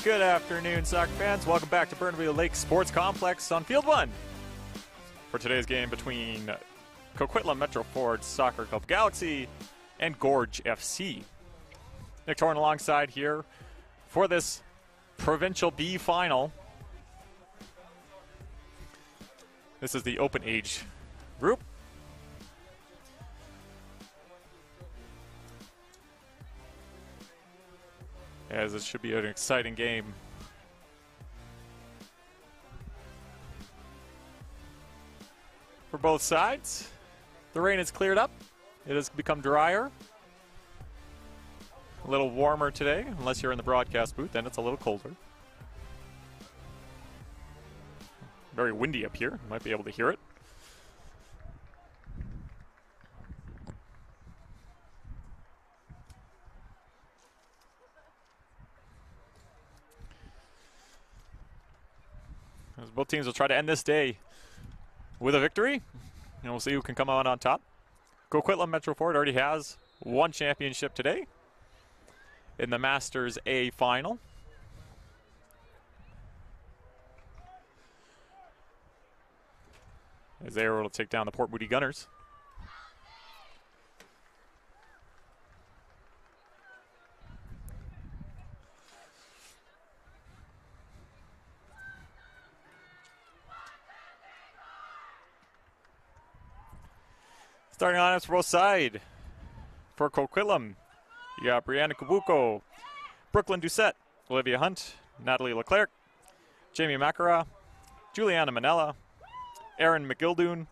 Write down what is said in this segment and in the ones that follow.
Good afternoon, soccer fans. Welcome back to Burnaby Lake Sports Complex on Field 1 for today's game between Coquitlam Metroford Soccer Club Galaxy and Gorge FC. Nick Torn alongside here for this Provincial B final. This is the open age group. As it should be an exciting game. For both sides. The rain has cleared up. It has become drier. A little warmer today, unless you're in the broadcast booth, then it's a little colder. Very windy up here. You might be able to hear it. As both teams will try to end this day with a victory, and we'll see who can come out on top. Coquitlam Metroford already has one championship today in the Masters A final. As they were able to take down the Port Moody Gunners. Starting on us for both sides. For Coquitlam, you got Brianna Kabuko, Brooklyn Doucette, Olivia Hunt, Natalie Leclerc, Jamie Macara, Juliana Manella, Erin McGildoon,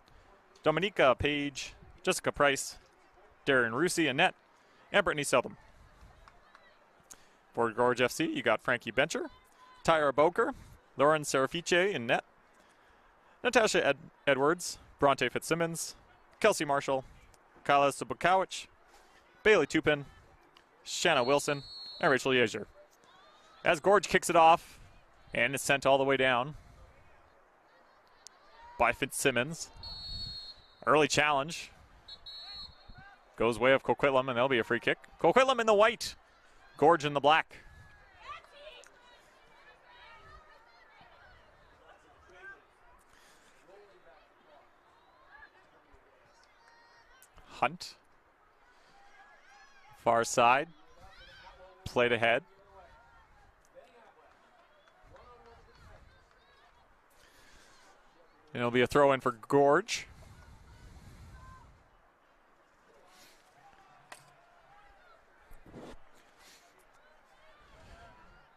Dominica Page, Jessica Price, Darren Rusi in net, and Brittany Seldom. For Gorge FC, you got Frankie Bencher, Tyra Boker, Lauren Serafice in net, Natasha Edwards, Bronte Fitzsimmons, Kelsey Marshall, Kyla Subakowicz, Bailey Tupin, Shanna Wilson, and Rachel Yeager. As Gorge kicks it off, and it's sent all the way down by Fitzsimmons. Early challenge. Goes way of Coquitlam, and there'll be a free kick. Coquitlam in the white, Gorge in the black. Hunt. Far side. Played ahead. And it'll be a throw in for Gorge.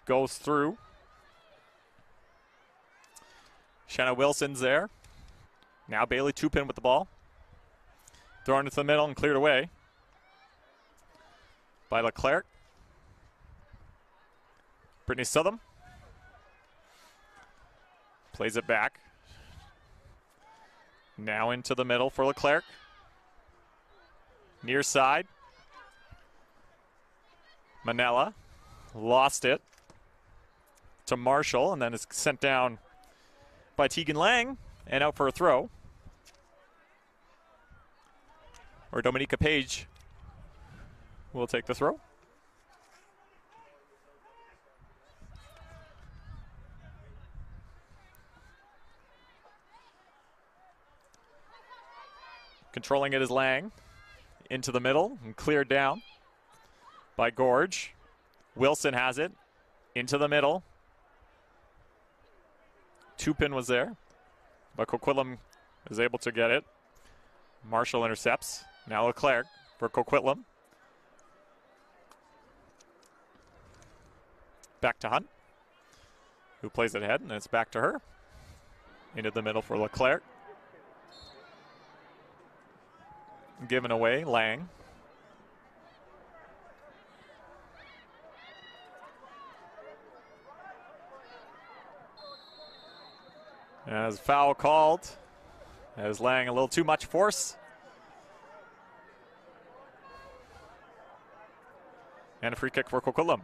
Goes through. Shanna Wilson's there. Now Bailey Tupin with the ball. Thrown into the middle and cleared away by Leclerc. Brittany Southam plays it back. Now into the middle for Leclerc. Near side. Manella lost it to Marshall, and then is sent down by Tegan Lang and out for a throw. Or Dominica Page will take the throw. Controlling it is Lang. Into the middle and cleared down by Gorge. Wilson has it. Into the middle. Tupin was there, but Coquitlam is able to get it. Marshall intercepts. Now Leclerc for Coquitlam. Back to Hunt, who plays it ahead, and it's back to her. Into the middle for Leclerc. Given away, Lang. As foul called, as Lang a little too much force. And a free kick for Coquitlam.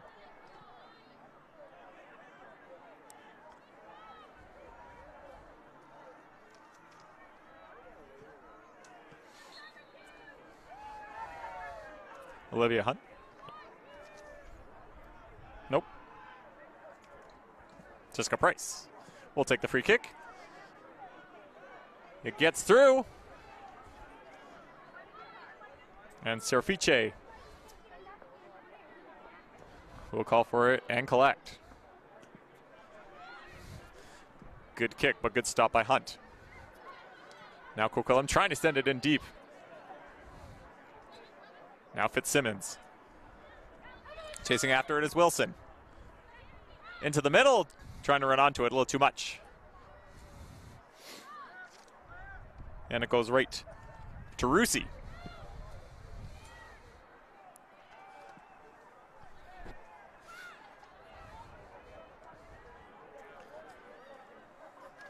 Olivia Hunt. Nope. Jessica Price will take the free kick. It gets through. And Serfice will call for it and collect. Good kick, but good stop by Hunt. Now Coquitlam trying to send it in deep. Now Fitzsimmons. Chasing after it is Wilson. Into the middle, trying to run onto it a little too much. And it goes right to Rusi.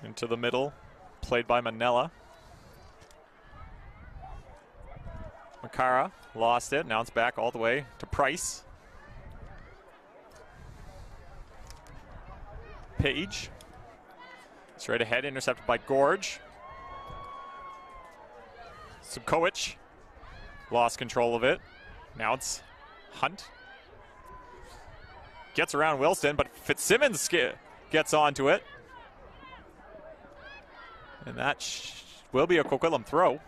Into the middle, played by Manella. Makara lost it, now it's back all the way to Price. Page. Straight ahead, intercepted by Gorge. Subkowicz lost control of it. Now it's Hunt. Gets around Wilson, but Fitzsimmons gets onto it. And that will be a Coquitlam throw.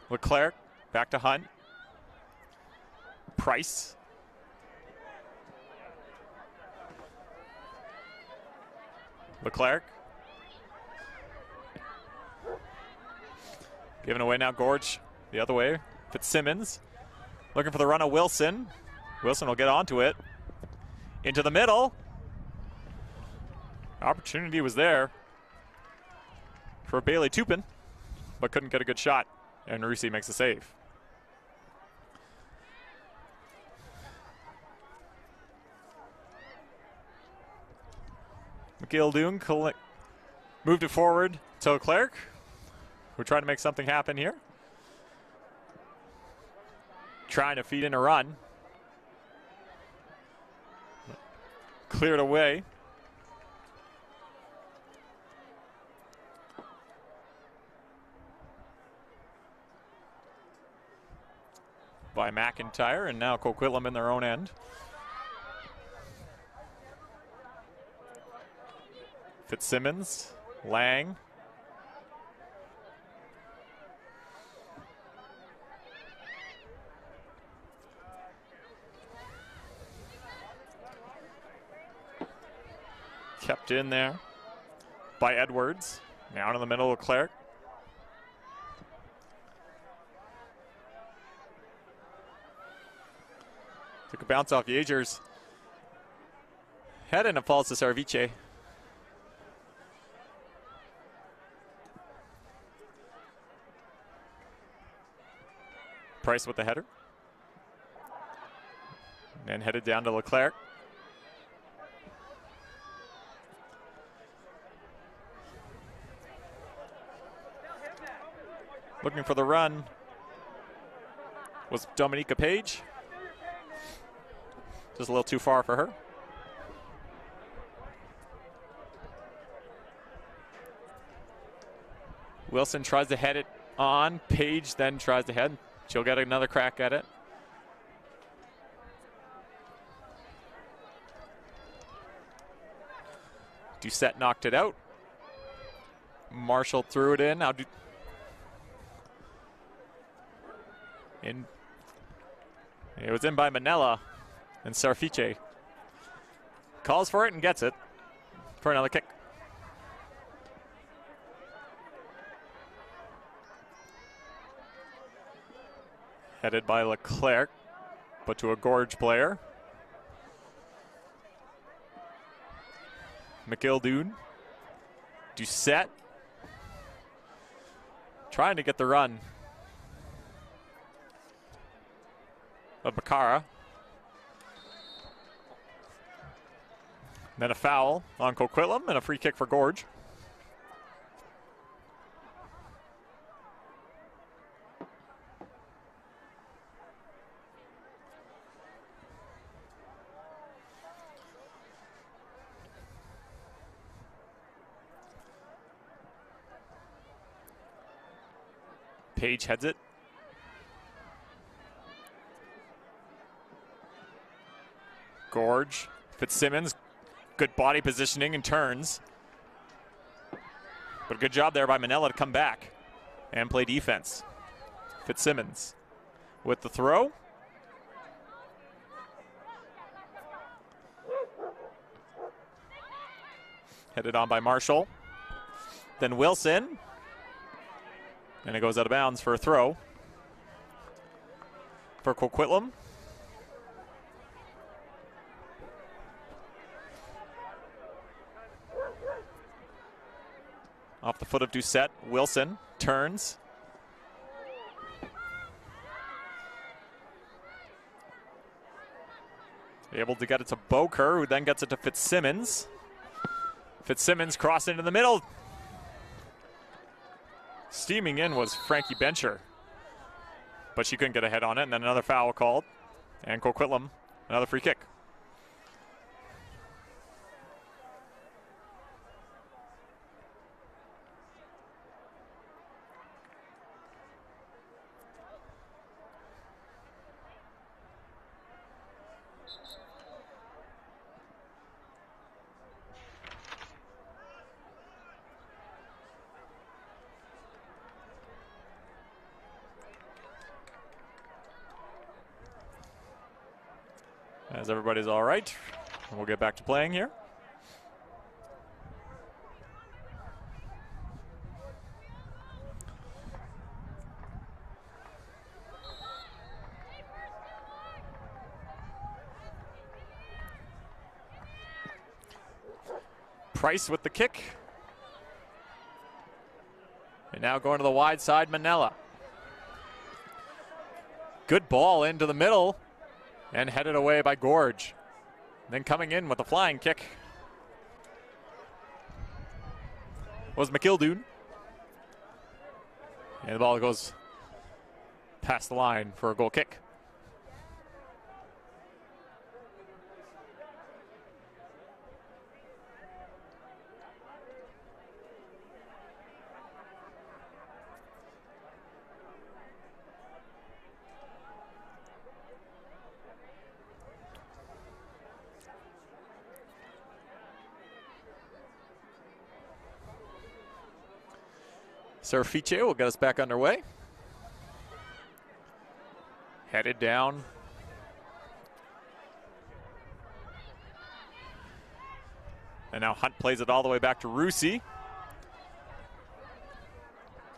Leclerc back to Hunt. Price. Leclerc. Giving away now, Gorge the other way. Fitzsimmons looking for the run of Wilson. Wilson will get onto it. Into the middle. Opportunity was there for Bailey Tupin, but couldn't get a good shot. And Rusi makes a save. McGildoon moved it forward to Leclerc. We're trying to make something happen here. Trying to feed in a run. Cleared away. By McIntyre, and now Coquitlam in their own end. Fitzsimmons, Lang. Kept in there by Edwards. Now in the middle of Clark. Took a bounce off Yeager's head and it falls to Serfice. Price with the header. And headed down to Leclerc. Looking for the run was Dominica Page. Just a little too far for her. Wilson tries to head it on. Page then tries to head. She'll get another crack at it. Doucette knocked it out. Marshall threw it in. Now it was in by Manella, and Serfice calls for it and gets it for another kick. Headed by Leclerc, but to a Gorge player. McGildoon. Doucette trying to get the run of Bakara. Then a foul on Coquitlam and a free kick for Gorge. Page heads it. Gorge. Fitzsimmons Good body positioning and turns. But a good job there by Manella to come back and play defense. Fitzsimmons with the throw. Headed on by Marshall. Then Wilson. And it goes out of bounds for a throw for Coquitlam. Off the foot of Doucette. Wilson turns. Able to get it to Boker, who then gets it to Fitzsimmons. Fitzsimmons crossing into the middle. Steaming in was Frankie Bencher, but she couldn't get a head on it, and then another foul called. And Coquitlam, another free kick. As everybody's all right, we'll get back to playing here. Price with the kick. And now going to the wide side, Manella. Good ball into the middle. And headed away by Gorge. Then coming in with a flying kick was McKildoon. And the ball goes past the line for a goal kick. Serfice will get us back underway. Headed down. And now Hunt plays it all the way back to Russi,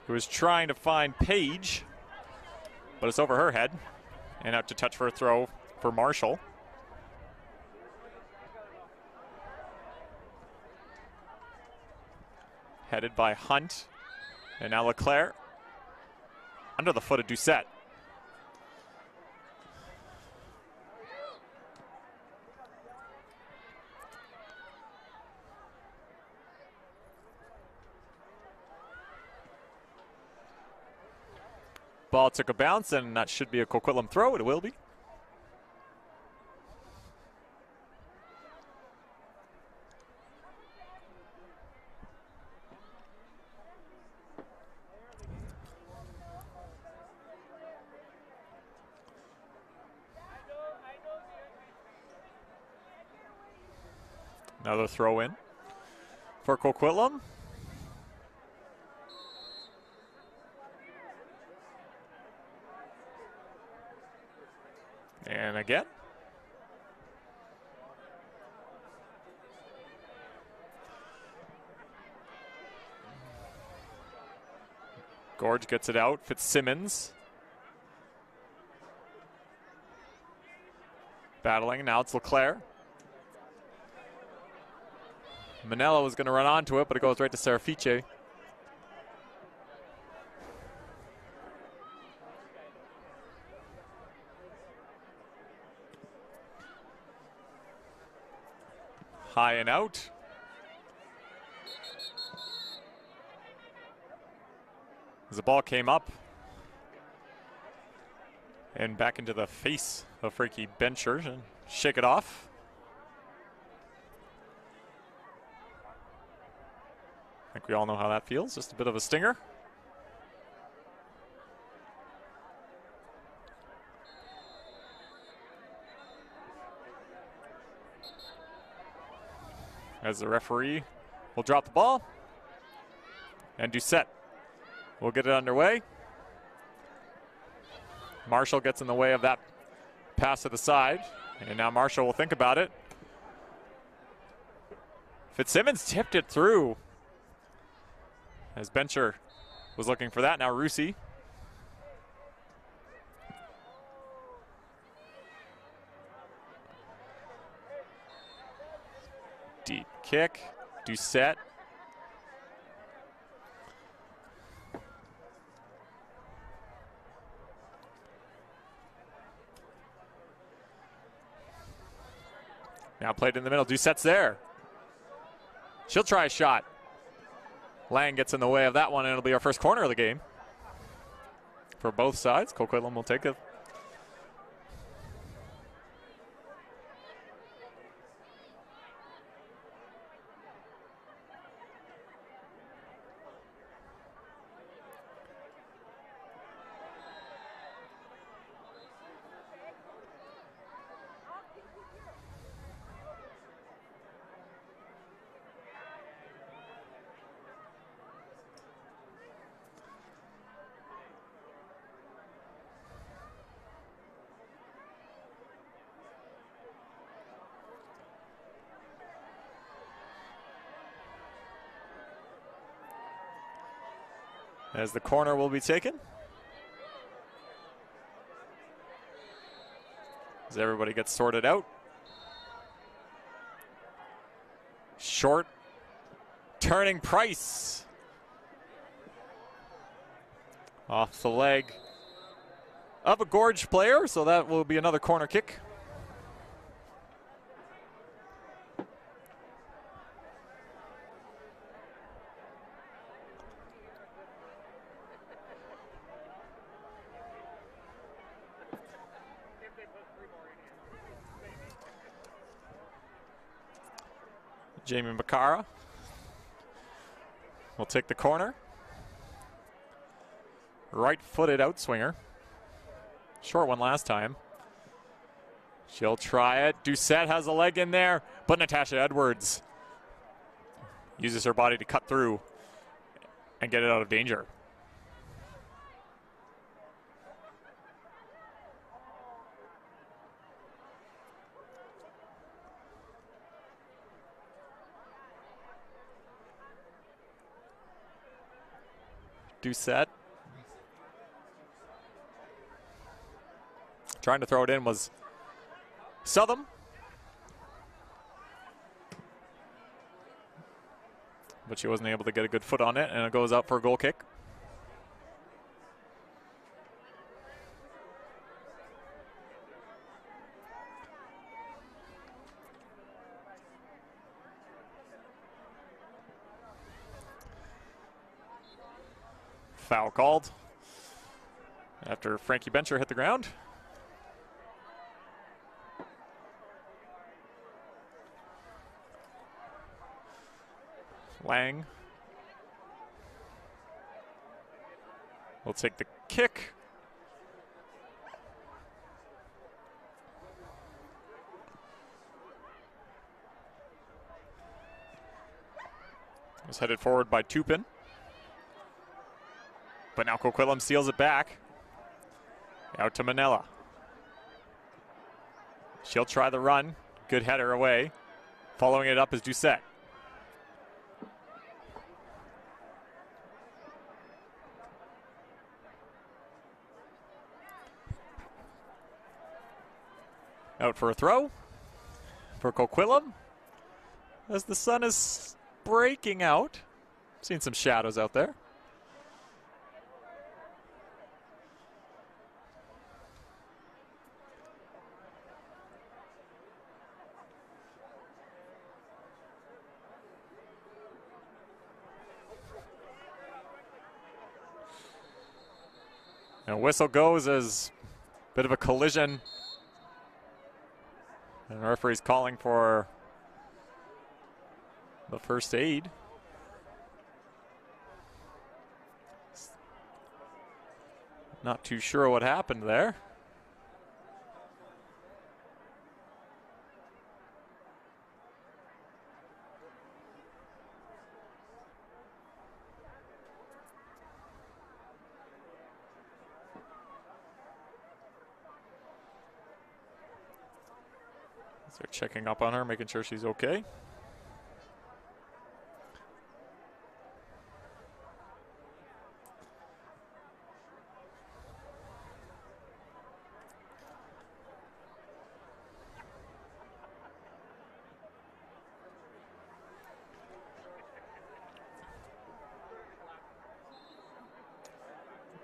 who is trying to find Page, but it's over her head. And out to touch for a throw for Marshall. Headed by Hunt. And now Leclerc under the foot of Doucette. Ball took a bounce, and that should be a Coquitlam throw. It will be. Another throw in for Coquitlam. And again. Gorge gets it out. Fitzsimmons. Battling. Now it's Leclerc. Manella was going to run onto it, but it goes right to Serfice. High and out. As the ball came up and back into the face of Frankie Bencher and shake it off. I think we all know how that feels. Just a bit of a stinger. as the referee will drop the ball. And Doucette will get it underway. Marshall gets in the way of that pass to the side. And now Marshall will think about it. Fitzsimmons tipped it through as Bencher was looking for that. Now Russi. Deep kick. Doucette. Now played in the middle. Doucette's there. She'll try a shot. Lang gets in the way of that one, and it'll be our first corner of the game. For both sides, Coquitlam will take it. As the corner will be taken. As everybody gets sorted out. Short. Turning Price. Off the leg of a Gorge player, so that will be another corner kick. Jamie Makara will take the corner. Right-footed outswinger. Short one last time. She'll try it. Doucette has a leg in there, but Natasha Edwards uses her body to cut through and get it out of danger. Doucette. Trying to throw it in was Southam. But she wasn't able to get a good foot on it, and it goes out for a goal kick. Foul called after Frankie Bencher hit the ground. Lang will take the kick. Was headed forward by Tupin. But now Coquitlam steals it back. Out to Manella. She'll try the run. Good header away. Following it up is Doucette. Out for a throw for Coquitlam. As the sun is breaking out. Seen some shadows out there. And whistle goes as a bit of a collision. And the referee's calling for the first aid. Not too sure what happened there. So they're checking up on her, making sure she's okay.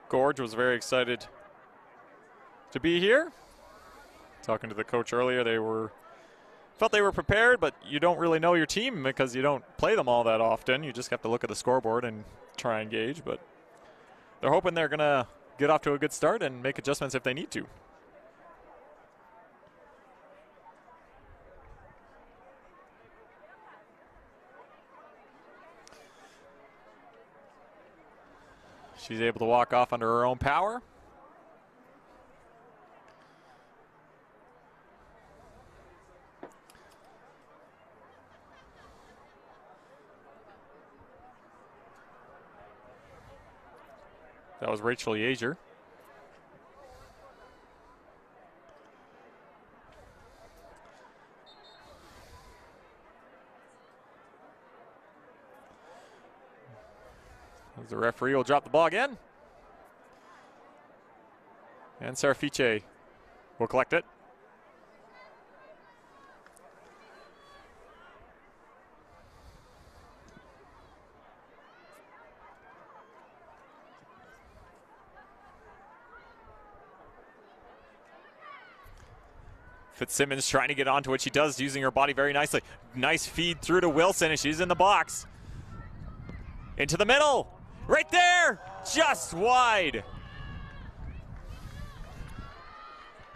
Gorge was very excited to be here. Talking to the coach earlier, felt they were prepared, but you don't really know your team because you don't play them all that often. You just have to look at the scoreboard and try and gauge, but they're hoping they're going to get off to a good start and make adjustments if they need to. She's able to walk off under her own power. That was Rachel Yeager. The referee will drop the ball again. And Serafice will collect it. Fitzsimmons trying to get onto it. She does, using her body very nicely. Nice feed through to Wilson, and she's in the box. Into the middle. Right there, just wide.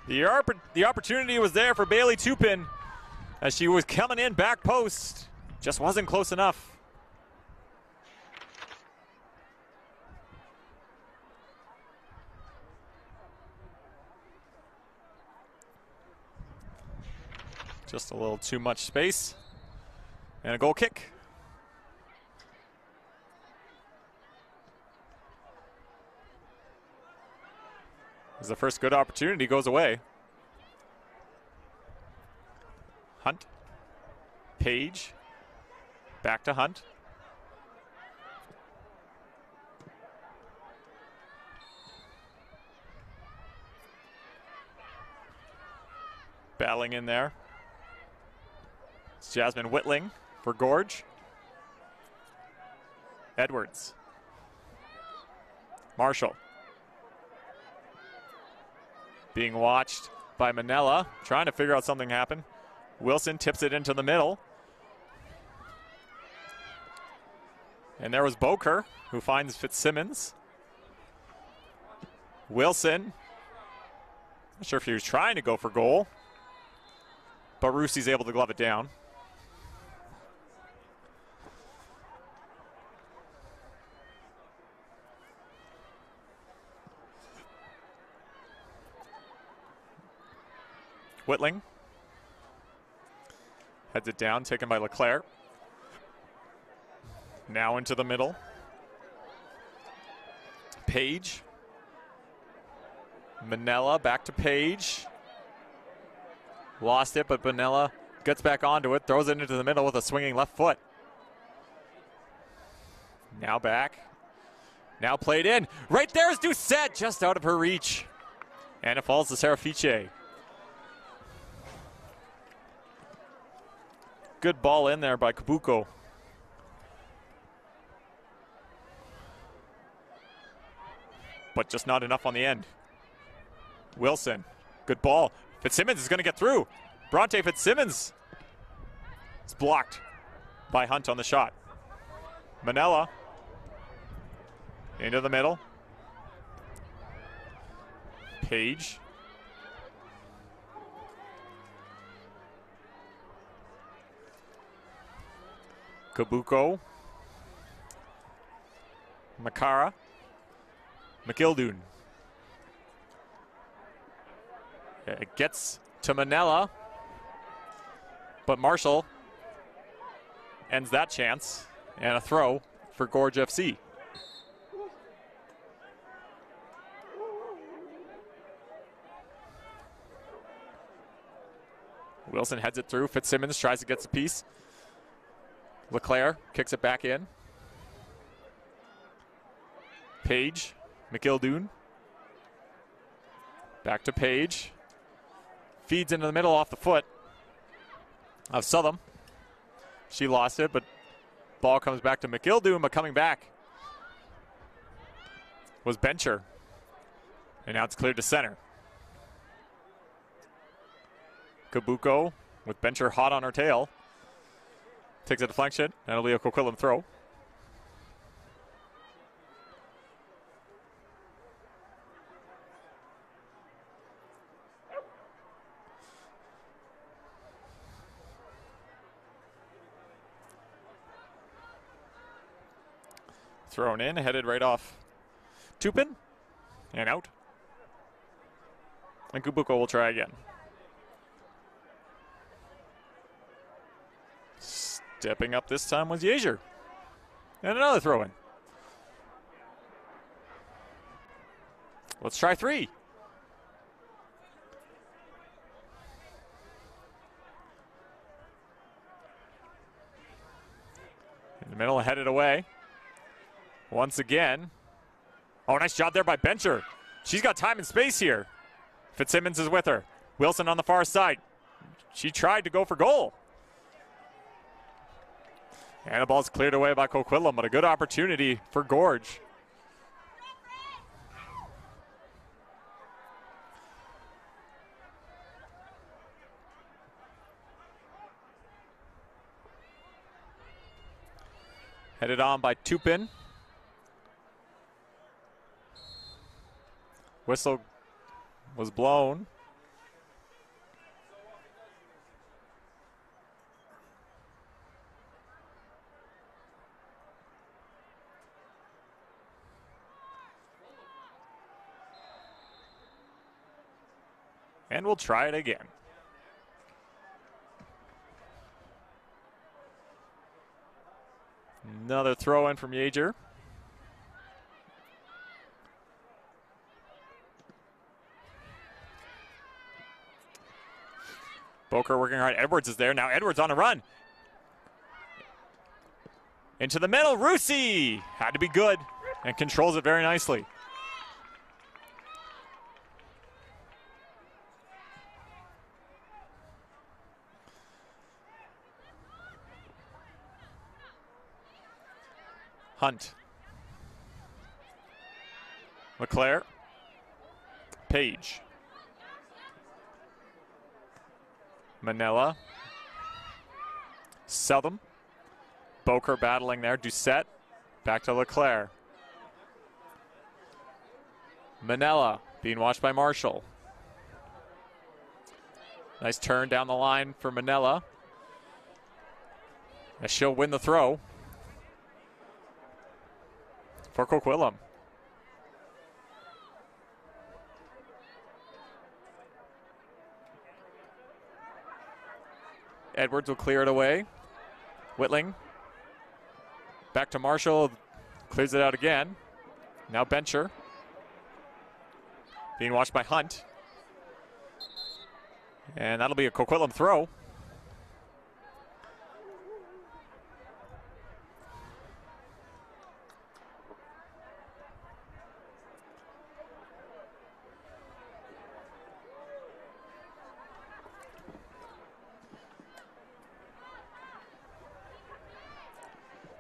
The opportunity was there for Bailey Tupin as she was coming in back post. Just wasn't close enough. Just a little too much space. And a goal kick. As the first good opportunity goes away. Hunt. Page. Back to Hunt. Battling in there. It's Jasmine Whitling for Gorge. Edwards. Marshall. Being watched by Manella, trying to figure out something happened. Wilson tips it into the middle. And there was Boker, who finds Fitzsimmons. Wilson. Not sure if he was trying to go for goal, but Roosie's able to glove it down. Whitling heads it down, taken by Leclerc. Now into the middle. Page. Manella back to Page. Lost it, but Manella gets back onto it, throws it into the middle with a swinging left foot. Now back. Now played in. Right there is Doucette, just out of her reach. And it falls to Serafice. Good ball in there by Kabuko. But just not enough on the end. Wilson, good ball. Fitzsimmons is going to get through. Bronte Fitzsimmons. It's blocked by Hunt on the shot. Manella into the middle. Page. Kabuko. Makara. McIldoon. It gets to Manella, but Marshall ends that chance, and a throw for Gorge FC. Wilson heads it through. Fitzsimmons tries to get the piece. LeClaire kicks it back in. Page, McIldoon. Back to Page. Feeds into the middle off the foot of Southam. She lost it, but ball comes back to McIldoon, but coming back was Bencher. And now it's cleared to center. Kabuko with Bencher hot on her tail. Takes a deflection, and it'll be a Coquitlam throw. Thrown in, headed right off Tupin, and out. And Kabuko will try again. Stepping up this time was Yager. And another throw in. Let's try 3. In the middle, headed away. Once again. Oh, nice job there by Bencher. She's got time and space here. Fitzsimmons is with her. Wilson on the far side. She tried to go for goal. And the ball's cleared away by Coquitlam, but a good opportunity for Gorge. Headed on by Tupin. Whistle was blown. And we'll try it again. Another throw in from Yager. Boker working hard. Edwards is there. Now Edwards on a run. Into the middle. Rusi had to be good and controls it very nicely. Hunt. LeClaire. Page. Manila. Southam. Boker battling there. Doucette. Back to LeClaire. Manila being watched by Marshall. Nice turn down the line for Manila. As she'll win the throw for Coquitlam. Edwards will clear it away. Whitling. Back to Marshall. Clears it out again. Now Bencher. Being watched by Hunt. And that'll be a Coquitlam throw.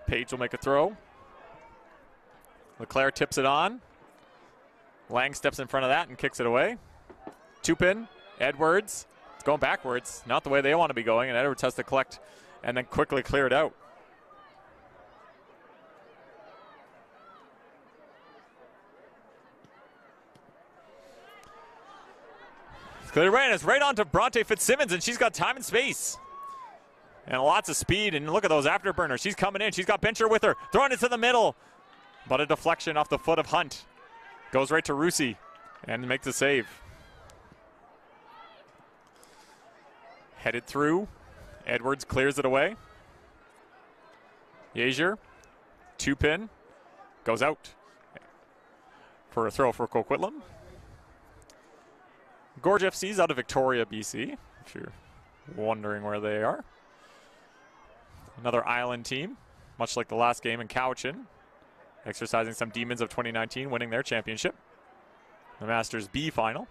Page will make a throw. LeClaire tips it on. Lang steps in front of that and kicks it away. Tupin, Edwards. It's going backwards, not the way they want to be going, and Edwards has to collect and then quickly clear it out. It's cleared away, and it's right on to Bronte Fitzsimmons, and she's got time and space. And lots of speed, and look at those afterburners. She's coming in. She's got Bencher with her. Throwing it to the middle. But a deflection off the foot of Hunt. Goes right to Rusi and makes the save. Headed through. Edwards clears it away. Yager. Two-pin. Goes out for a throw for Coquitlam. Gorge FC's out of Victoria, BC, if you're wondering where they are. Another island team, much like the last game in Cowichan, exercising some demons of 2019, winning their championship. The Masters B final.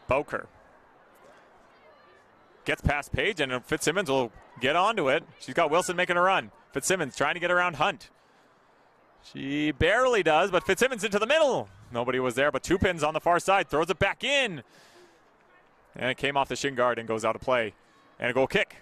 Boker gets past Page, and Fitzsimmons will get onto it. She's got Wilson making a run. Fitzsimmons trying to get around Hunt. She barely does, but Fitzsimmons into the middle. Nobody was there, but two pins on the far side. Throws it back in. And it came off the shin guard and goes out of play. And a goal kick.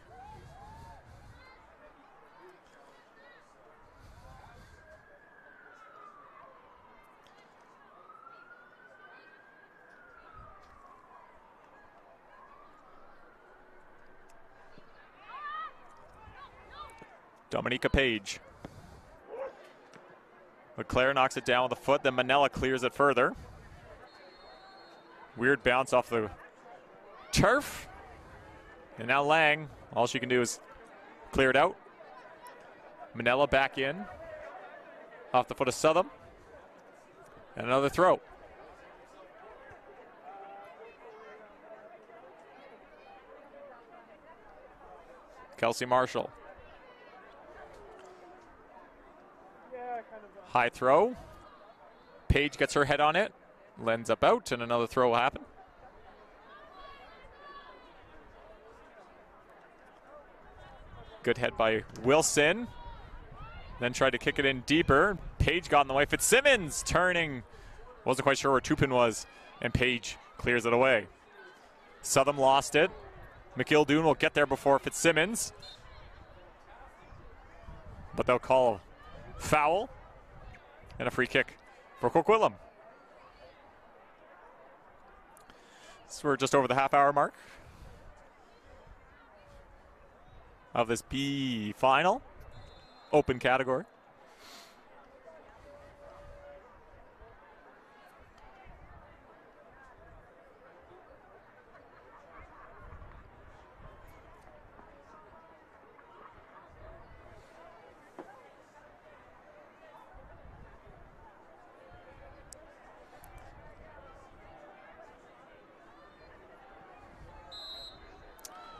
Dominica Page. LeClaire knocks it down with a foot, then Manella clears it further. Weird bounce off the turf. And now Lang, all she can do is clear it out. Manella back in. Off the foot of Southam. And another throw. Kelsey Marshall. High throw. Page gets her head on it. Lends up out, and another throw will happen. Good head by Wilson. Then tried to kick it in deeper. Page got in the way. Fitzsimmons turning. Wasn't quite sure where Tupin was, and Page clears it away. Southam lost it. McIldoon will get there before Fitzsimmons. But they'll call foul. And a free kick for Coquitlam. So we're just over the half-hour mark of this B final, open category.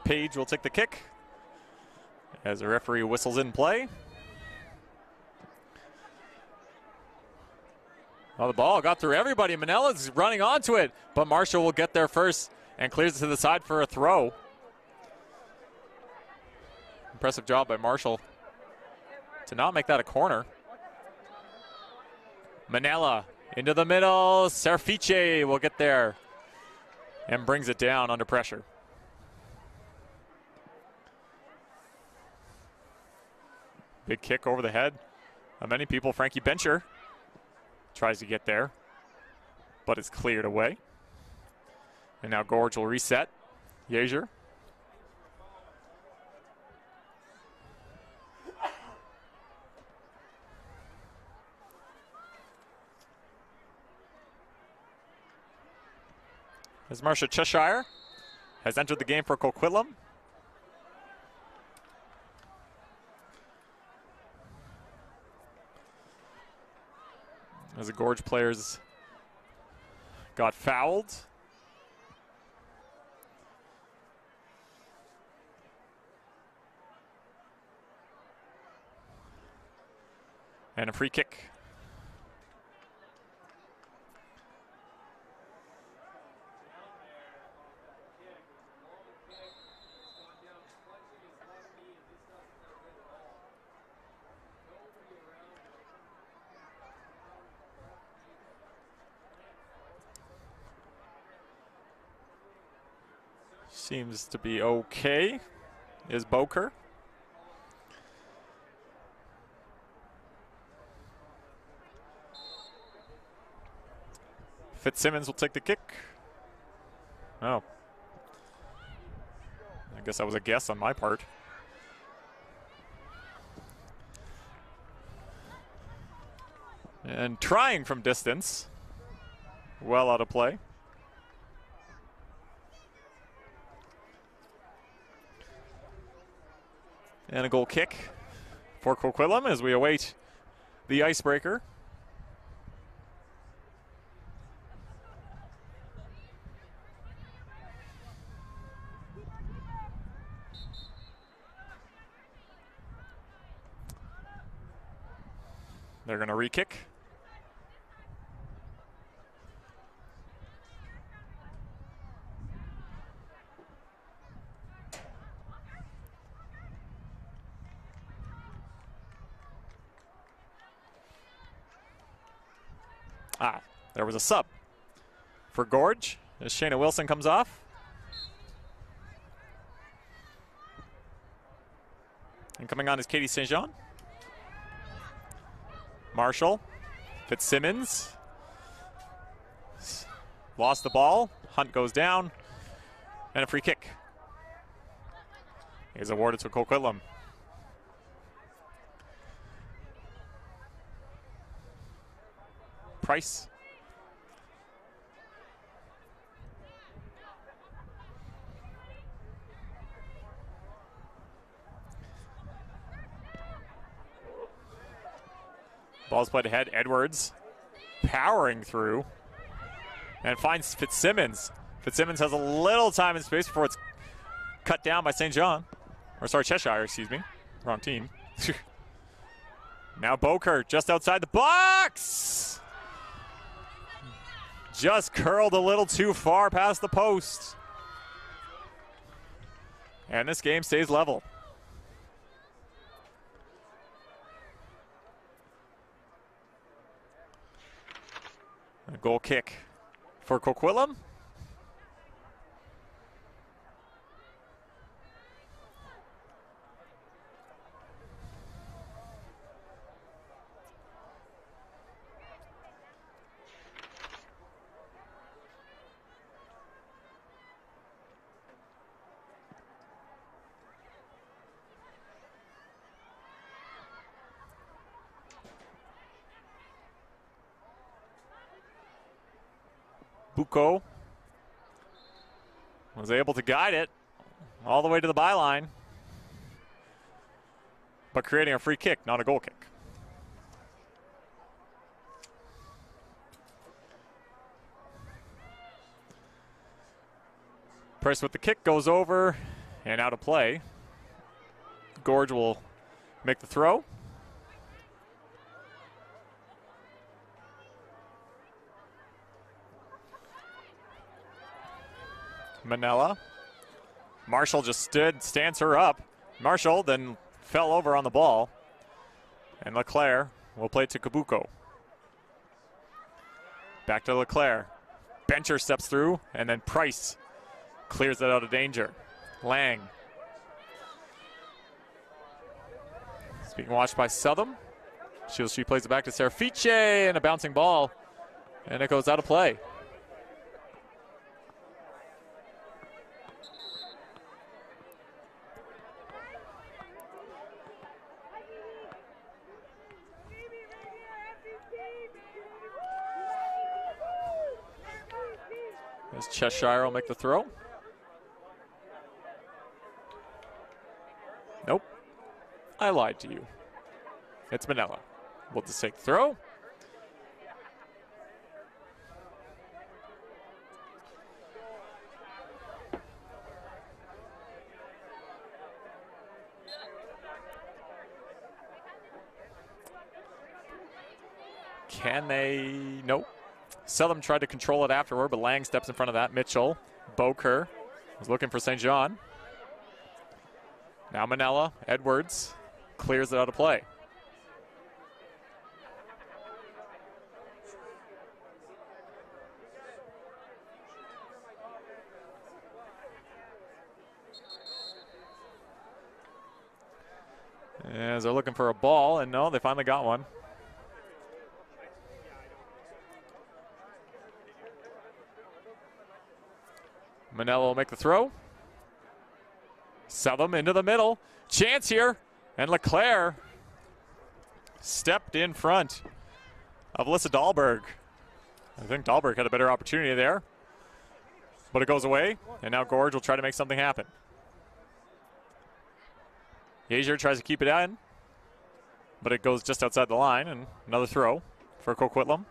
Page will take the kick as the referee whistles in play. Oh, the ball got through everybody. Manella's running onto it, but Marshall will get there first and clears it to the side for a throw. Impressive job by Marshall to not make that a corner. Manella into the middle. Serfice will get there and brings it down under pressure. Big kick over the head of many people. Frankie Bencher tries to get there, but it's cleared away. And now Gorge will reset. Yager. As Marcia Cheshire has entered the game for Coquitlam. As the Gorge players got fouled. And a free kick. Seems to be okay, is Boker. Fitzsimmons will take the kick. Oh. I guess that was a guess on my part. And trying from distance. Well out of play. And a goal kick for Coquitlam as we await the icebreaker. They're going to re-kick. There was a sub for Gorge as Shayna Wilson comes off. And coming on is Katie St. Jean. Marshall, Fitzsimmons. Lost the ball. Hunt goes down. And a free kick is awarded to Coquitlam. Price. Ball's played ahead. Edwards powering through and finds Fitzsimmons. Fitzsimmons has a little time and space before it's cut down by St. John. Or sorry, Cheshire, excuse me. Wrong team. Now Boker just outside the box. Just curled a little too far past the post. And this game stays level. A goal kick for Coquitlam. Bucco was able to guide it all the way to the byline, but creating a free kick, not a goal kick. Price with the kick goes over and out of play. Gorge will make the throw. Manella. Marshall just stands her up. Marshall then fell over on the ball. And Leclerc will play to Kabuko. Back to Leclerc. Bencher steps through, and then Price clears it out of danger. Lang. It's being watched by Southam. She plays it back to Serafice, and a bouncing ball. And it goes out of play. As Cheshire will make the throw. Nope. I lied to you. It's Manella. We'll just take the throw. Can they? Nope. Southam tried to control it afterward, but Lang steps in front of that. Mitchell, Boker was looking for St. John. Now Manella, Edwards clears it out of play. As they're looking for a ball, and no, they finally got one. Manella will make the throw. Southam into the middle. Chance here. And Leclerc stepped in front of Alyssa Dahlberg. I think Dahlberg had a better opportunity there. But it goes away. And now Gorge will try to make something happen. Yazier tries to keep it in, but it goes just outside the line, and another throw for Coquitlam.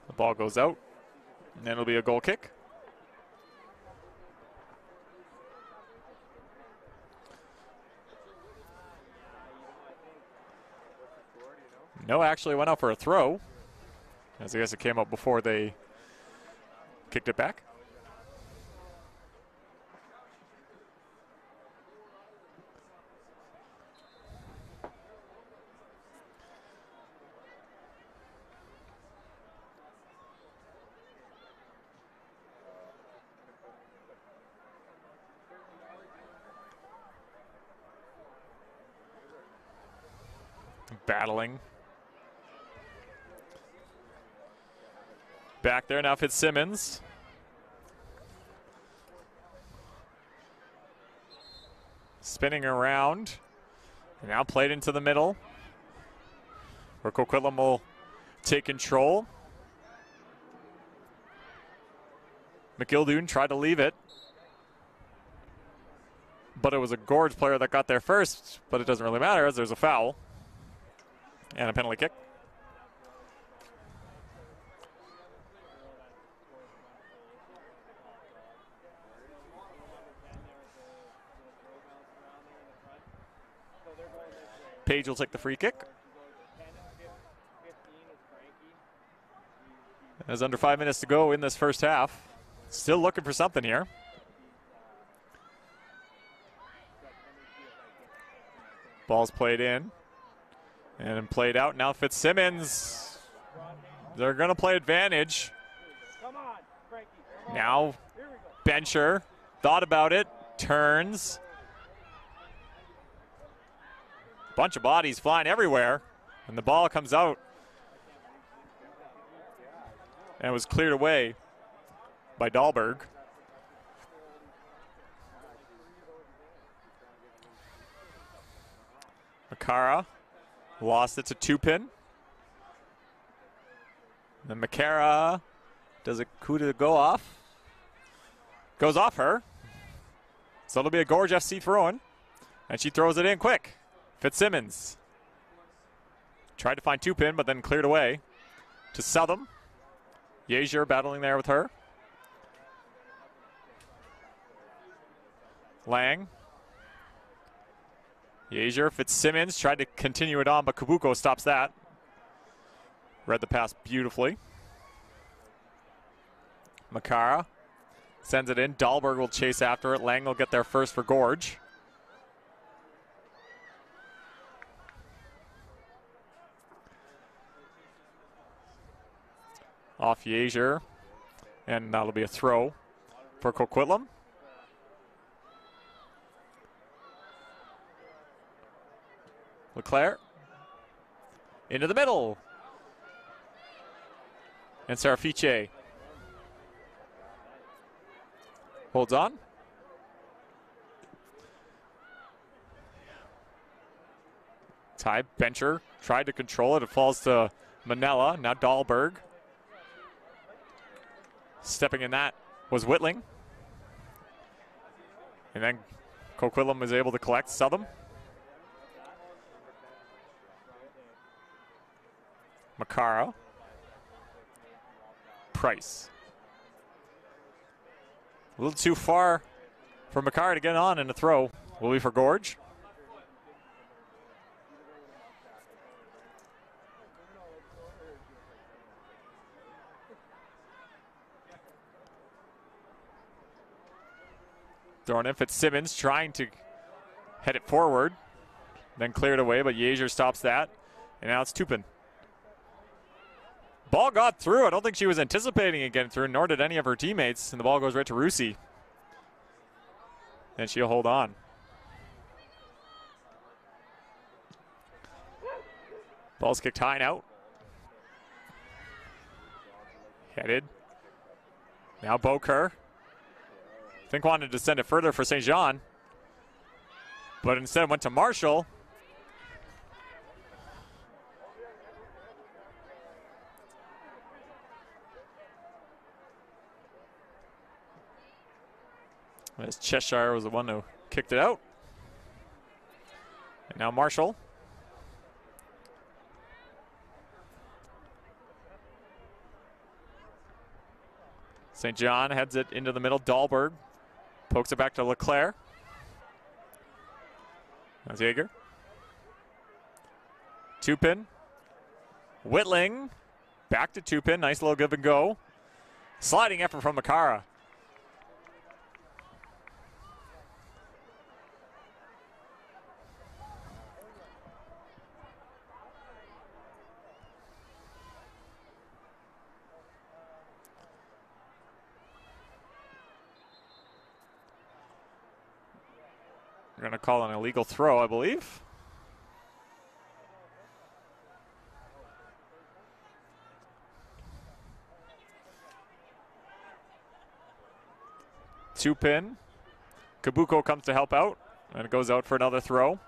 The ball goes out, and it'll be a goal kick. No, actually went out for a throw, as I guess it came up before they kicked it back. Battling. Back there now, Fitzsimmons. Spinning around. And now played into the middle, where Coquitlam will take control. McGildoon tried to leave it, but it was a Gorge player that got there first, but it doesn't really matter as there's a foul and a penalty kick. Page will take the free kick. There's under 5 minutes to go in this first half. Still looking for something here. Ball's played in and played out. Now Fitzsimmons. They're going to play advantage. Now Bencher thought about it, turns. Bunch of bodies flying everywhere, and the ball comes out and was cleared away by Dahlberg. Makara lost it to Tupin. Then Makara does a coup de go off. Goes off her. So it'll be a Gorge FC throw-in, and she throws it in quick. Fitzsimmons tried to find Tupin, but then cleared away to Southam. Yazier battling there with her. Lang. Yazier, Fitzsimmons tried to continue it on, but Kabuko stops that. Read the pass beautifully. Makara sends it in. Dahlberg will chase after it. Lang will get there first for Gorge. Off Yazier, and that'll be a throw for Coquitlam. Leclerc into the middle, and Sarafice holds on. Ty Bencher tried to control it. It falls to Manella. Now Dahlberg. Stepping in that was Whitling. And then Coquitlam was able to collect. Southam. Makara. Price. A little too far for Makara to get on, and the throw will be for Gorge. Throwing in Fitzsimmons, trying to head it forward. Then cleared away, but Yazier stops that. And now it's Tupin. Ball got through. I don't think she was anticipating it getting through, nor did any of her teammates. And the ball goes right to Rusi. And she'll hold on. Ball's kicked high and out. Headed. Now Beaucoeur. I think wanted to send it further for St. John, but instead went to Marshall. As Cheshire was the one who kicked it out. And now Marshall. St. John heads it into the middle. Dahlberg pokes it back to Leclerc. That's Yeager. Two-pin. Whitling. Back to two-pin. Nice little give and go. Sliding effort from Makara. We're going to call an illegal throw, I believe. Two-pin. Kabuko comes to help out, and it goes out for another throw.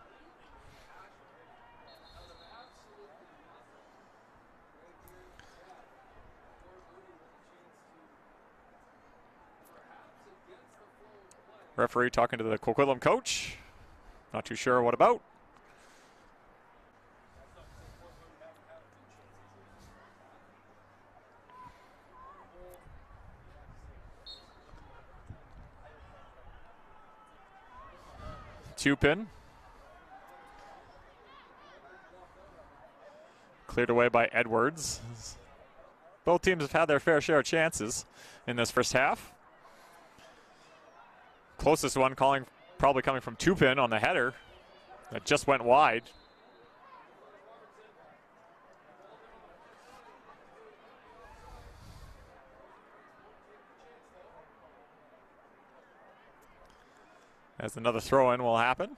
Referee talking to the Coquitlam coach. Not too sure what about. Two-pin. Cleared away by Edwards. Both teams have had their fair share of chances in this first half. Closest one probably coming from two-pin on the header that just went wide. As another throw-in will happen.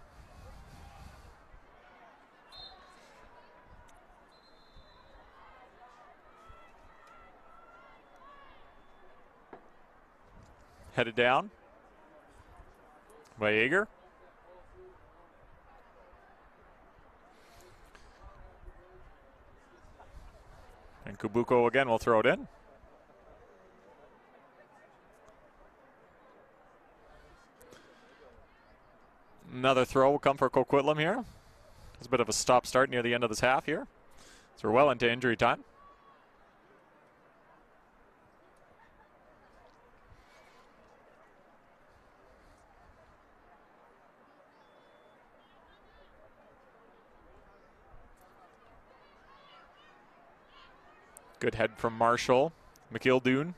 Headed down by Yeager. And Kabuko again will throw it in. Another throw will come for Coquitlam here. It's a bit of a stop-start near the end of this half here. So we're well into injury time. Good head from Marshall. McIldoon.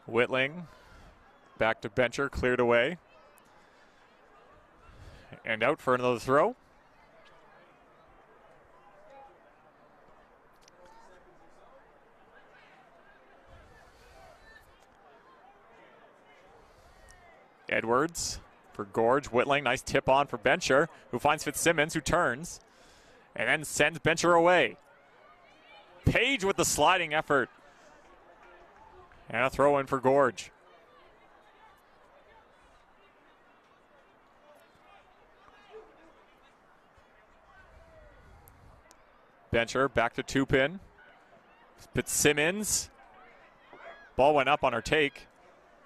Whitling. Back to Bencher. Cleared away. And out for another throw. Edwards for Gorge. Whitling, nice tip on for Bencher, who finds Fitzsimmons, who turns and then sends Bencher away. Page with the sliding effort. And a throw in for Gorge. Bencher back to two-pin. Fitzsimmons. Ball went up on her take.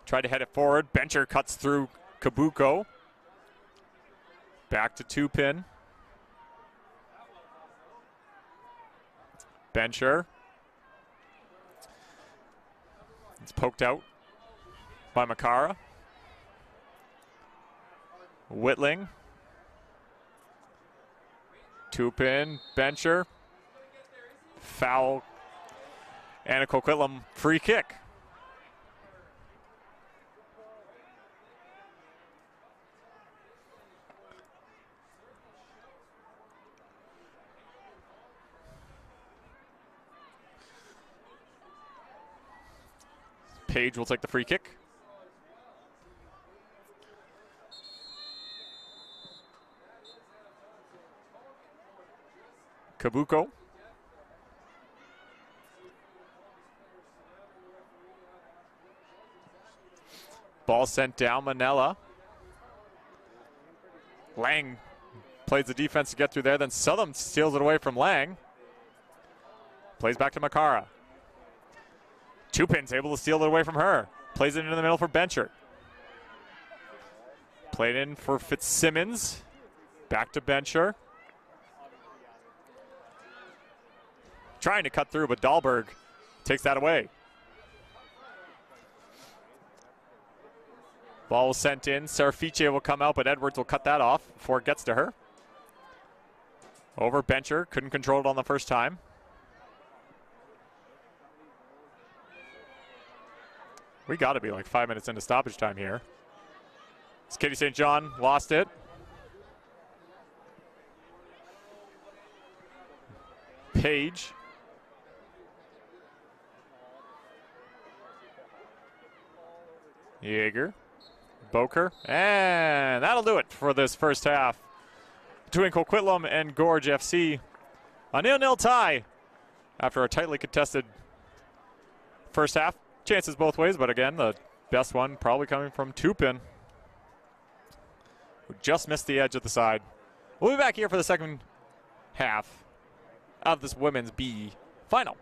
Tried to head it forward. Bencher cuts through Kabuko. Back to two-pin. Bencher. It's poked out by Makara. Whitling. Two-pin. Bencher. Foul. And a Coquitlam free kick. Page will take the free kick. Kabuko. Ball sent down, Manella. Lang plays the defense to get through there, then Southam steals it away from Lang. Plays back to Makara. Tupin's able to steal it away from her. Plays it into the middle for Bencher. Played in for Fitzsimmons. Back to Bencher. Trying to cut through, but Dahlberg takes that away. Ball was sent in. Serafice will come out, but Edwards will cut that off before it gets to her. Over Bencher. Couldn't control it on the first time. We got to be like 5 minutes into stoppage time here. It's Katie St. John lost it. Page. Yeager. Boker. And that'll do it for this first half between Coquitlam and Gorge FC. A 0-0 tie after a tightly contested first half. Chances both ways, but again, the best one probably coming from Tupin, who just missed the edge of the side. We'll be back here for the second half of this women's B final.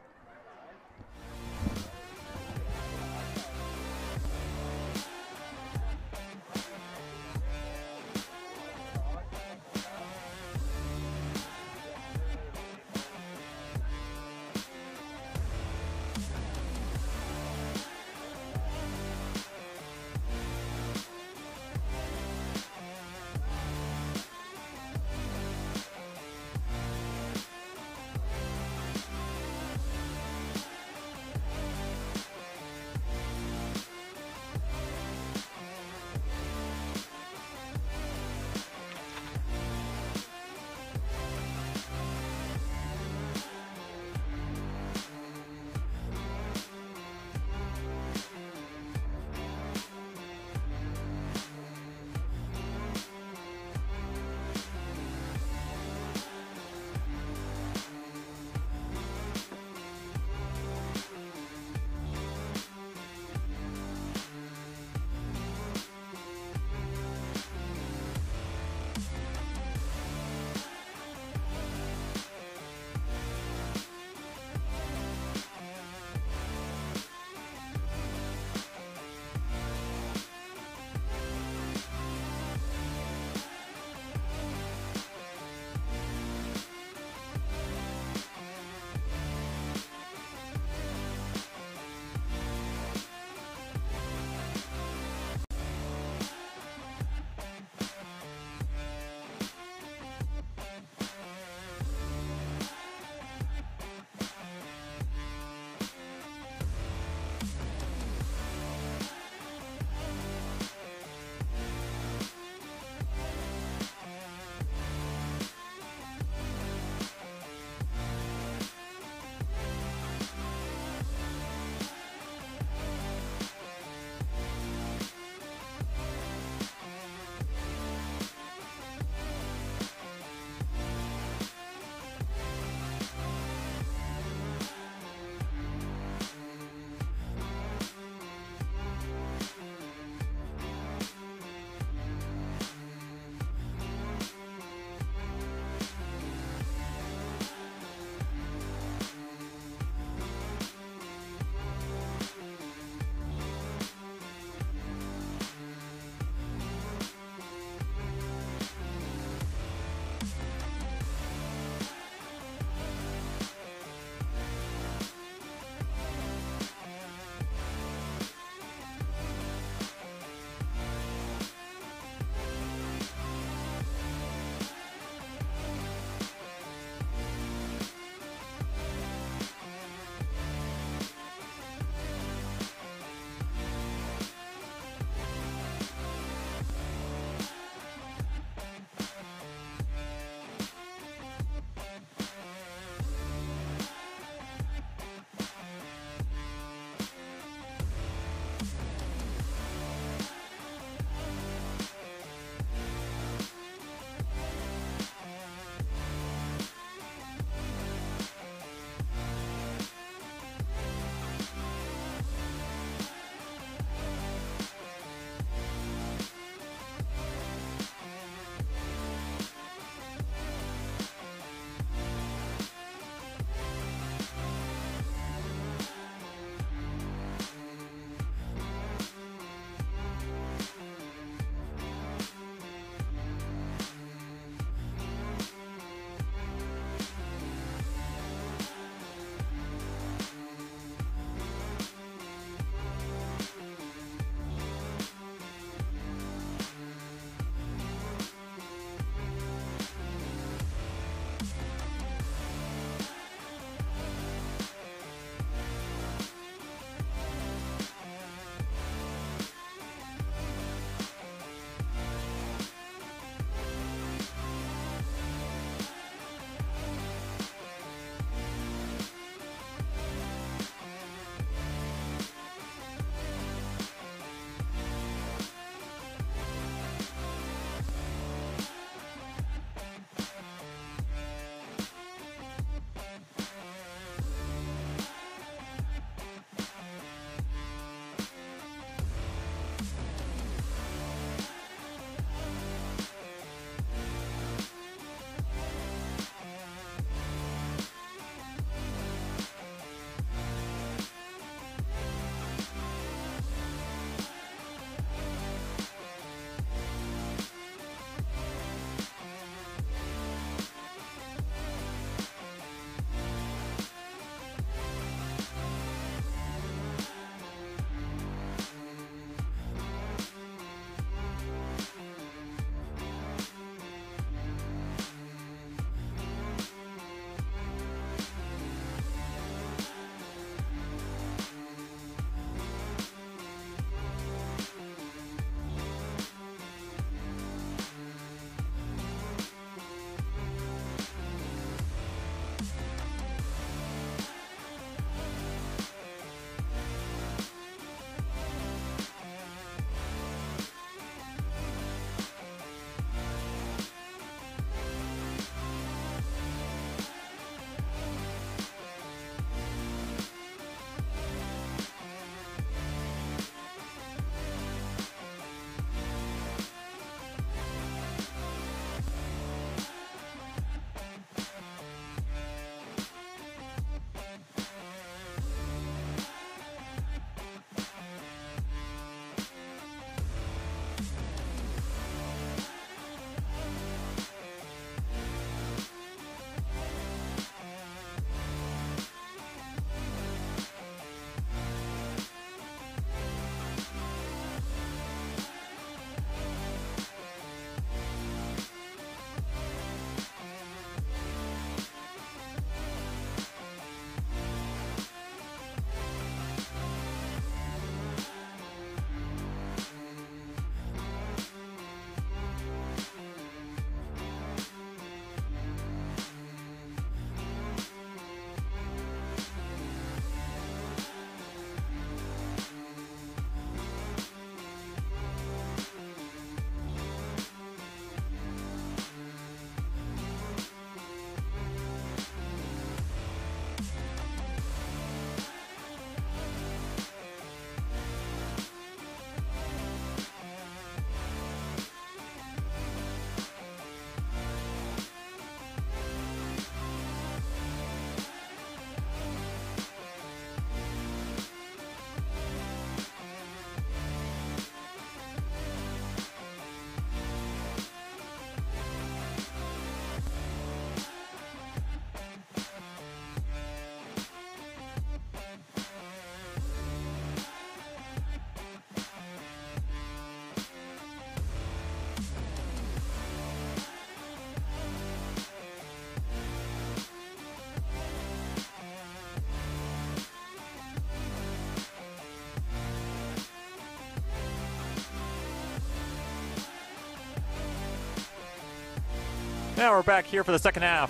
Now we're back here for the second half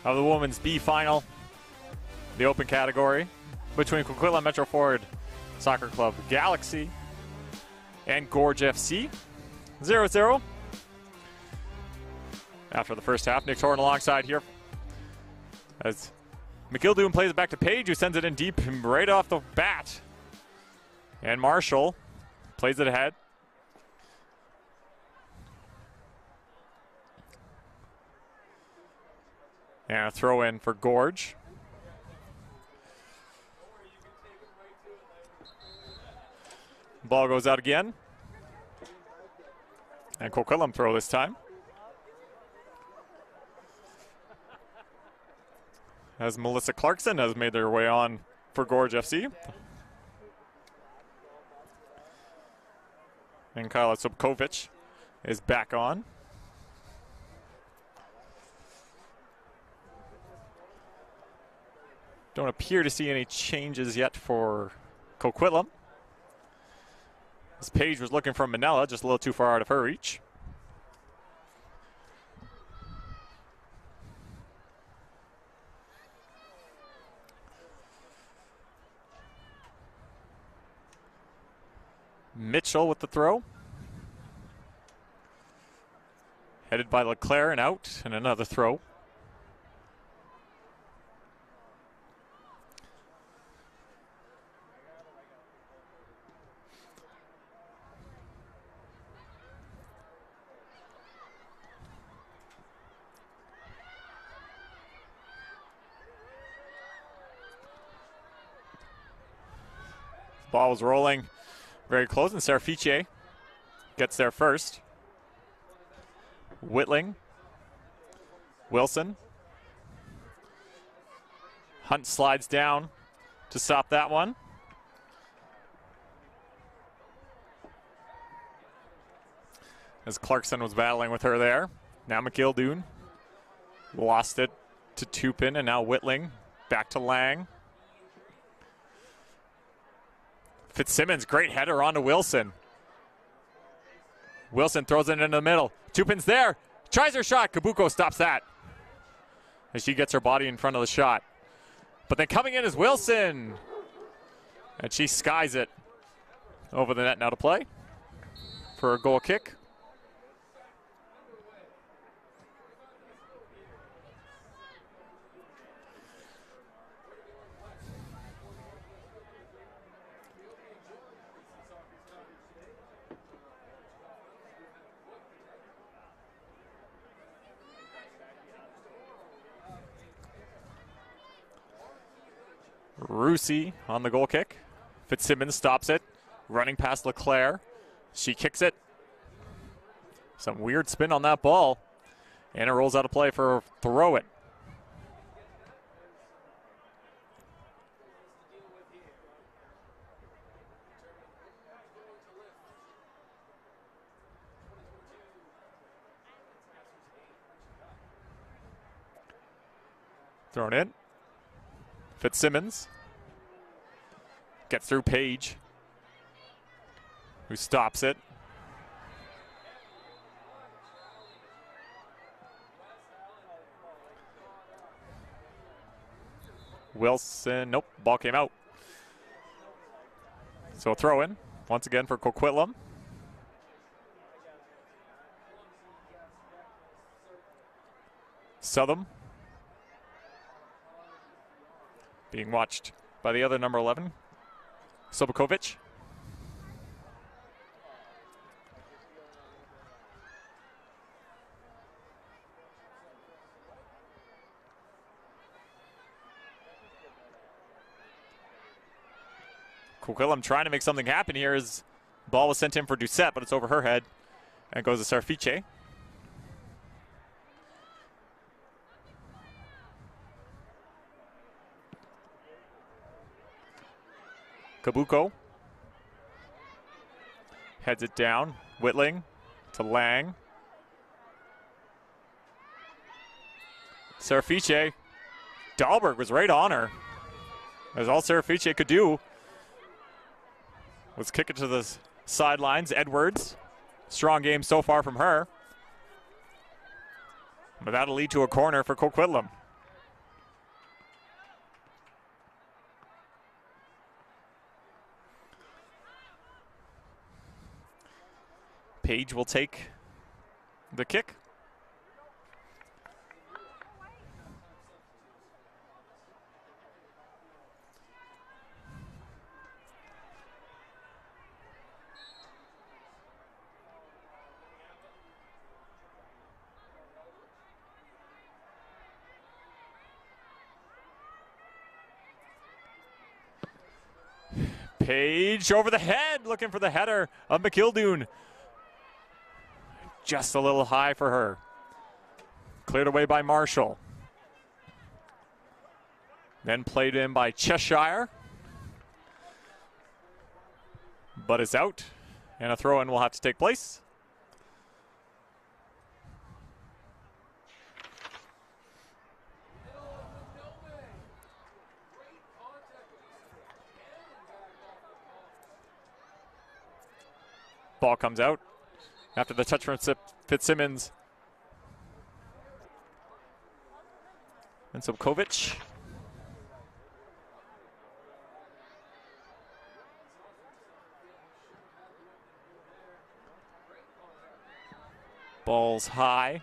of the Women's B Final, the open category, between Coquitlam Metroford Soccer Club Galaxy and Gorge FC. 0-0. After the first half, Nick Torrin alongside here as McGildoon plays it back to Page, who sends it in deep right off the bat. And Marshall plays it ahead. And a throw in for Gorge. Ball goes out again. And Coquitlam throw this time. As Melissa Clarkson has made their way on for Gorge FC. And Kyla Subkovic is back on. Don't appear to see any changes yet for Coquitlam. This Page was looking for Manila, just a little too far out of her reach. Mitchell with the throw. Headed by Leclerc and out, and another throw. Ball was rolling very close, and Serafice gets there first. Whitling. Wilson. Hunt slides down to stop that one. As Clarkson was battling with her there. Now McGildoon lost it to Tupin, and now Whitling back to Lang. Fitzsimmons, great header onto Wilson. Wilson throws it into the middle. Tupin's there. Tries her shot. Kabuko stops that as she gets her body in front of the shot. But then coming in is Wilson. And she skies it over the net now to play for a goal kick. Rusi on the goal kick. Fitzsimmons stops it, running past Leclerc. She kicks it. Some weird spin on that ball. And it rolls out of play for throw it. Thrown in. Fitzsimmons gets through Page, who stops it. Wilson, nope, ball came out. So a throw in once again for Coquitlam. Southam being watched by the other number 11, Sobokovic. Coquitlam trying to make something happen here as ball was sent in for Doucette, but it's over her head and goes to Serafice. Kabuko heads it down. Whitling to Lang. Serafice. Dahlberg was right on her. As all Serafice could do was kick it to the sidelines. Edwards, strong game so far from her. But that'll lead to a corner for Coquitlam. Page will take the kick. Page over the head, looking for the header of McKildoon. Just a little high for her. Cleared away by Marshall. Then played in by Cheshire. But it's out. And a throw-in will have to take place. Ball comes out after the touch from Fitzsimmons. And Sobkovic. Ball's high.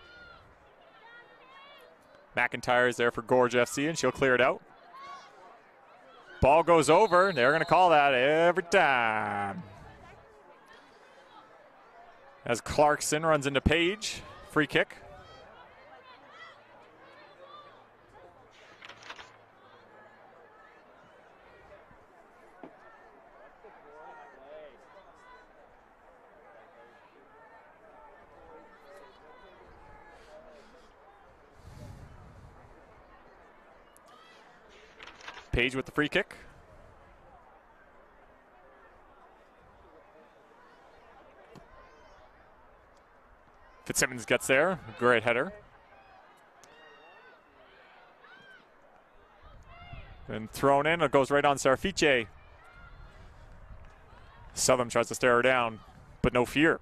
McIntyre is there for Gorge FC, and she'll clear it out. Ball goes over. They're going to call that every time. As Clarkson runs into Page. Free kick. Page with the free kick. Fitzsimmons gets there. Great header. And thrown in. It goes right on Sarafice. Southern tries to stare her down, but no fear.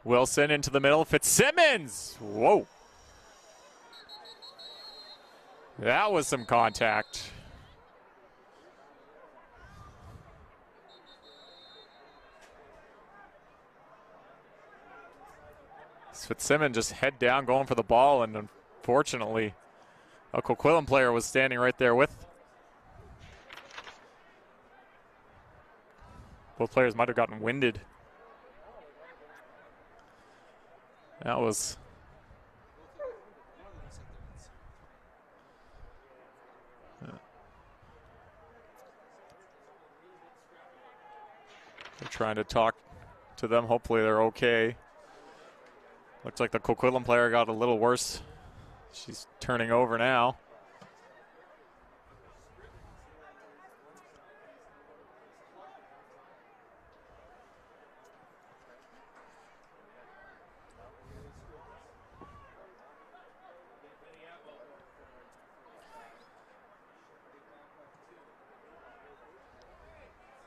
Wilson into the middle. Fitzsimmons! Whoa. That was some contact. Fitzsimmons just head down going for the ball, and unfortunately a Coquitlam player was standing right there with. Both players might have gotten winded. That was they're trying to talk to them. Hopefully they're okay. Looks like the Coquitlam player got a little worse. She's turning over now.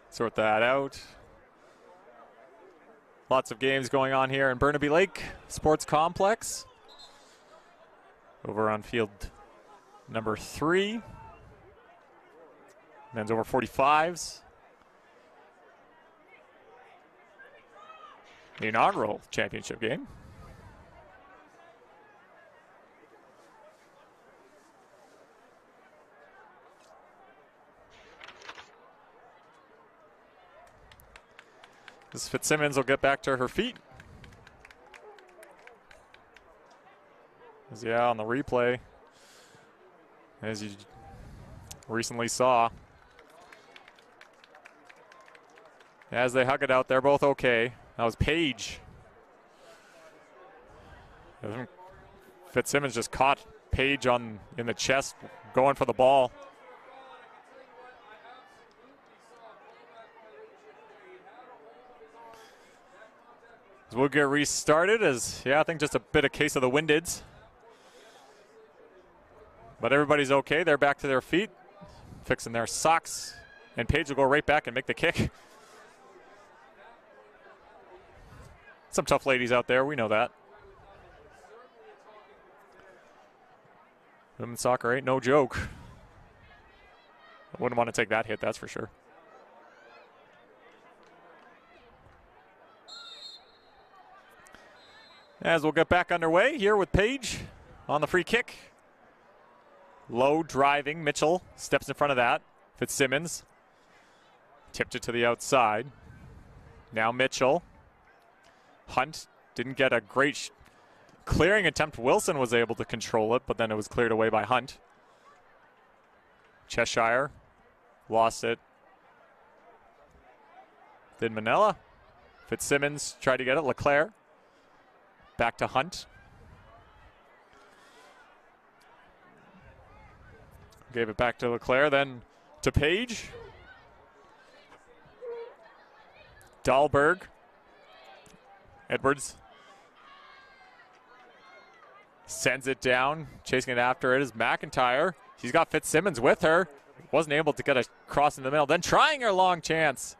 Sort that out. Lots of games going on here in Burnaby Lake Sports Complex. Over on field number 3. Men's over 45s. The inaugural championship game. As Fitzsimmons will get back to her feet. Yeah, on the replay, as you recently saw, as they hug it out, they're both okay. That was Page. Fitzsimmons just caught Page in the chest, going for the ball. We'll get restarted I think just a bit of case of the windeds. But everybody's okay. They're back to their feet, fixing their socks. And Page will go right back and make the kick. Some tough ladies out there, we know that. Women's soccer ain't no joke. I wouldn't want to take that hit, that's for sure. As we'll get back underway here with Page on the free kick. Low driving, Mitchell steps in front of that. Fitzsimmons tipped it to the outside. Now Mitchell. Hunt didn't get a great clearing attempt. Wilson was able to control it, but then it was cleared away by Hunt. Cheshire lost it. Then Manella. Fitzsimmons tried to get it. Leclerc. Back to Hunt. Gave it back to Leclerc, then to Page. Dahlberg. Edwards sends it down. Chasing it after it is McIntyre. She's got Fitzsimmons with her. Wasn't able to get a cross in the middle. Then trying her long chance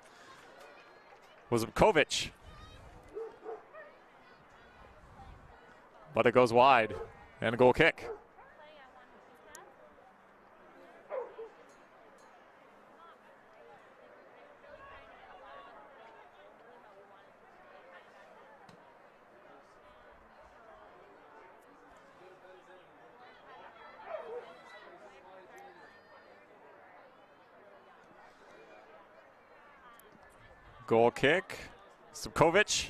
was Kovic. But it goes wide, and a goal kick. Goal kick. Subkovic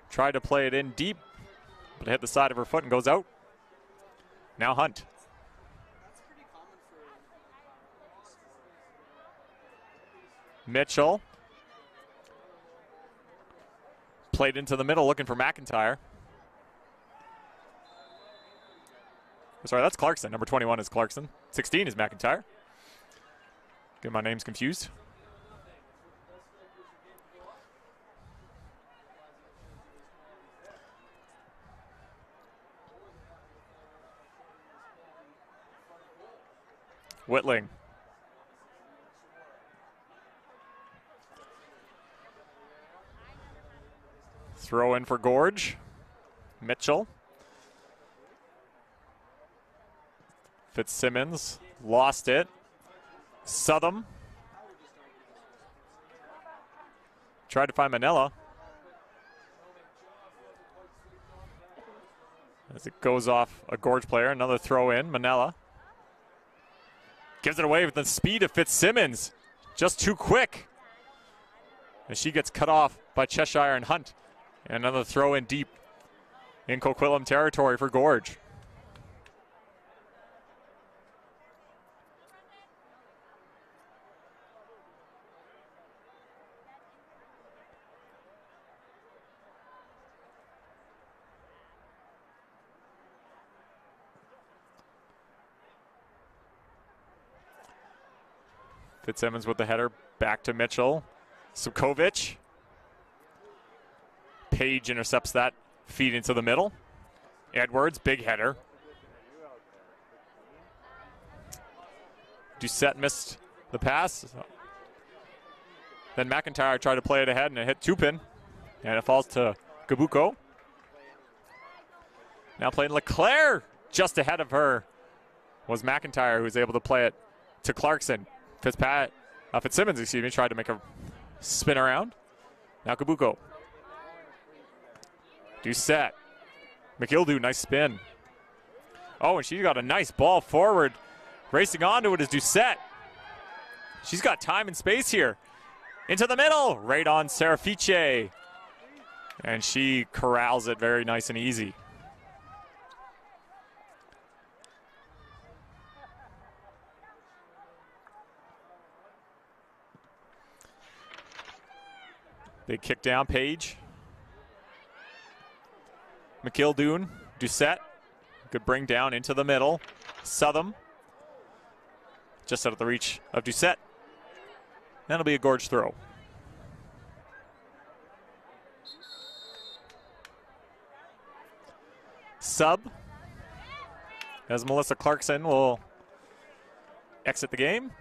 tried to play it in deep, but hit the side of her foot and goes out. Now Hunt. Mitchell. Played into the middle looking for McIntyre. Sorry, that's Clarkson. Number 21 is Clarkson. 16 is McIntyre. Get my names confused. Whitling. Throw in for Gorge. Mitchell. Fitzsimmons lost it. Southam. Tried to find Manella. As it goes off a Gorge player, another throw in, Manella. Gives it away with the speed of Fitzsimmons. Just too quick. And she gets cut off by Cheshire and Hunt. And another throw in deep in Coquitlam territory for Gorge. Fitzsimmons with the header, back to Mitchell. Subkovic. Page intercepts that feed into the middle. Edwards, big header. Doucette missed the pass. Then McIntyre tried to play it ahead and it hit Tupin. And it falls to Gabuko. Now playing Leclerc. Just ahead of her was McIntyre, who was able to play it to Clarkson. Fitzsimmons, tried to make a spin around. Now Gabuko. Doucette. McIldu, nice spin. Oh, and she got a nice ball forward. Racing onto it is Doucette. She's got time and space here. Into the middle, right on Serafice. And she corrals it very nice and easy. Big kick down, Page. McIldoon, Doucette. Good bring down into the middle. Southam. Just out of the reach of Doucette. That'll be a Gorge throw. Sub. As Melissa Clarkson will exit the game.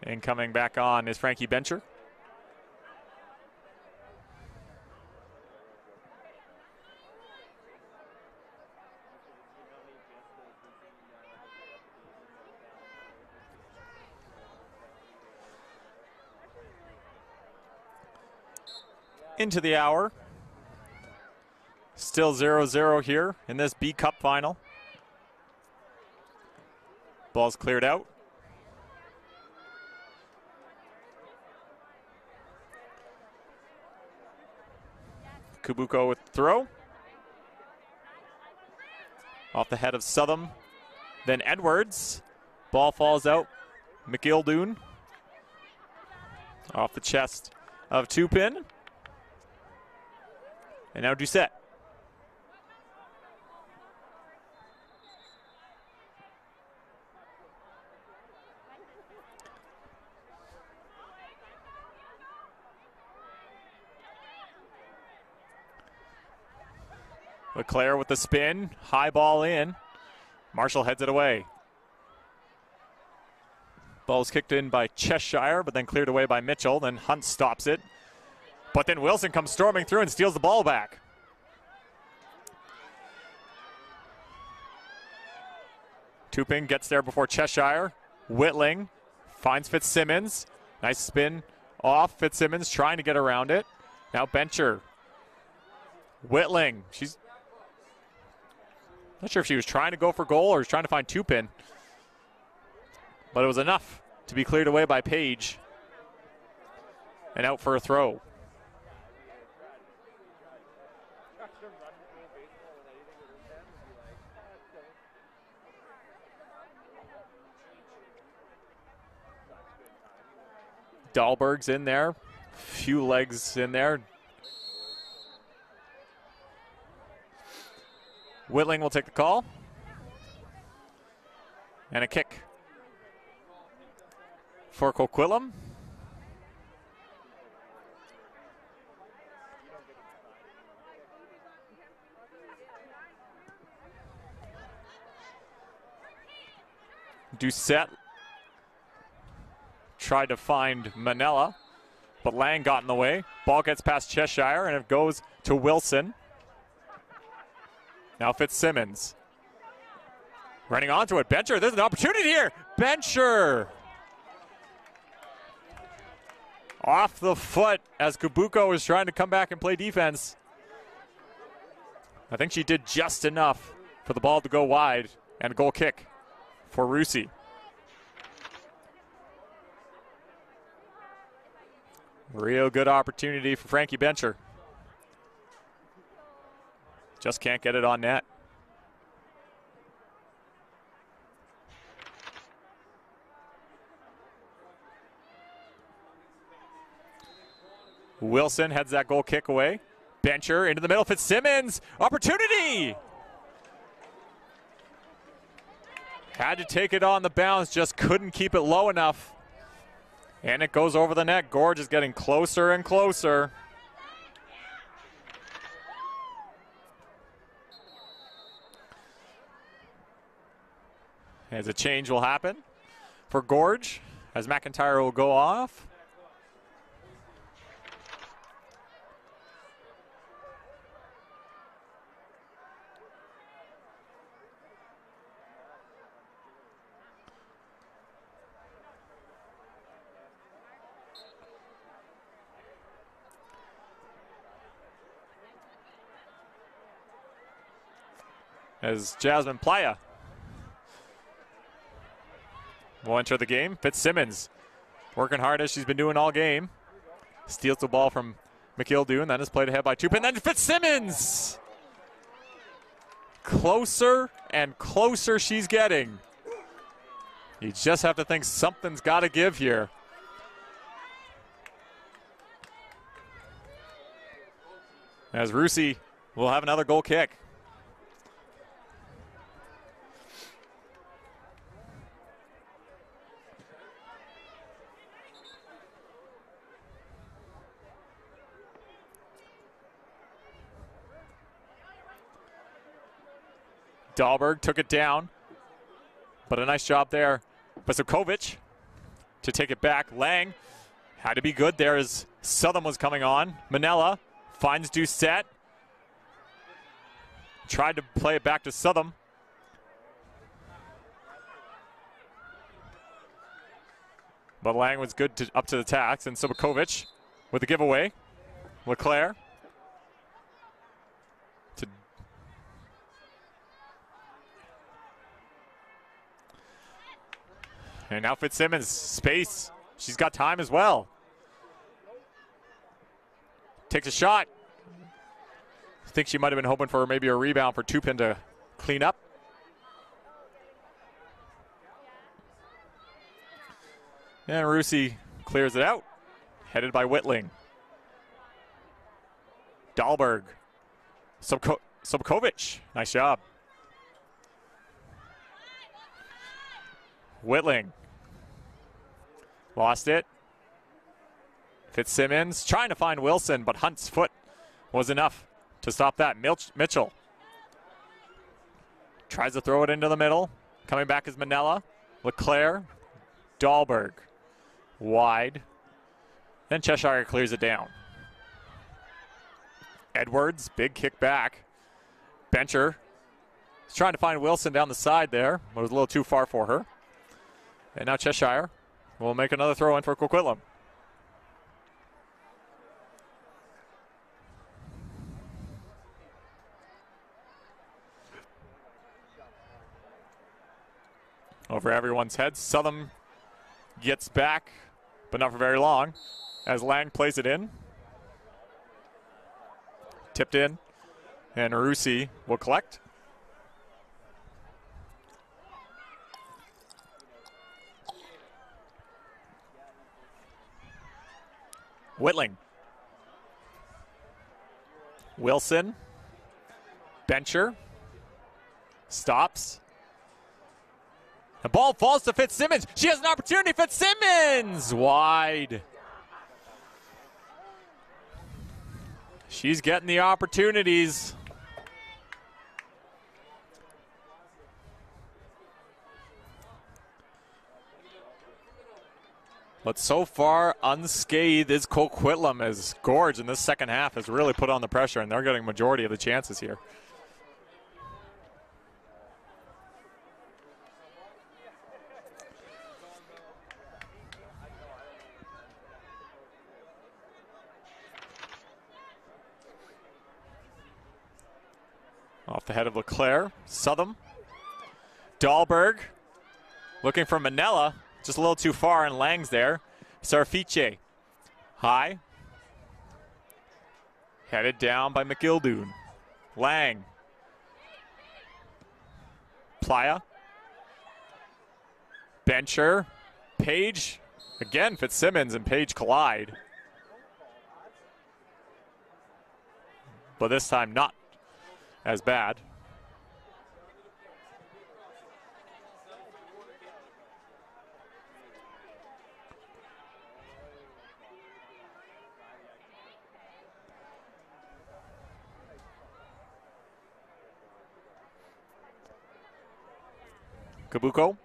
And coming back on is Frankie Bencher. Into the hour. Still 0-0 here in this B Cup final. Ball's cleared out. Kabuko with the throw. Off the head of Southam. Then Edwards. Ball falls out. McGildoon. Off the chest of Tupin. And now Doucette. Leclerc with the spin, high ball in. Marshall heads it away. Ball's kicked in by Cheshire, but then cleared away by Mitchell. Then Hunt stops it. But then Wilson comes storming through and steals the ball back. Tupin gets there before Cheshire. Whitling finds Fitzsimmons. Nice spin off. Fitzsimmons trying to get around it. Now Bencher. Whitling. She's not sure if she was trying to go for goal or was trying to find Tupin. But it was enough to be cleared away by Page. And out for a throw. Dahlberg's in there. Few legs in there. Whitling will take the call. And a kick for Coquitlam. Doucette tried to find Manella, but Lang got in the way. Ball gets past Cheshire, and it goes to Wilson. Now Fitzsimmons. Running onto it. Bencher, there's an opportunity here. Bencher. Off the foot as Kabuko is trying to come back and play defense. I think she did just enough for the ball to go wide, and a goal kick for Russi. Real good opportunity for Frankie Bencher. Just can't get it on net. Wilson heads that goal kick away. Bencher into the middle. Fitzsimmons. Opportunity! Had to take it on the bounce, just couldn't keep it low enough. And it goes over the net. Gorge is getting closer and closer. As a change will happen for Gorge, as McIntyre will go off. As Jasmine Playa will enter the game. Fitzsimmons working hard as she's been doing all game. Steals the ball from McGildoon, then is played ahead by Tupin. Then Fitzsimmons! Closer and closer she's getting. You just have to think something's got to give here. As Russi will have another goal kick. Dahlberg took it down, but a nice job there. Vasilkovic to take it back. Lang had to be good there as Southam was coming on. Manella finds Doucette. Tried to play it back to Southam. But Lang was good up to the tax, and Sobokovic with the giveaway. Leclerc. And now Fitzsimmons, space. She's got time as well. Takes a shot. I think she might have been hoping for maybe a rebound for Tupin to clean up. And Rusi clears it out, headed by Whitling. Dahlberg. Sobkovic, nice job. Whitling. Lost it. Fitzsimmons trying to find Wilson, but Hunt's foot was enough to stop that. Mitchell tries to throw it into the middle. Coming back is Manella. Leclerc. Dahlberg. Wide. Then Cheshire clears it down. Edwards, big kick back. Bencher is trying to find Wilson down the side there, but it was a little too far for her. And now Cheshire will make another throw in for Coquitlam. Over everyone's heads. Southam gets back, but not for very long, as Lang plays it in. Tipped in, and Rusi will collect. Whitling. Wilson. Bencher. Stops. The ball falls to Fitzsimmons. She has an opportunity. Fitzsimmons wide. She's getting the opportunities. But so far, unscathed is Coquitlam, as Gorge in this second half has really put on the pressure, and they're getting majority of the chances here. Off the head of Leclerc. Southam. Dahlberg looking for Manella. Just a little too far, and Lang's there. Sarfice. High. Headed down by McGildoon. Lang. Playa. Bencher. Page. Again, Fitzsimmons and Page collide. But this time not as bad. Kabuko.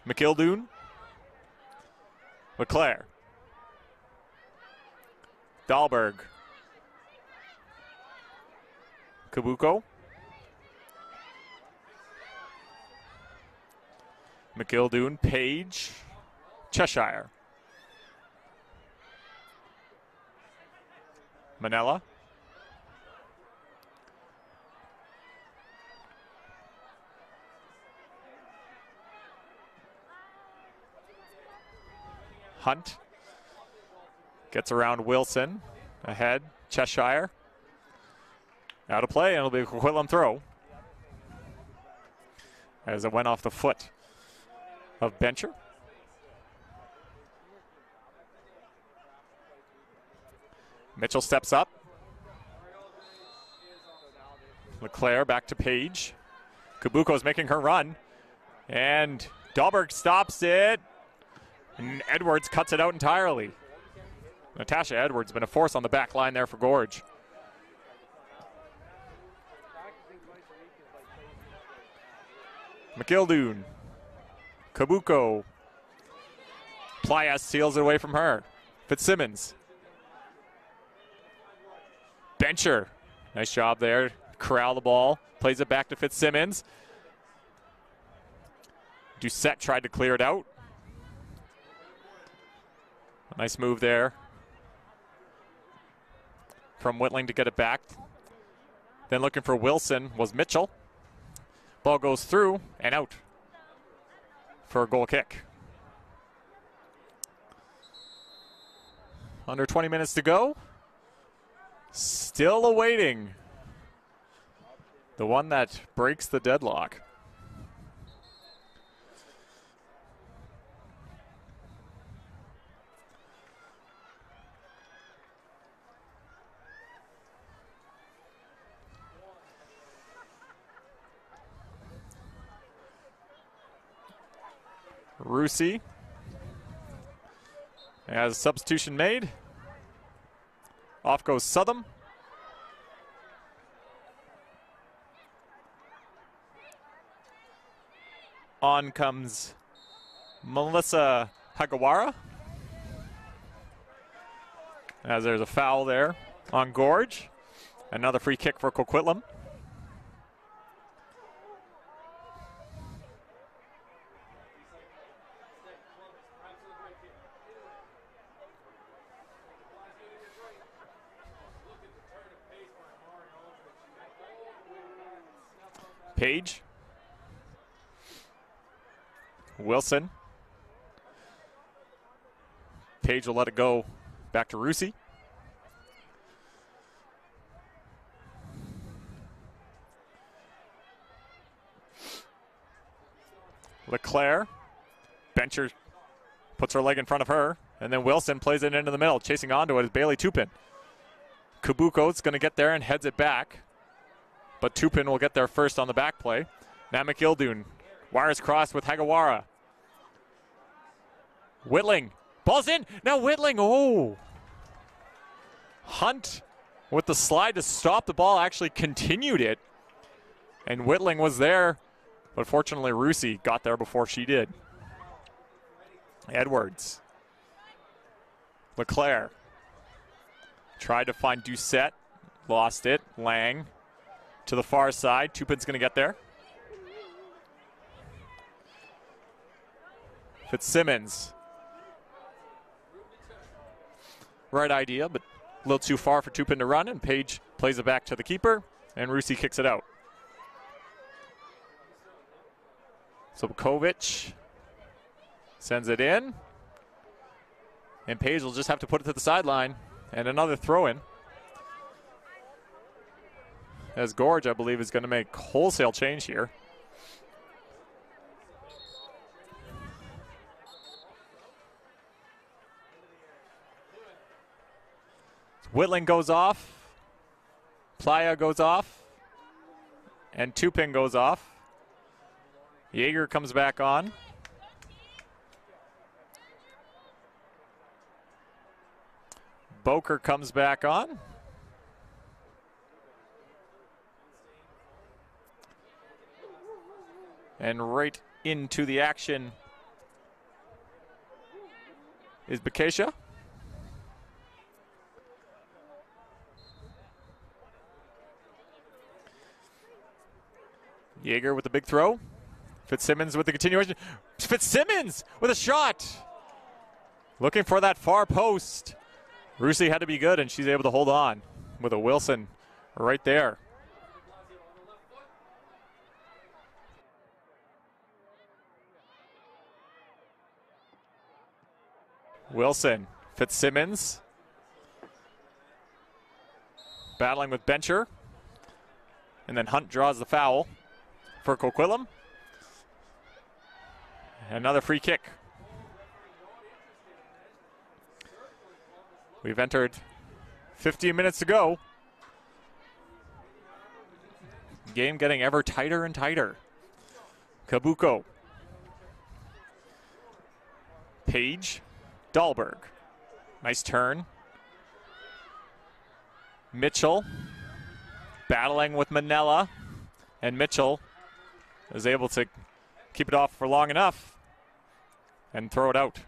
McGildoon. Leclerc. Dahlberg. Kabuko. McGildoon. Page. Cheshire. Manella. Hunt gets around Wilson. Ahead, Cheshire. Out of play, and it'll be a Coquitlam throw, as it went off the foot of Bencher. Mitchell steps up. Leclerc back to Page. Kabuko's making her run, and Dahlberg stops it. And Edwards cuts it out entirely. Natasha Edwards been a force on the back line there for Gorge. McGildoon. Kabuko. Playa steals it away from her. Fitzsimmons. Bencher. Nice job there. Corral the ball. Plays it back to Fitzsimmons. Doucette tried to clear it out. Nice move there from Whitling to get it back. Then looking for Wilson was Mitchell. Ball goes through and out for a goal kick. Under 20 minutes to go. Still awaiting the one that breaks the deadlock. Rusey has a substitution made. Off goes Southam. On comes Melissa Hagawara. As there's a foul there on Gorge. Another free kick for Coquitlam. Page. Wilson. Page will let it go back to Rusey. Leclerc. Bencher puts her leg in front of her, and then Wilson plays it into the middle. Chasing onto it is Bailey Tupin. Kabuko's going to get there and heads it back, but Tupin will get there first on the back play. Now McIldoon wires cross with Hagawara. Whitling. Ball's in. Now Whitling. Oh. Hunt with the slide to stop the ball actually continued it. And Whitling was there. But fortunately, Rusey got there before she did. Edwards. Leclerc. Tried to find Doucette. Lost it. Lang to the far side. Tupin's going to get there. Fitzsimmons. Right idea, but a little too far for Tupin to run, and Page plays it back to the keeper, and Rusey kicks it out. So Kovic sends it in, and Page will just have to put it to the sideline, and another throw-in. As Gorge, I believe, is going to make wholesale change here. Whitling goes off, Playa goes off, and Tupin goes off. Yeager comes back on. Boker comes back on. And right into the action is Bakesha. Yeager with the big throw. Fitzsimmons with the continuation. Fitzsimmons with a shot. Looking for that far post. Rusey had to be good, and she's able to hold on with a Wilson right there. Wilson, Fitzsimmons. Battling with Bencher. And then Hunt draws the foul for Coquitlam. Another free kick. We've entered 15 minutes to go. Game getting ever tighter and tighter. Kabuko. Page. Dahlberg. Nice turn. Mitchell. Battling with Manella. And Mitchell is able to keep it off for long enough and throw it out.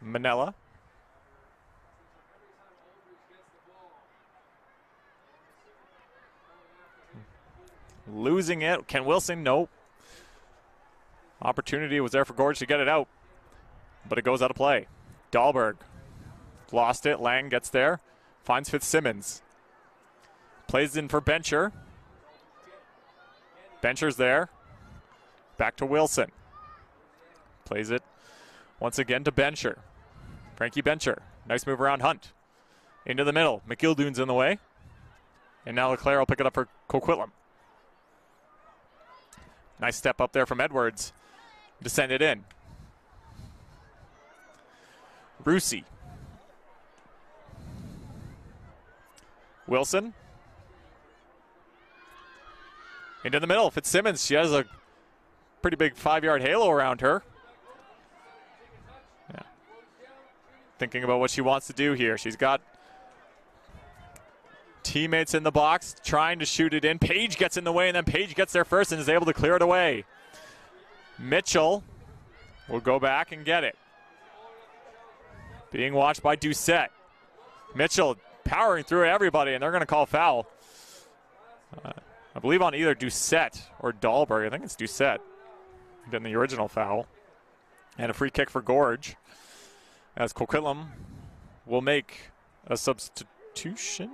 Manella. Losing it. Ken Wilson, nope. Opportunity was there for Gorge to get it out, but it goes out of play. Dahlberg lost it. Lang gets there. Finds Fitzsimmons. Plays in for Bencher. Bencher's there. Back to Wilson. Plays it once again to Bencher. Frankie Bencher. Nice move around Hunt. Into the middle. McGildoon's in the way. And now Leclerc will pick it up for Coquitlam. Nice step up there from Edwards to send it in. Rusey. Wilson. Into the middle. Fitzsimmons. She has a pretty big 5-yard halo around her. Yeah. Thinking about what she wants to do here. She's got teammates in the box trying to shoot it in. Page gets in the way, and then Page gets there first and is able to clear it away. Mitchell will go back and get it. Being watched by Doucette. Mitchell powering through everybody, and they're going to call foul. I believe on either Doucette or Dahlberg. I think it's Doucette getting the original foul. And a free kick for Gorge, as Coquitlam will make a substitution.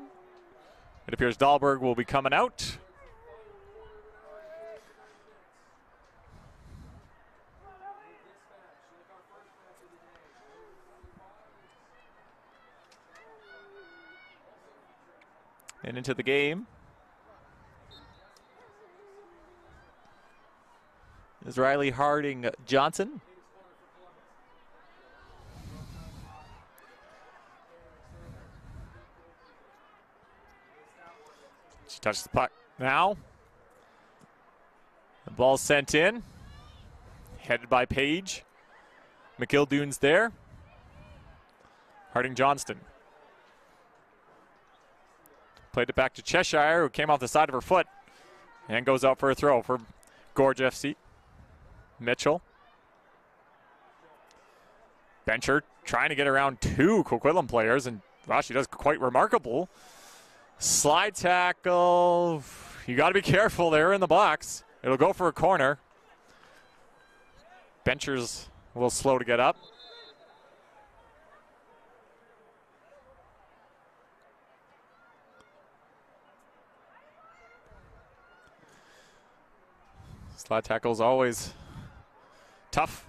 It appears Dahlberg will be coming out. And into the game is Riley Harding Johnson. She touches the puck now. The ball sent in. Headed by Page. McGildoon's there. Harding Johnston. Played it back to Cheshire, who came off the side of her foot and goes out for a throw for Gorge FC. Mitchell. Bencher trying to get around 2 Coquitlam players, and wow, she does quite remarkable. Slide tackle. You got to be careful there in the box. It'll go for a corner. Bencher's a little slow to get up. Slide tackle is always tough.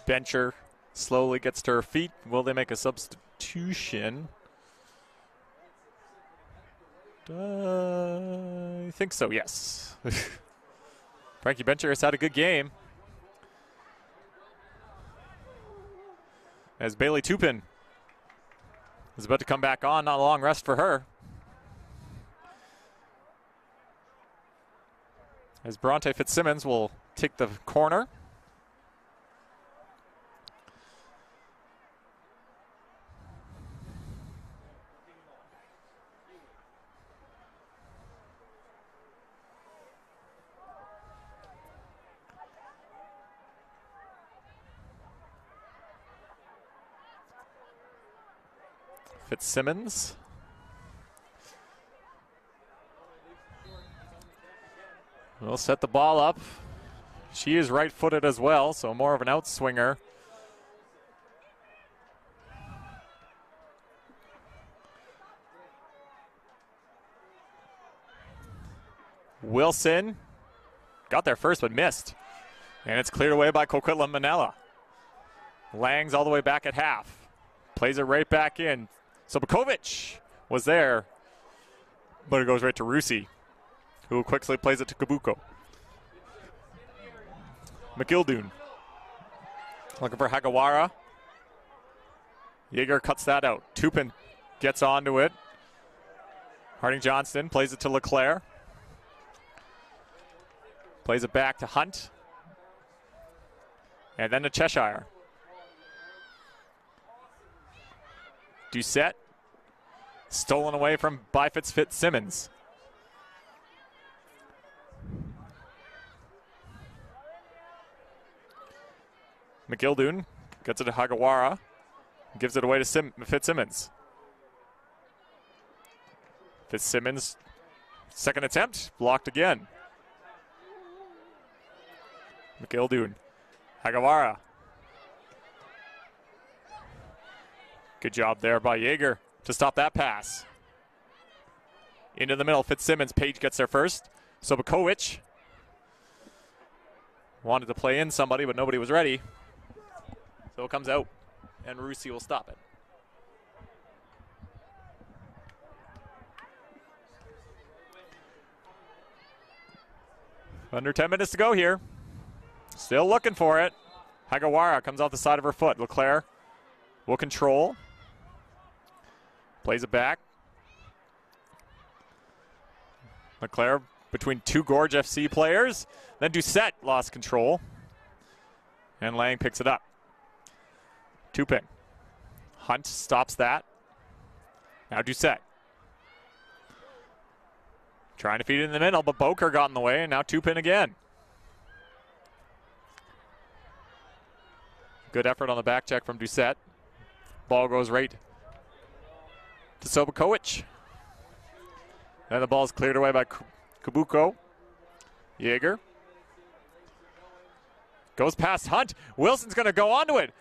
Bencher slowly gets to her feet. Will they make a substitution? I think so, yes. Frankie Bencher has had a good game. As Bailey Tupin is about to come back on, not a long rest for her. As Bronte Fitzsimmons will take the corner. Fitzsimmons. Will set the ball up. She is right-footed as well, so more of an outswinger. Wilson got there first but missed. And it's cleared away by Coquitlam Manella. Lang's all the way back at half. Plays it right back in. Sobokovic was there, but it goes right to Rusey, who quickly plays it to Kabuko. McGildoon looking for Hagawara. Yeager cuts that out. Tupin gets onto it. Harding Johnston plays it to Leclerc. Plays it back to Hunt. And then to Cheshire. Doucette. Stolen away by Fitzsimmons. McGildoon gets it to Hagawara. Gives it away to Fitzsimmons. Fitzsimmons, second attempt, blocked again. McGildoon. Hagawara. Good job there by Yeager to stop that pass. Into the middle, Fitzsimmons. Page gets there first. Sobokovic wanted to play in somebody, but nobody was ready. So it comes out, and Rusi will stop it. Under 10 minutes to go here. Still looking for it. Hagawara comes off the side of her foot. LeClaire will control. Plays it back. LeClaire between two Gorge FC players. Then Doucette lost control. And Lang picks it up. Two-pin. Hunt stops that. Now Doucette. Trying to feed it in the middle, but Boker got in the way, and now two-pin again. Good effort on the back check from Doucette. Ball goes right to Sobokovic. And the ball is cleared away by Kabuko. Yeager. Goes past Hunt. Wilson's going to go onto it.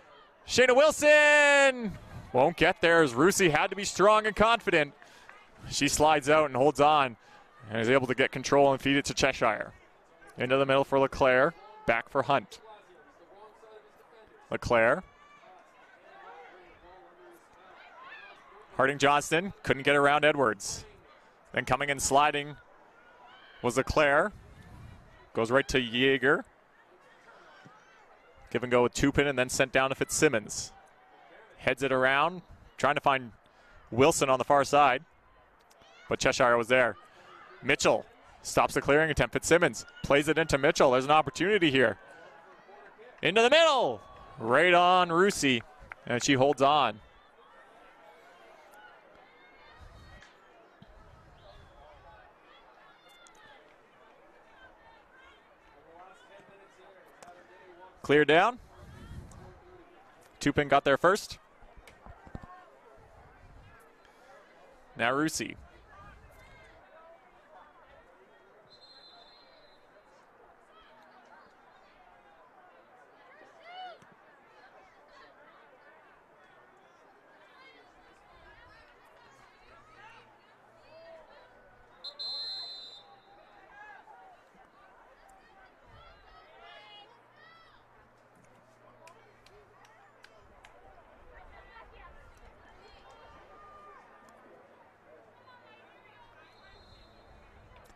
Shayna Wilson won't get there as Rusi had to be strong and confident. She slides out and holds on and is able to get control and feed it to Cheshire. Into the middle for LeClaire. Back for Hunt. LeClaire. Harding-Johnston couldn't get around Edwards. Then coming and sliding was LeClaire. Goes right to Yeager. Give and go with two-pin and then sent down to Fitzsimmons. Heads it around, trying to find Wilson on the far side. But Cheshire was there. Mitchell stops the clearing attempt. Fitzsimmons plays it into Mitchell. There's an opportunity here. Into the middle. Right on Rusi. And she holds on. Clear down. Two-pin got there first. Now Rusi.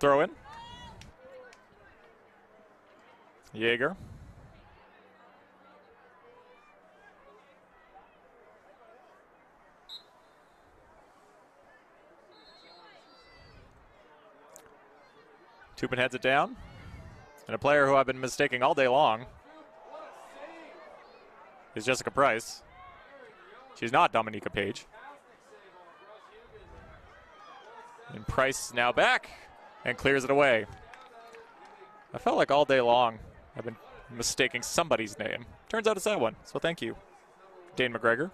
Throw in. Yeager. Tupin heads it down. And a player who I've been mistaking all day long is Jessica Price. She's not Dominica Page. And Price now back and clears it away. I felt like all day long I've been mistaking somebody's name. Turns out it's that one, so thank you, Dane McGregor.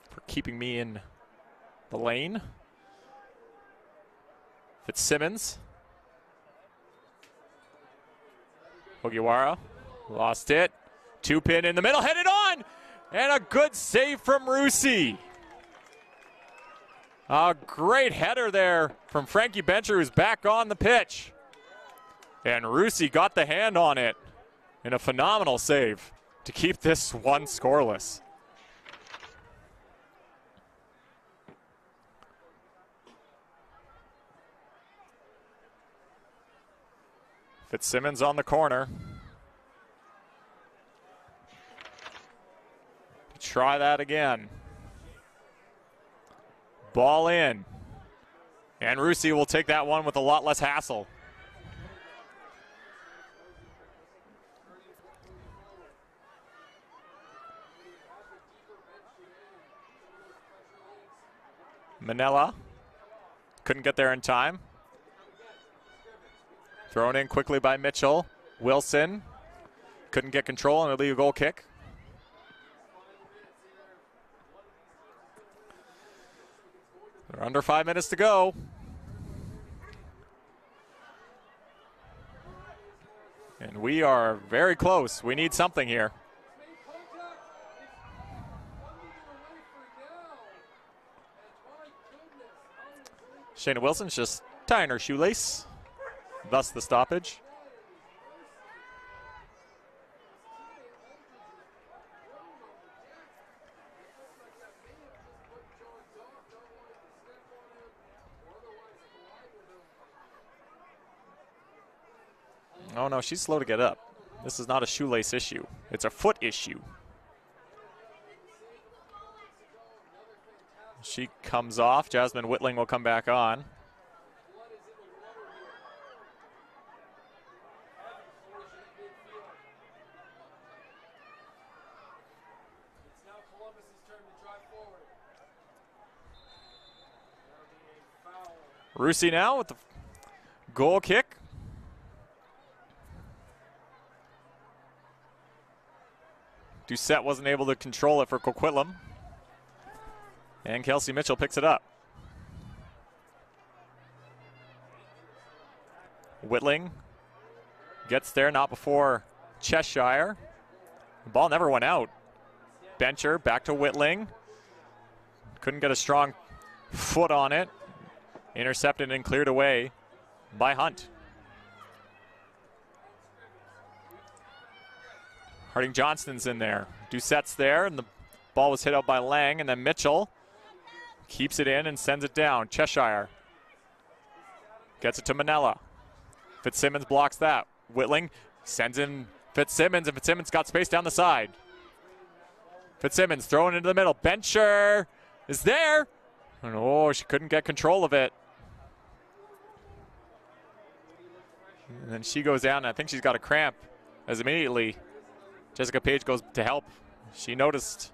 For keeping me in the lane. Fitzsimmons. Ogiwara lost it. Two-pin in the middle, headed on! And a good save from Rusi. A great header there from Frankie Bencher, who's back on the pitch. And Rusi got the hand on it in a phenomenal save to keep this one scoreless. Fitzsimmons on the corner. Try that again. Ball in. And Rusi will take that one with a lot less hassle. Manella couldn't get there in time. Thrown in quickly by Mitchell. Wilson couldn't get control and a legal goal kick. They're under 5 minutes to go. And we are very close. We need something here. Shayna Wilson's just tying her shoelace, thus the stoppage. Oh no, she's slow to get up. This is not a shoelace issue. It's a foot issue. She comes off. Jasmine Whitling will come back on. Rusi now with the goal kick. Doucette wasn't able to control it for Coquitlam. And Kelsey Mitchell picks it up. Whitling gets there, not before Cheshire. The ball never went out. Bencher back to Whitling. Couldn't get a strong foot on it. Intercepted and cleared away by Hunt. Harding Johnston's in there. Doucette's there, and the ball was hit out by Lang, and then Mitchell keeps it in and sends it down. Cheshire gets it to Manella. Fitzsimmons blocks that. Whitling sends in Fitzsimmons, and Fitzsimmons got space down the side. Fitzsimmons throwing into the middle. Bencher is there. And oh, she couldn't get control of it. And then she goes down, and I think she's got a cramp as immediately Jessica Page goes to help. She noticed.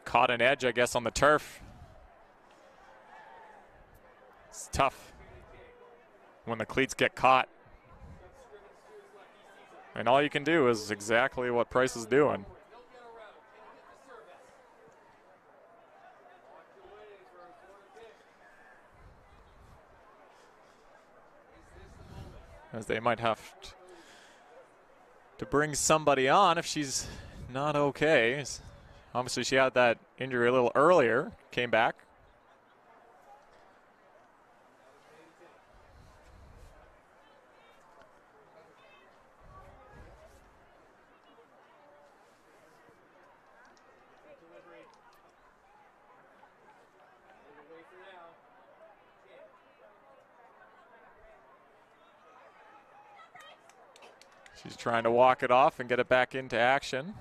Caught an edge, I guess, on the turf. It's tough when the cleats get caught. And all you can do is exactly what Price is doing. As they might have to bring somebody on if she's not okay. Obviously, she had that injury a little earlier, came back. She's trying to walk it off and get it back into action.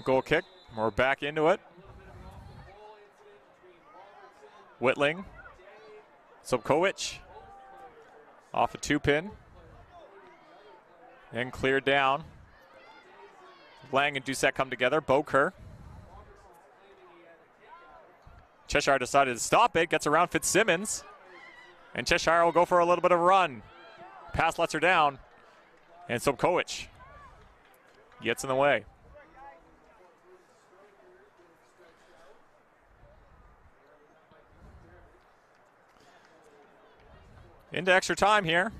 Goal kick, we're back into it. Whitling, Sobkowicz, off a 2-pin, and cleared down. Lang and Doucette come together, Boker. Cheshire decided to stop it, gets around Fitzsimmons, and Cheshire will go for a little bit of a run. Pass lets her down, and Sobkowicz gets in the way. Into extra time here.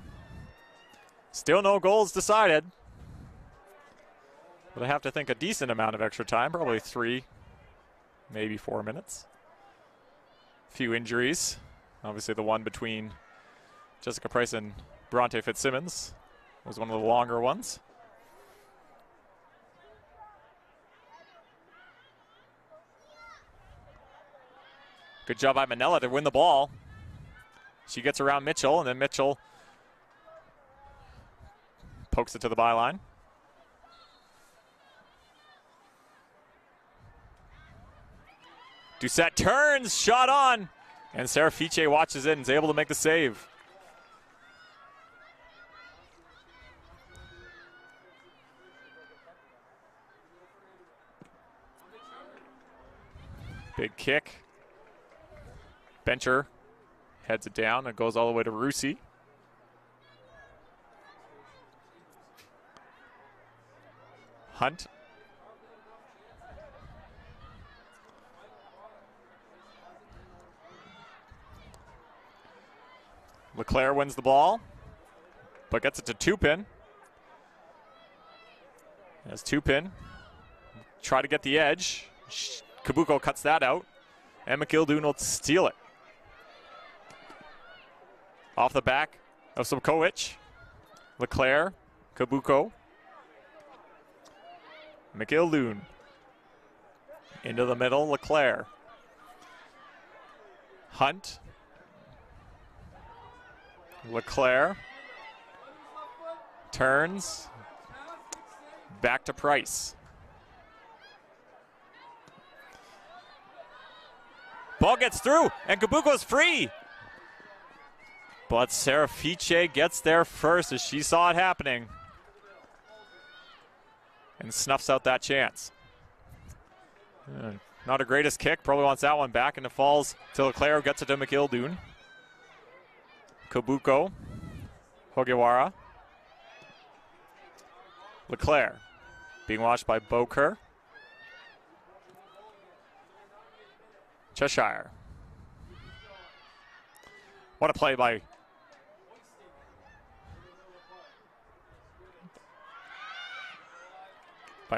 Still no goals decided. But I have to think a decent amount of extra time, probably 3, maybe 4 minutes. Few injuries. Obviously the one between Jessica Price and Bronte Fitzsimmons was one of the longer ones. Good job by Manella to win the ball. She gets around Mitchell, and then Mitchell pokes it to the byline. Doucette turns, shot on, and Serafice watches it and is able to make the save. Big kick. Bencher heads it down and goes all the way to Russi. Hunt. Leclerc wins the ball, but gets it to Tupin. As Tupin try to get the edge. Kabuko cuts that out, and McIldoon will steal it. Off the back of Sobkowicz. Leclerc, Kabuko. McIldoon. Into the middle, Leclerc. Hunt. Leclerc. Turns. Back to Price. Ball gets through, and Kabuko's free. But Serafice gets there first as she saw it happening. And snuffs out that chance. Not her greatest kick, probably wants that one back, and it falls to Leclerc, gets it to McIldoon. Kabuko, Hogiwara. Leclerc being watched by Boker. Cheshire. What a play by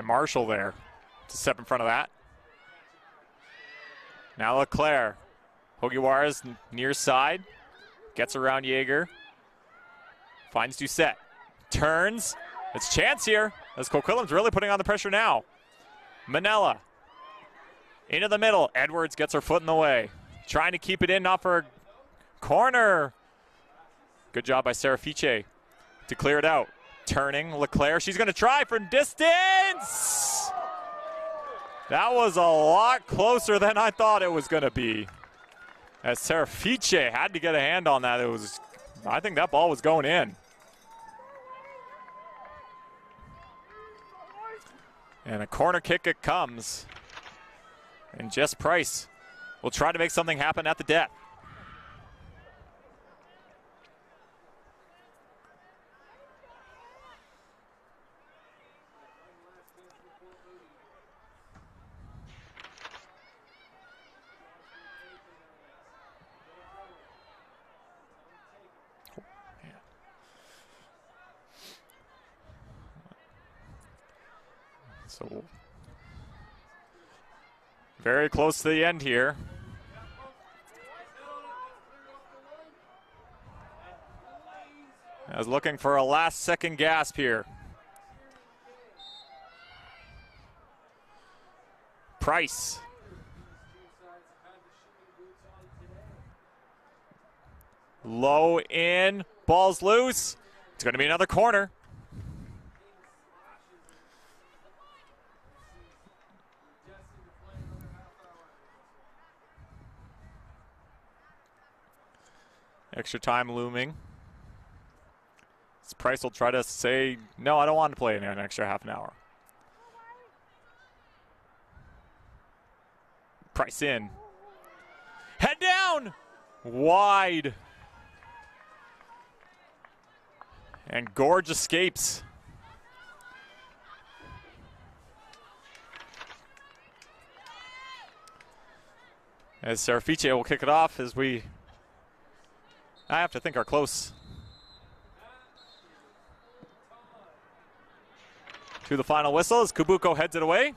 Marshall there to step in front of that. Now Leclerc. Hogiwara's near side. Gets around Jaeger. Finds Doucette. Turns. It's chance here as Coquitlam's really putting on the pressure now. Manella. Into the middle. Edwards gets her foot in the way. Trying to keep it in off her corner. Good job by Serafice to clear it out. Turning, Leclerc. She's going to try from distance. That was a lot closer than I thought it was going to be. As Serafice had to get a hand on that. I think that ball was going in. And a corner kick it comes. And Jess Price will try to make something happen at the death. So very close to the end here. I was looking for a last second gasp here. Price. Low in, ball's loose. It's going to be another corner. Extra time looming. Price will try to say, no, I don't want to play in an extra half an hour. Price in. Head down! Wide. And Gorge escapes. As Serafice will kick it off as I have to think are close to the final whistle as Kabuko heads it away.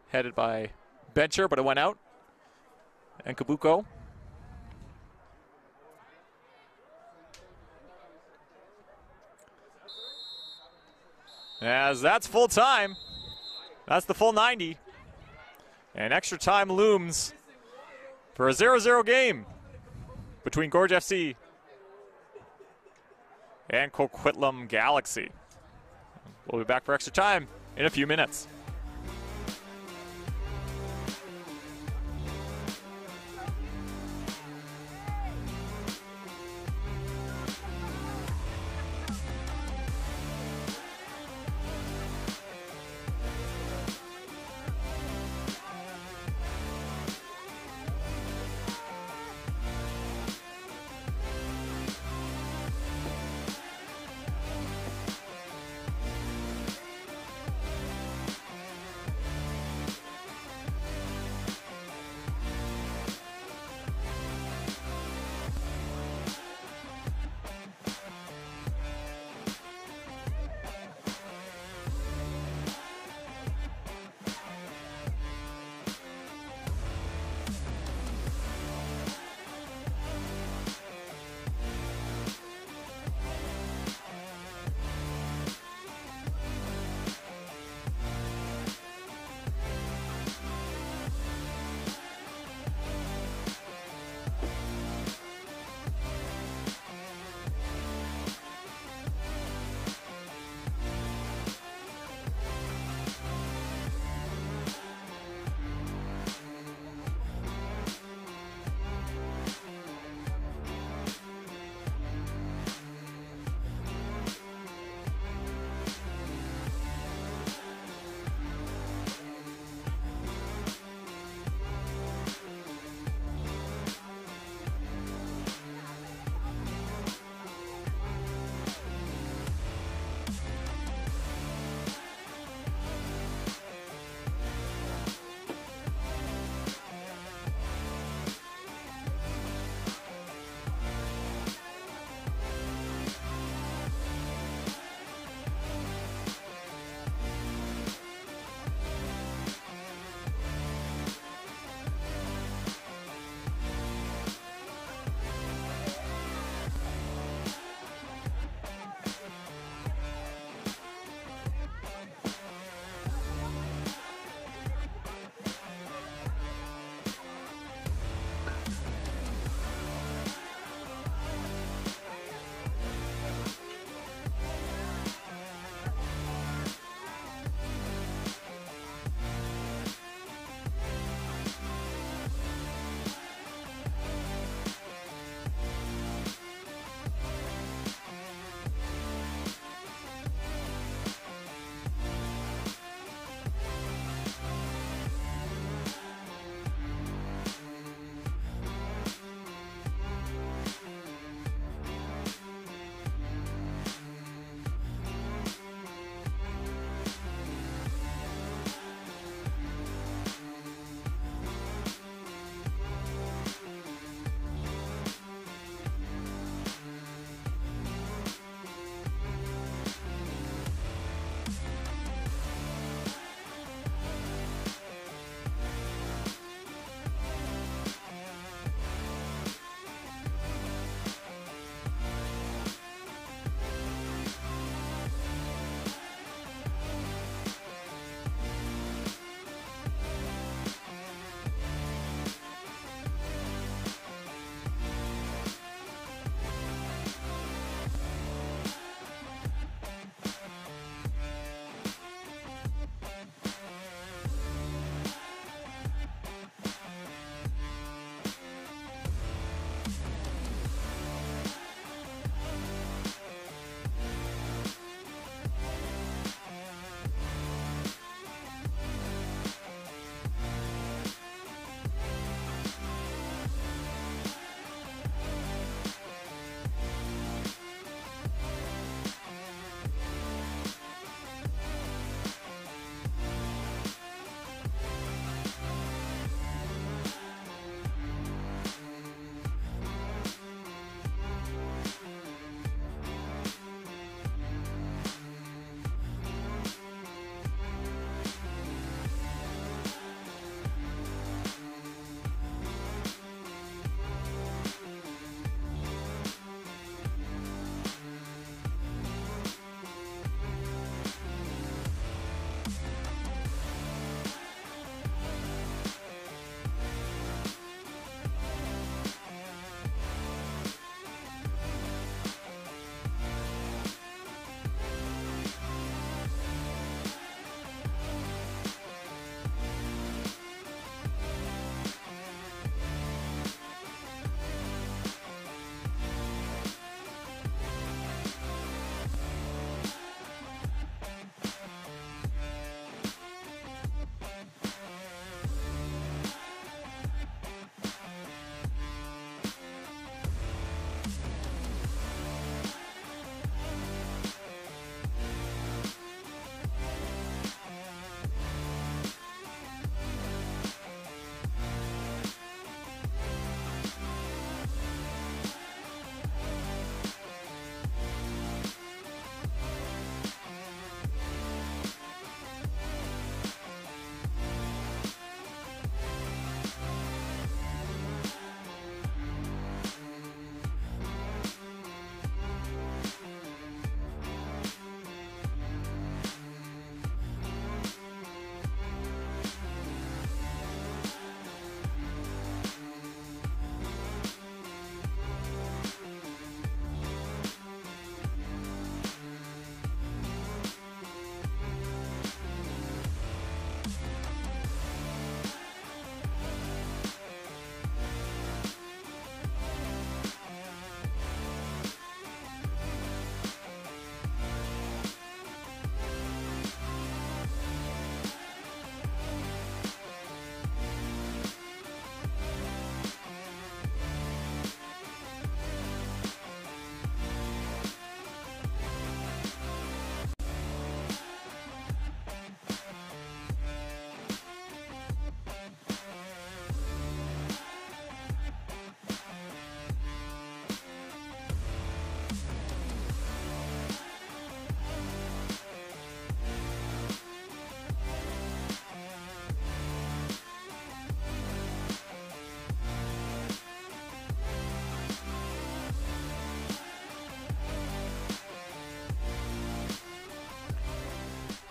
Headed by Bencher, but it went out. And Kabuko. As that's full time. That's the full 90. And extra time looms for a 0-0 game between Gorge FC and Coquitlam Galaxy. We'll be back for extra time in a few minutes.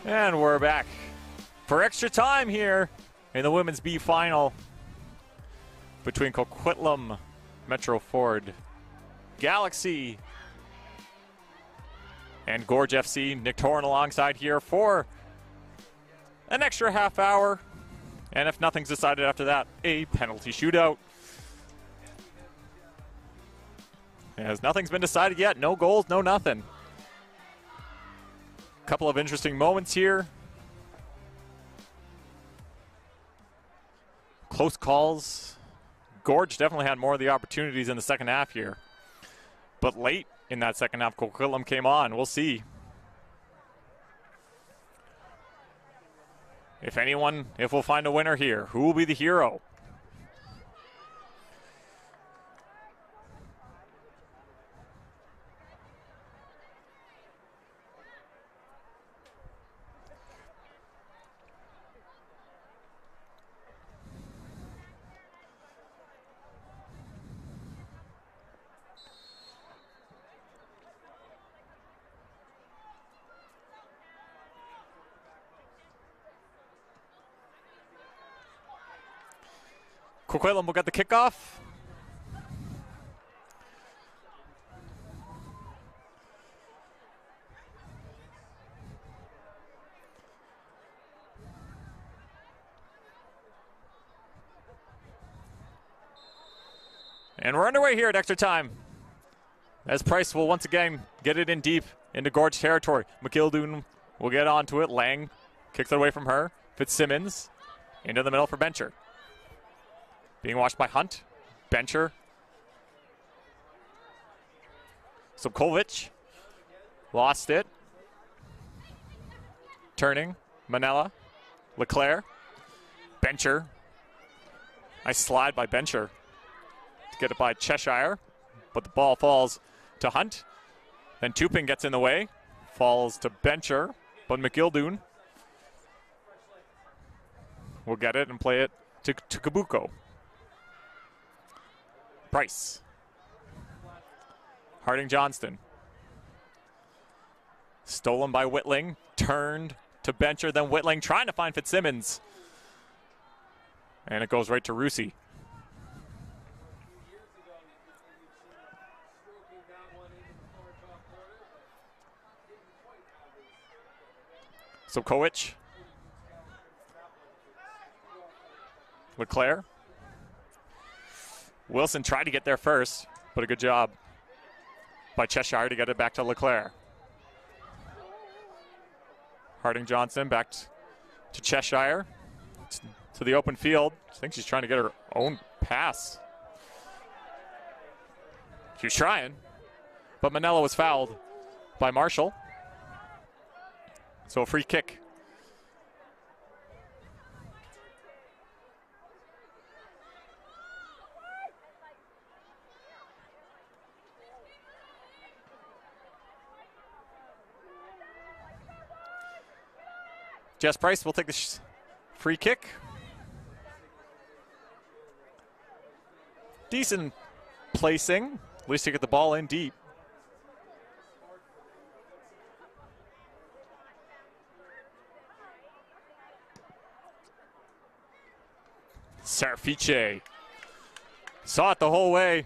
And we're back for extra time here in the Women's B final between Coquitlam, Metroford, Galaxy, and Gorge FC. Nick Torrin alongside here for an extra half hour. And if nothing's decided after that, a penalty shootout. As nothing's been decided yet, no goals, no nothing. Couple of interesting moments here. Close calls. Gorge definitely had more of the opportunities in the second half here. But late in that second half, Coquitlam came on. We'll see if we'll find a winner here. Who will be the hero? Coquitlam will get the kickoff. And we're underway here at extra time, as Price will once again get it in deep into Gorge territory. McKildoon will get onto it. Lang kicks it away from her. Fitzsimmons into the middle for Bencher. Being watched by Hunt. Bencher. Subkovic. Lost it. Turning. Manella. Leclerc. Bencher. Nice slide by Bencher to get it by Cheshire. But the ball falls to Hunt. Then Tupin gets in the way. Falls to Bencher. But McGildoon will get it and play it to Kabuko. Price. Harding Johnston. Stolen by Whitling. Turned to Bencher, then Whitling trying to find Fitzsimmons. And it goes right to Rusi. So Koich. Leclerc. Wilson tried to get there first, but a good job by Cheshire to get it back to Leclerc. Harding Johnson back to Cheshire, to the open field. I think she's trying to get her own pass. She was trying, but Manella was fouled by Marshall. So a free kick. Jess Price will take the free kick. Decent placing, at least to get the ball in deep. Sarafice saw it the whole way.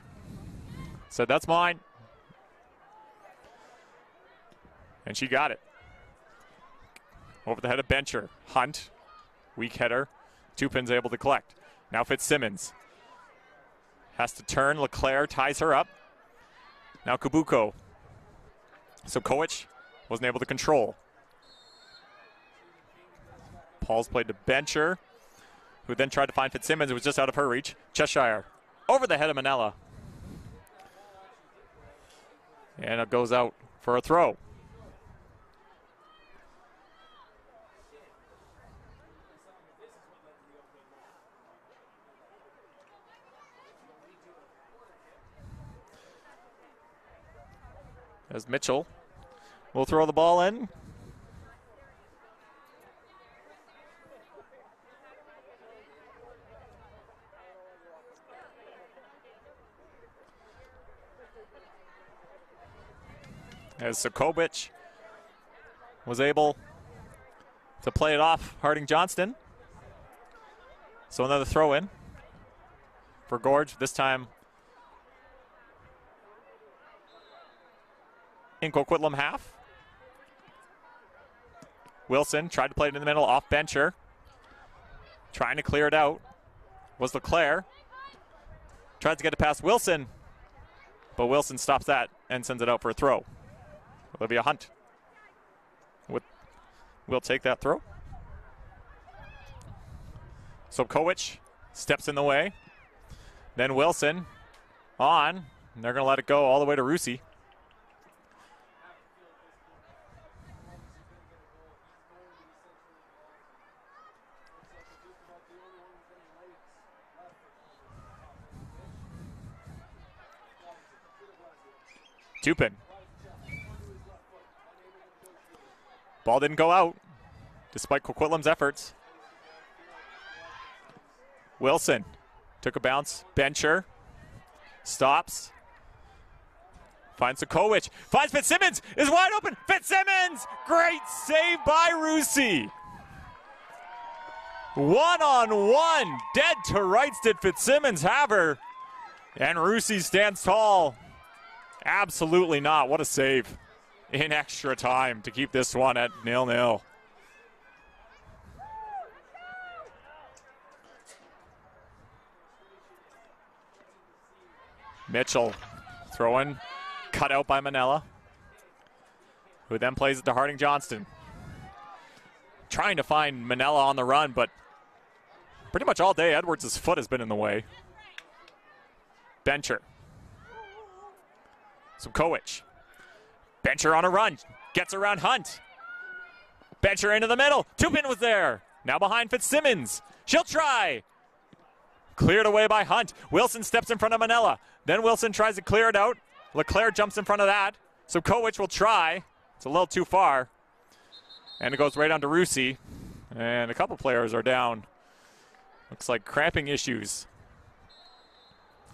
Said, that's mine. And she got it. Over the head of Bencher. Hunt. Weak header. Tupin's able to collect. Now Fitzsimmons. Has to turn. Leclerc ties her up. Now Kabuko. So Koich wasn't able to control. Paul's played to Bencher, who then tried to find Fitzsimmons. It was just out of her reach. Cheshire. Over the head of Manella. And it goes out for a throw. As Mitchell will throw the ball in. As Sokovic was able to play it off Harding Johnston. So another throw in for Gorge, this time in Coquitlam half. Wilson tried to play it in the middle, off bencher. Trying to clear it out was Leclerc. Tries to get it past Wilson, but Wilson stops that and sends it out for a throw. Olivia Hunt will take that throw. So Sobkowicz steps in the way. Then Wilson on, and they're going to let it go all the way to Rusi. Tupin. Ball didn't go out, despite Coquitlam's efforts. Wilson took a bounce. Bencher stops. Finds Sobkowicz. Finds Fitzsimmons. Is wide open. Fitzsimmons! Great save by Rusi. One-on-one. Dead to rights did Fitzsimmons have her. And Rusi stands tall. Absolutely not. What a save in extra time to keep this one at 0-0. Mitchell throwing, cut out by Manella, who then plays it to Harding Johnston. Trying to find Manella on the run, but pretty much all day Edwards' foot has been in the way. Bencher. Sobkowicz. Bencher on a run. Gets around Hunt. Bencher into the middle. Tupin was there. Now behind Fitzsimmons. She'll try. Cleared away by Hunt. Wilson steps in front of Manella. Then Wilson tries to clear it out. Leclerc jumps in front of that. Sobkowicz will try. It's a little too far. And it goes right on to Rusi. And a couple players are down. Looks like cramping issues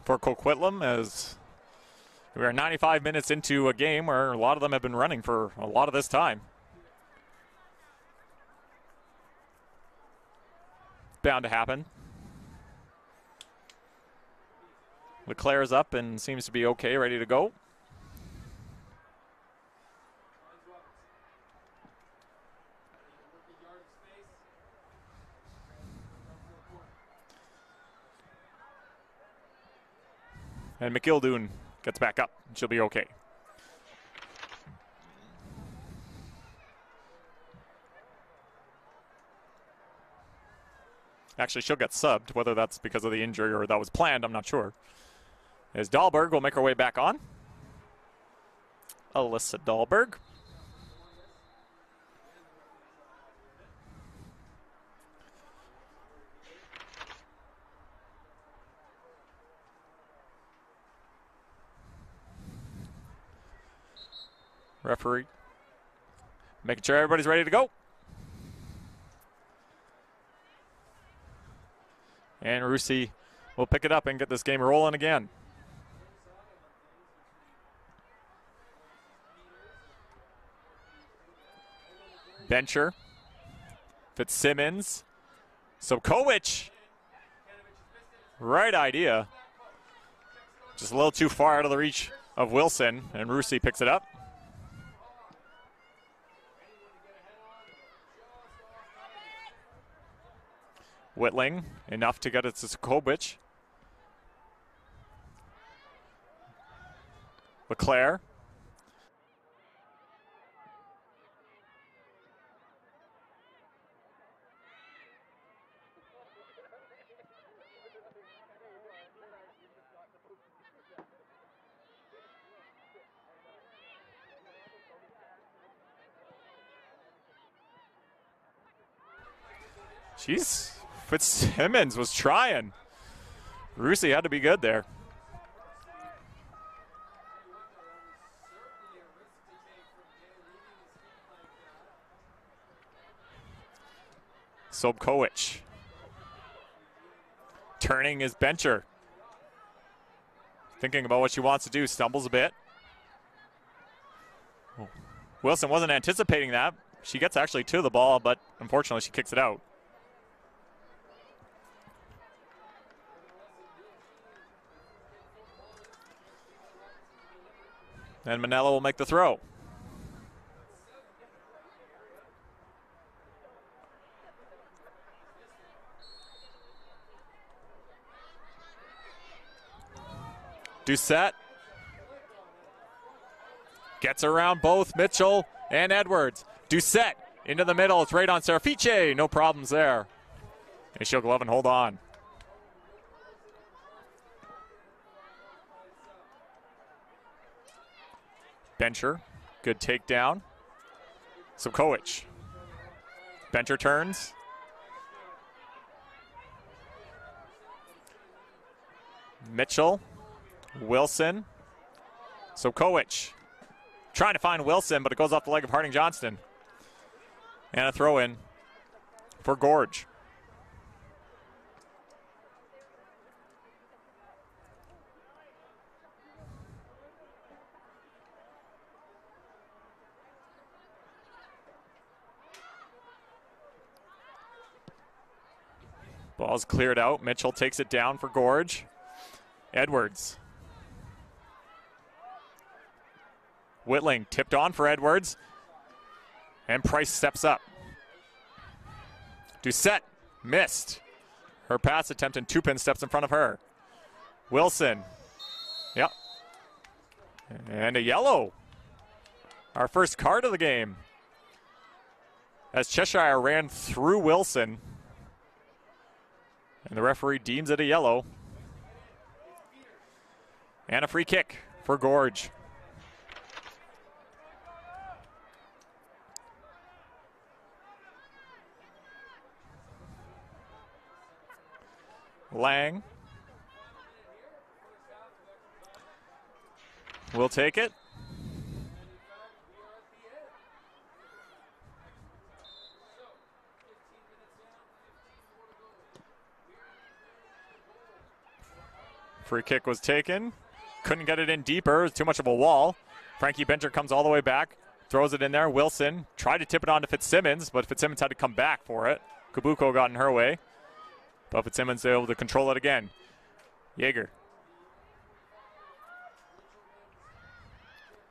for Coquitlam, as we are 95 minutes into a game where a lot of them have been running for a lot of this time. Bound to happen. Leclerc's up and seems to be okay, ready to go. And McIldoon gets back up. She'll be okay. Actually, she'll get subbed. Whether that's because of the injury or that was planned, I'm not sure. As Dahlberg will make her way back on. Alyssa Dahlberg. Referee making sure everybody's ready to go. And Rusi will pick it up and get this game rolling again. Bencher. Fitzsimmons. Sobkowicz. Right idea. Just a little too far out of the reach of Wilson, and Rusi picks it up. Whitling, enough to get it to Sobkowicz. Leclerc. Jeez, Fitzsimmons was trying. Rusi had to be good there. Sobkowicz. Turning is Bencher. Thinking about what she wants to do, stumbles a bit. Wilson wasn't anticipating that. She gets actually to the ball, but unfortunately she kicks it out. And Manella will make the throw. Doucette gets around both Mitchell and Edwards. Doucette into the middle. It's right on Serafice. No problems there. And she'll glove and hold on. Bencher, good takedown. Sobkowicz. Bencher turns. Mitchell. Wilson. Sobkowicz. Trying to find Wilson, but it goes off the leg of Harding Johnston. And a throw in for Gorge. Ball's cleared out. Mitchell takes it down for Gorge. Edwards. Whitling tipped on for Edwards. And Price steps up. Doucette missed. Her pass attempt and Tupin steps in front of her. Wilson. Yep. And a yellow. Our first card of the game. As Cheshire ran through Wilson. And the referee deems it a yellow. And a free kick for Gorge. Lang will take it. Free kick was taken. Couldn't get it in deeper. It was too much of a wall. Frankie Bencher comes all the way back. Throws it in there. Wilson tried to tip it on to Fitzsimmons, but Fitzsimmons had to come back for it. Kabuko got in her way. But Fitzsimmons able to control it again. Yeager.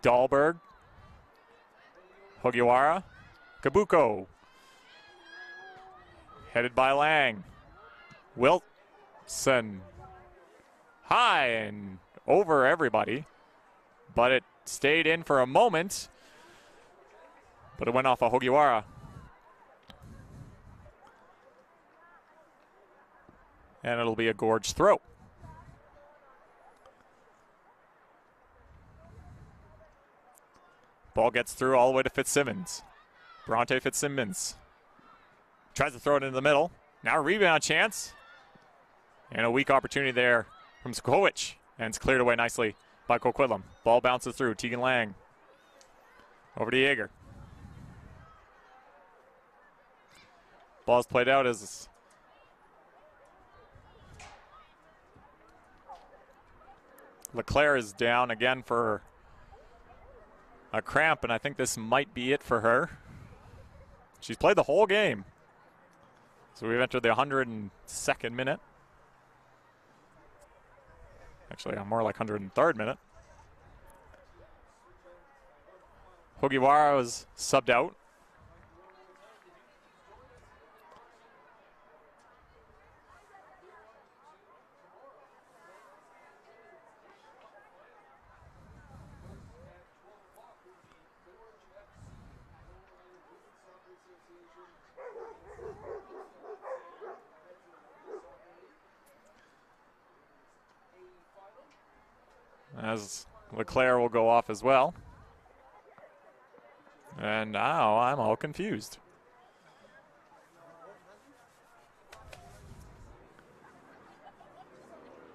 Dahlberg. Hogiwara. Kabuko. Headed by Lang. Wilson. High and over everybody. But it stayed in for a moment. But it went off of Hogiwara. And it'll be a Gorge throw. Ball gets through all the way to Fitzsimmons. Bronte Fitzsimmons. Tries to throw it into the middle. Now a rebound chance. And a weak opportunity there from Sobkowicz. And it's cleared away nicely by Coquitlam. Ball bounces through. Tegan Lang. Over to Yeager. Ball's played out as LeClaire is down again for a cramp, and I think this might be it for her. She's played the whole game. So we've entered the 102nd minute. Actually, more like 103rd minute. Hogiwara was subbed out. As LeClaire will go off as well. And now I'm all confused.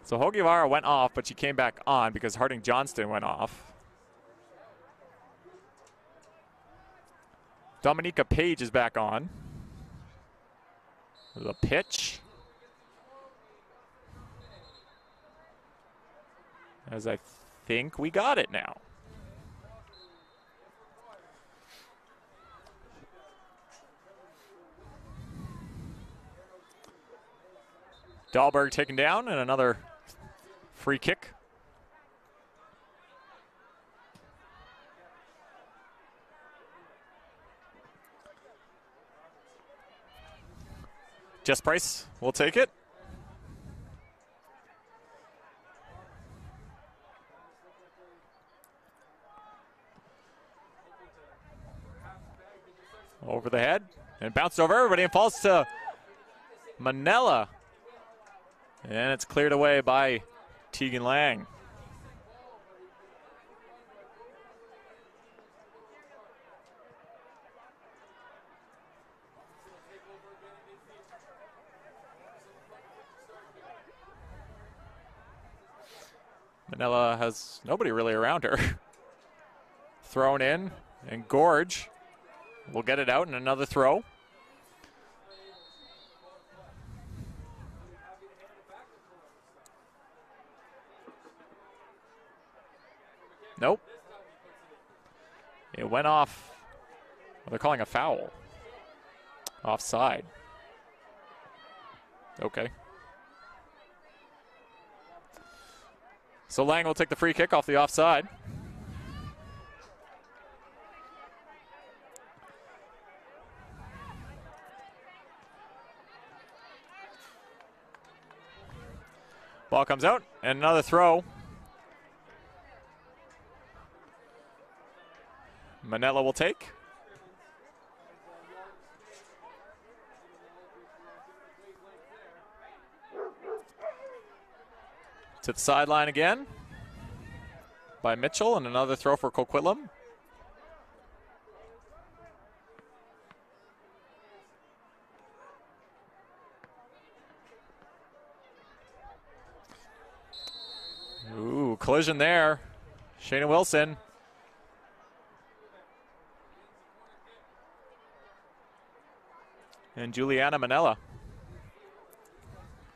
So Hogiwara went off, but she came back on because Harding Johnston went off. Dominica Page is back on. The pitch. As I think we got it now. Dahlberg taken down, and another free kick. Jess Price will take it. Over the head and bounced over everybody and falls to Manella. And it's cleared away by Tegan Lang. Manella has nobody really around her. Thrown in, and Gorge will get it out in another throw. Nope. It went off. Well, they're calling a foul. Offside. Okay. So Lang will take the free kick off the offside. Ball comes out, and another throw. Manella will take. To the sideline again by Mitchell, and another throw for Coquitlam. Ooh, collision there. Shayna Wilson. And Juliana Manella.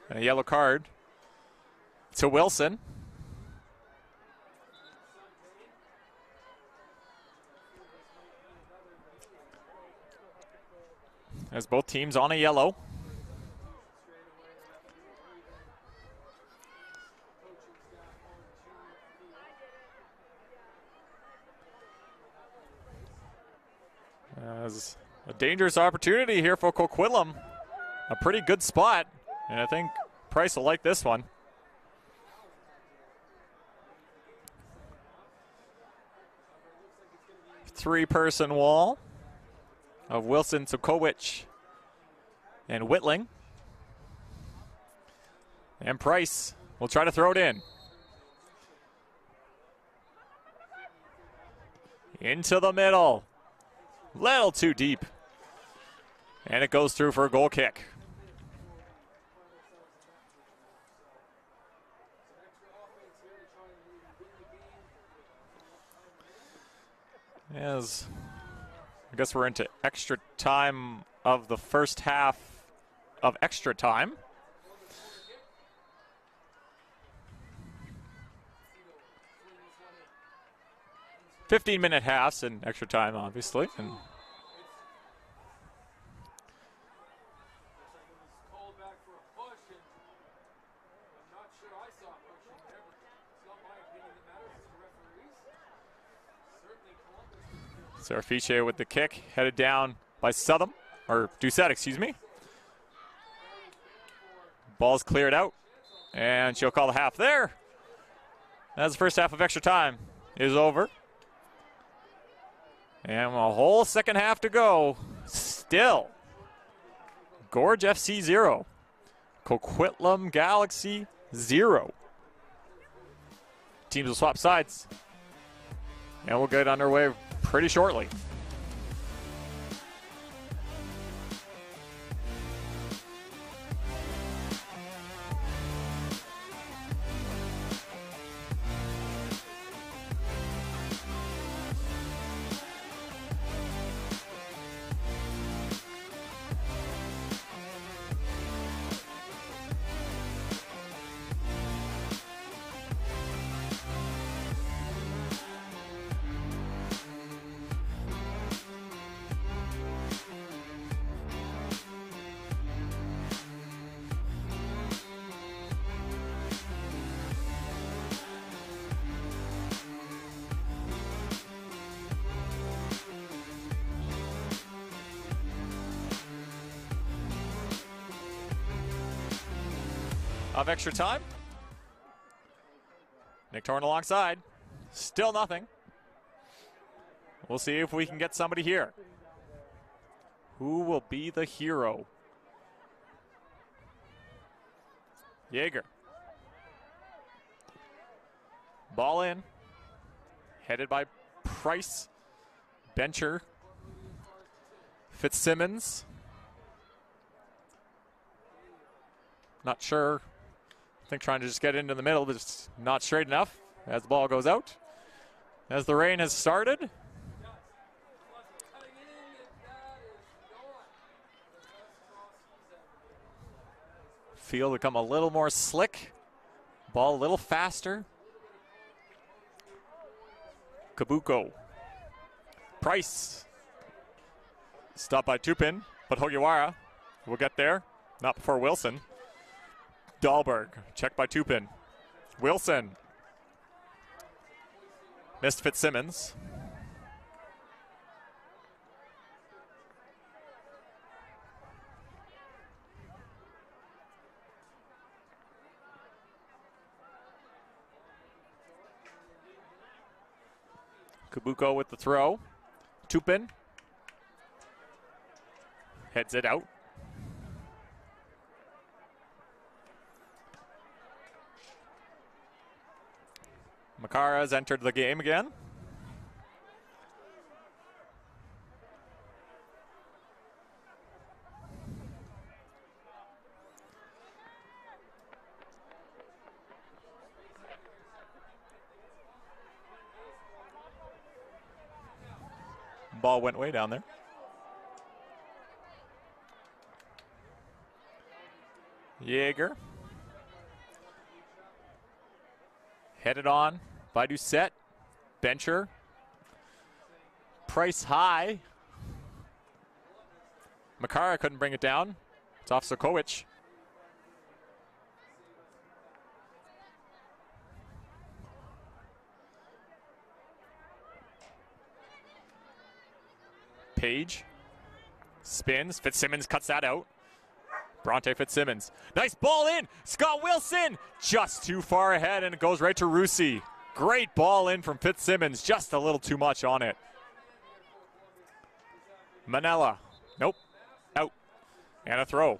And a yellow card to Wilson. As both teams on a yellow. As a dangerous opportunity here for Coquitlam. A pretty good spot, and I think Price will like this one. Three-person wall of Wilson, Sokowicz, and Whitling. And Price will try to throw it in. Into the middle. Little too deep. And it goes through for a goal kick. As I guess we're into extra time of the first half of extra time. "15-minute halves and extra time, obviously. And Serfice with the kick, headed down by Southam, or Doucette, excuse me. Ball's cleared out, and she'll call the half there. As the first half of extra time is over. And a whole second half to go. Still, Gorge FC 0, Coquitlam Galaxy 0. Teams will swap sides, and we'll get underway pretty shortly. of extra time. Nick Torn alongside. Still nothing. We'll see if we can get somebody here. Who will be the hero? Yeager. Ball in. Headed by Price. Bencher. Fitzsimmons. Not sure. I think trying to just get into the middle, but it's not straight enough as the ball goes out. As the rain has started. Field become a little more slick. Ball a little faster. Kabuko. Price. Stopped by Tupin, but Hogiwara will get there. Not before Wilson. Dahlberg, checked by Tupin. Wilson. Missed Fitzsimmons. Kabuko with the throw. Tupin. Heads it out. Makara has entered the game again. Ball went way down there. Yeager. Headed on by Doucette. Bencher. Price high. Makara couldn't bring it down. It's off Sokowicz. Page. Spins. Fitzsimmons cuts that out. Bronte Fitzsimmons. Nice ball in. Scott Wilson just too far ahead, and it goes right to Russi. Great ball in from Fitzsimmons. Just a little too much on it. Manella. Nope. Out. And a throw.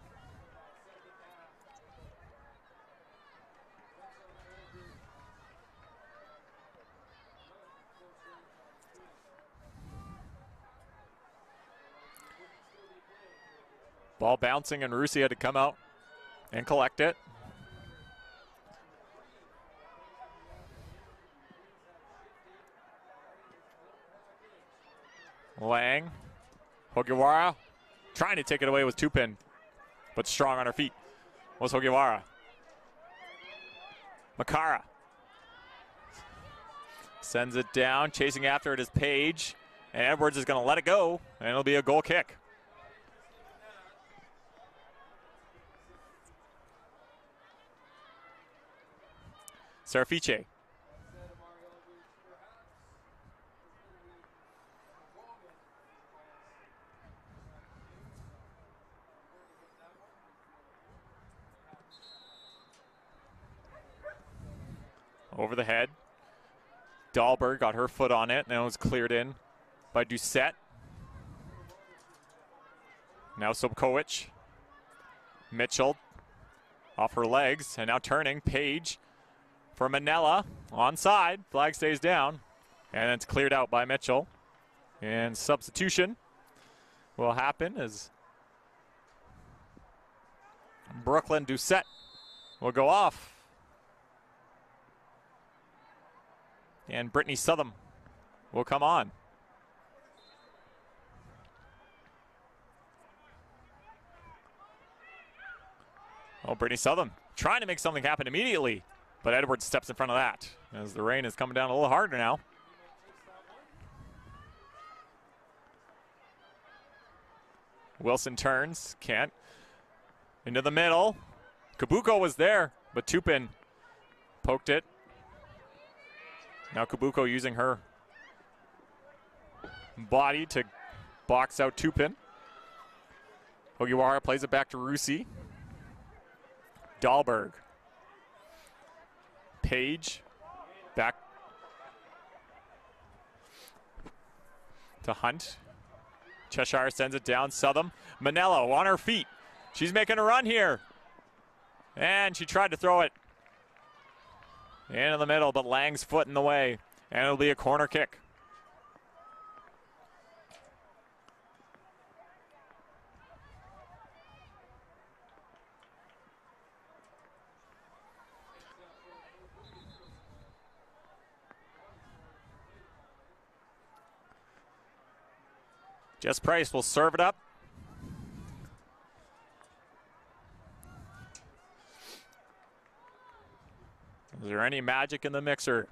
Ball bouncing, and Russi had to come out and collect it. Lang. Hogiwara trying to take it away with Tupin, but strong on her feet was Hogiwara. Makara sends it down. Chasing after it is Page, and Edwards is going to let it go, and it'll be a goal kick. Sarafice. Over the head. Dahlberg got her foot on it, and it was cleared in by Doucette. Now Sobkowicz. Mitchell off her legs, and now turning. Page for Manella, onside, flag stays down, and it's cleared out by Mitchell. And substitution will happen as Brooklyn Doucette will go off. And Brittany Southam will come on. Oh, Brittany Southam trying to make something happen immediately. But Edwards steps in front of that as the rain is coming down a little harder now. Wilson turns, can't. Into the middle. Kabuko was there, but Tupin poked it. Now Kabuko using her body to box out Tupin. Hogiwara plays it back to Russi. Dahlberg Page back to Hunt. Cheshire sends it down. Southam. Manello on her feet. She's making a run here. And she tried to throw it into the middle, but Lang's foot in the way. And it'll be a corner kick. Jess Price will serve it up. Is there any magic in the mixer?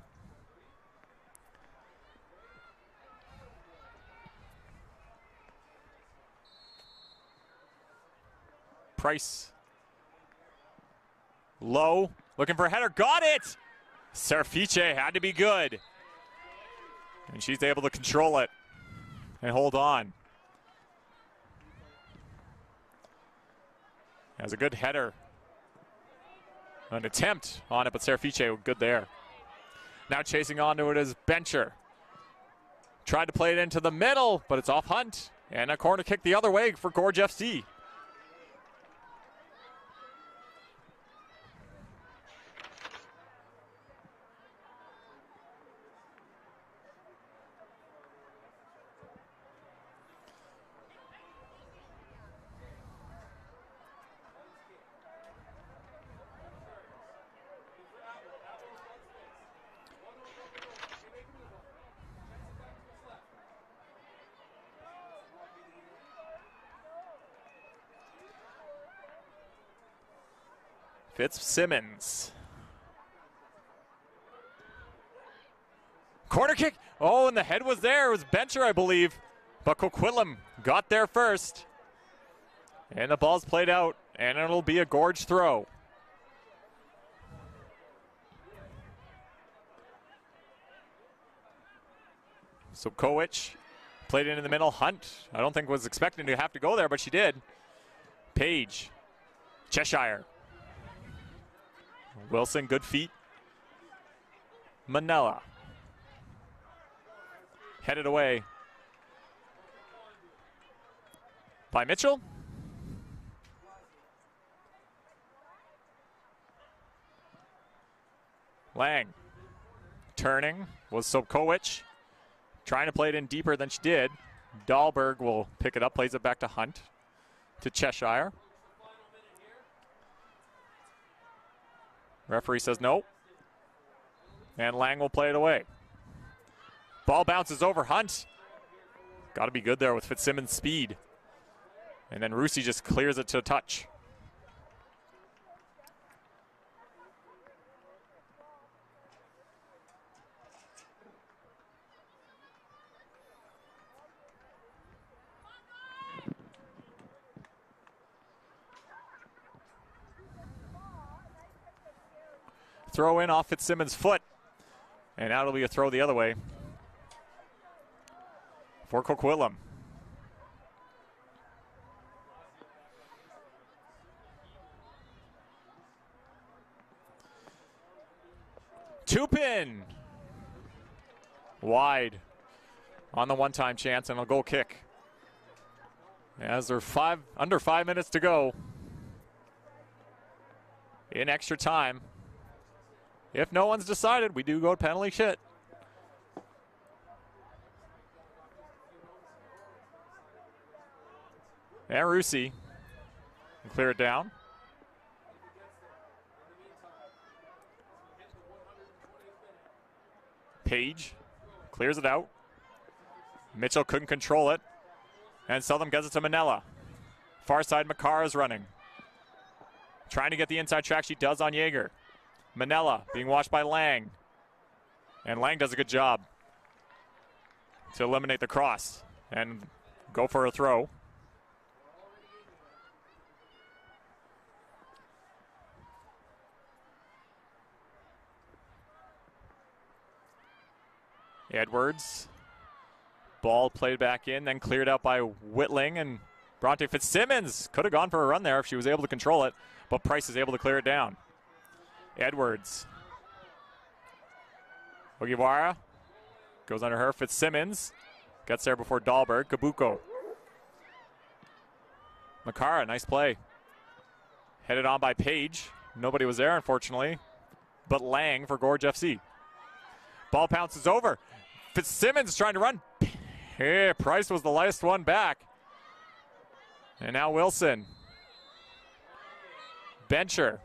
Price. Low. Looking for a header. Got it! Serfice had to be good. And she's able to control it and hold on. Has a good header. An attempt on it, but Serfice good there. Now chasing onto it is Bencher. Tried to play it into the middle, but it's off Hunt. And a corner kick the other way for Gorge FC. Fitzsimmons. Corner kick. Oh, and the head was there. It was Bencher, I believe. But Coquitlam got there first. And the ball's played out, and it'll be a Gorge throw. So Kowich played it in the middle. Hunt, I don't think was expecting to have to go there, but she did. Page. Cheshire. Wilson, good feet. Manella. Headed away by Mitchell. Lang. Turning was Sobkowicz. Trying to play it in deeper than she did. Dahlberg will pick it up, plays it back to Hunt. To Cheshire. Referee says no. And Lang will play it away. Ball bounces over Hunt. Got to be good there with Fitzsimmons' speed. And then Rusi just clears it to touch. Throw in off Fitzsimmons' foot. And now it'll be a throw the other way for Coquitlam. Two-pin. Wide on the one-time chance, and a goal kick. As there are under 5 minutes to go in extra time. If no one's decided, we do go to penalty shit. And Rusi can clear it down. Page clears it out. Mitchell couldn't control it. And Southam gets it to Manella. Far side, Makar is running. Trying to get the inside track. She does on Yeager. Manella being watched by Lang. And Lang does a good job to eliminate the cross and go for a throw. Edwards. Ball played back in, then cleared out by Whitling, and Bronte Fitzsimmons could have gone for a run there if she was able to control it, but Price is able to clear it down. Edwards Ogiwara goes under her. Fitzsimmons gets there before Dahlberg. Kabuko. Makara, nice play. Headed on by Page. Nobody was there, unfortunately, but Lang for Gorge FC. Ball pounces over. Fitzsimmons trying to run. Hey, Price was the last one back. And now Wilson. Bencher.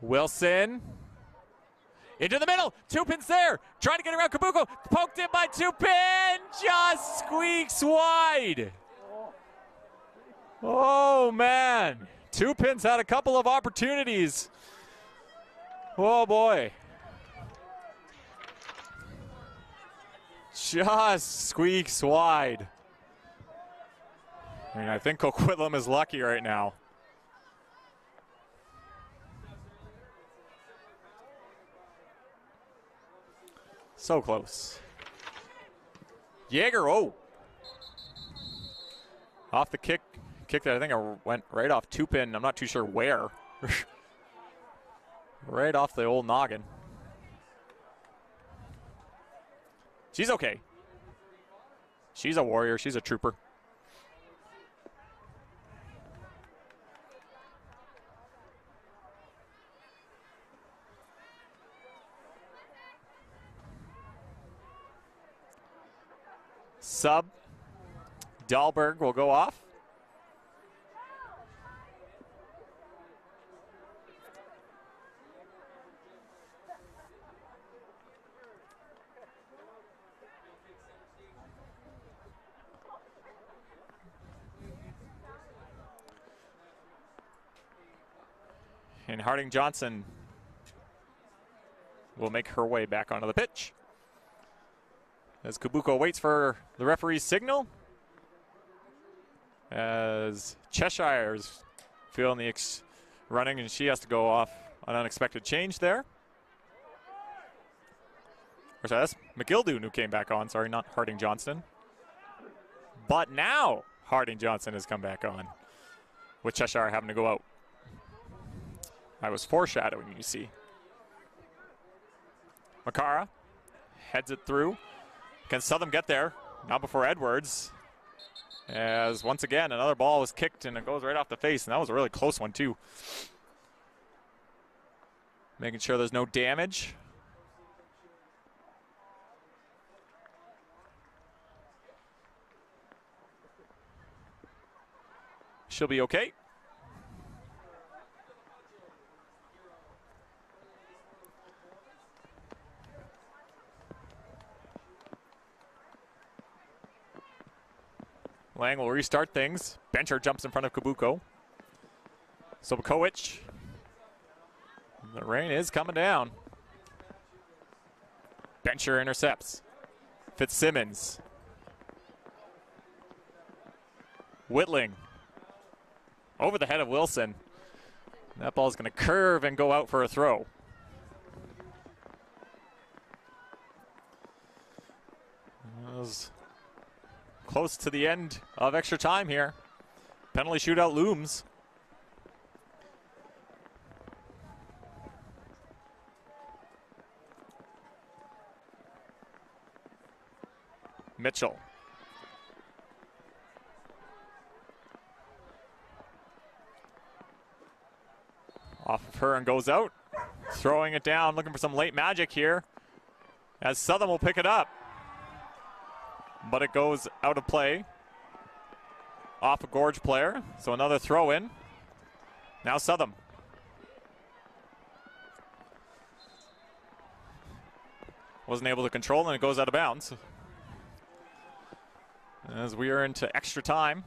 Wilson. Into the middle. Tupin's there. Trying to get around Kabuko. Poked in by Tupin. Just squeaks wide. Oh, man. Tupin's had a couple of opportunities. Oh, boy. Just squeaks wide. I mean, I think Coquitlam is lucky right now. So close. Jaeger, oh. Off the kick that I think went right off Tupin. I'm not too sure where. Right off the old noggin. She's okay. She's a warrior. She's a trooper. Sub. Dahlberg will go off. And Harding Johnson will make her way back onto the pitch. As Kabuko waits for the referee's signal. As Cheshire's feeling the running, and she has to go off an unexpected change there. Or sorry, that's McGildoon who came back on. Sorry, not Harding Johnston. But now Harding Johnson has come back on, with Cheshire having to go out. I was foreshadowing, you see. Makara heads it through. Can Southam get there? Not before Edwards. As once again, another ball was kicked and it goes right off the face, and that was a really close one too. Making sure there's no damage. She'll be okay. Lang will restart things. Bencher jumps in front of Kabuko. Sobokovic. The rain is coming down. Bencher intercepts. Fitzsimmons. Whitling. Over the head of Wilson. That ball is going to curve and go out for a throw. That was close to the end of extra time here. Penalty shootout looms. Mitchell. Off of her and goes out. Throwing it down, looking for some late magic here. As Southern will pick it up. But it goes out of play. Off a Gorge player. So another throw in. Now Southern. Wasn't able to control and it goes out of bounds. As we are into extra time.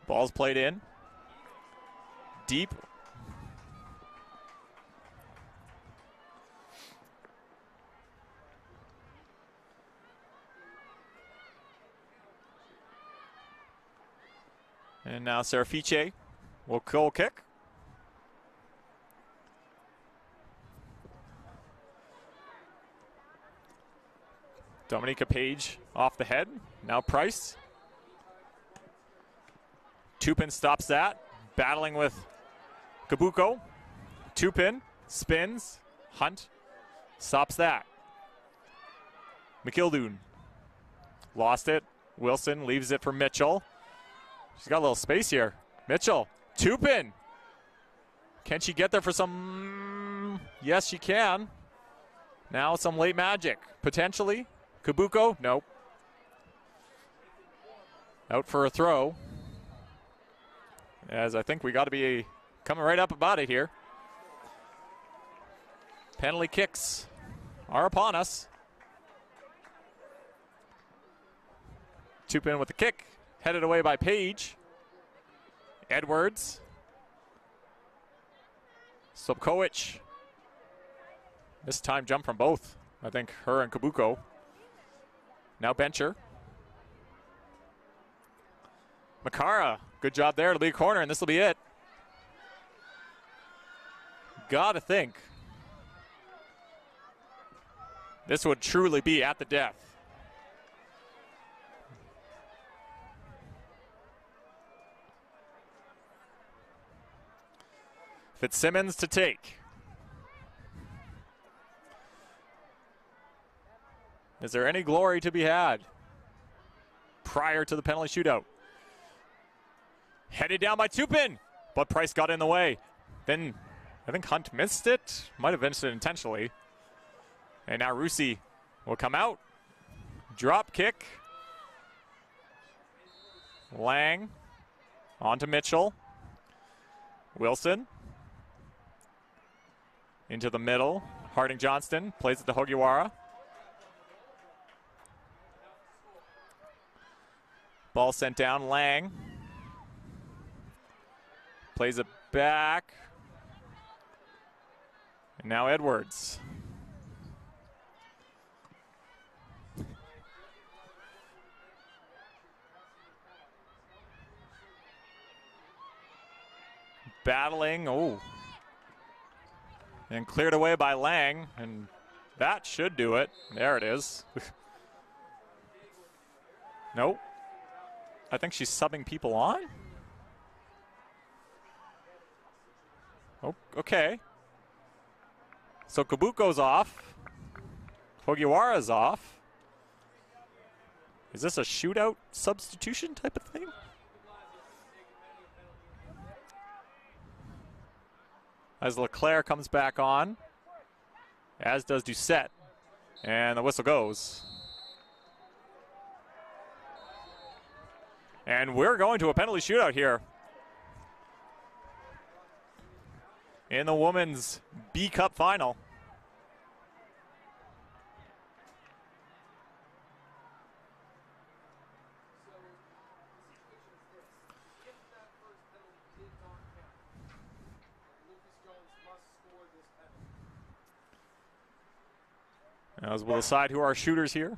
Ball's played in. Deep. And now Serafice will goal kick. Dominica Page off the head. Now Price. Tupin stops that. Battling with Kabuko. Tupin spins. Hunt stops that. McKildoon lost it. Wilson leaves it for Mitchell. She's got a little space here. Mitchell. Tupin. Can she get there for some? Yes, she can. Now some late magic. Potentially. Kabuko. Nope. Out for a throw. As I think we got to be coming right up about it here. Penalty kicks are upon us. Tupin with the kick. Headed away by Page. Edwards. Sobkowicz. This time jump from both. I think her and Kabuko. Now Bencher. Makara. Good job there to lead corner, and this will be it. Gotta think this would truly be at the death. Fitzsimmons to take. Is there any glory to be had prior to the penalty shootout? Headed down by Tupin, but Price got in the way. Then I think Hunt missed it. Might have missed it intentionally. And now Rusi will come out. Drop kick. Lang on to Mitchell. Wilson. Into the middle. Harding Johnston plays it to Hogiwara. Ball sent down. Lang. Plays it back. And now Edwards. Battling. Oh. And cleared away by Lang. And that should do it. There it is. Nope. I think she's subbing people on. Oh, okay. So Kabuko's off. Hogiwara's off. Is this a shootout substitution type of thing? As Leclerc comes back on, as does Doucette. And the whistle goes. And we're going to a penalty shootout here. In the women's B Cup final. As we'll decide who are our shooters here.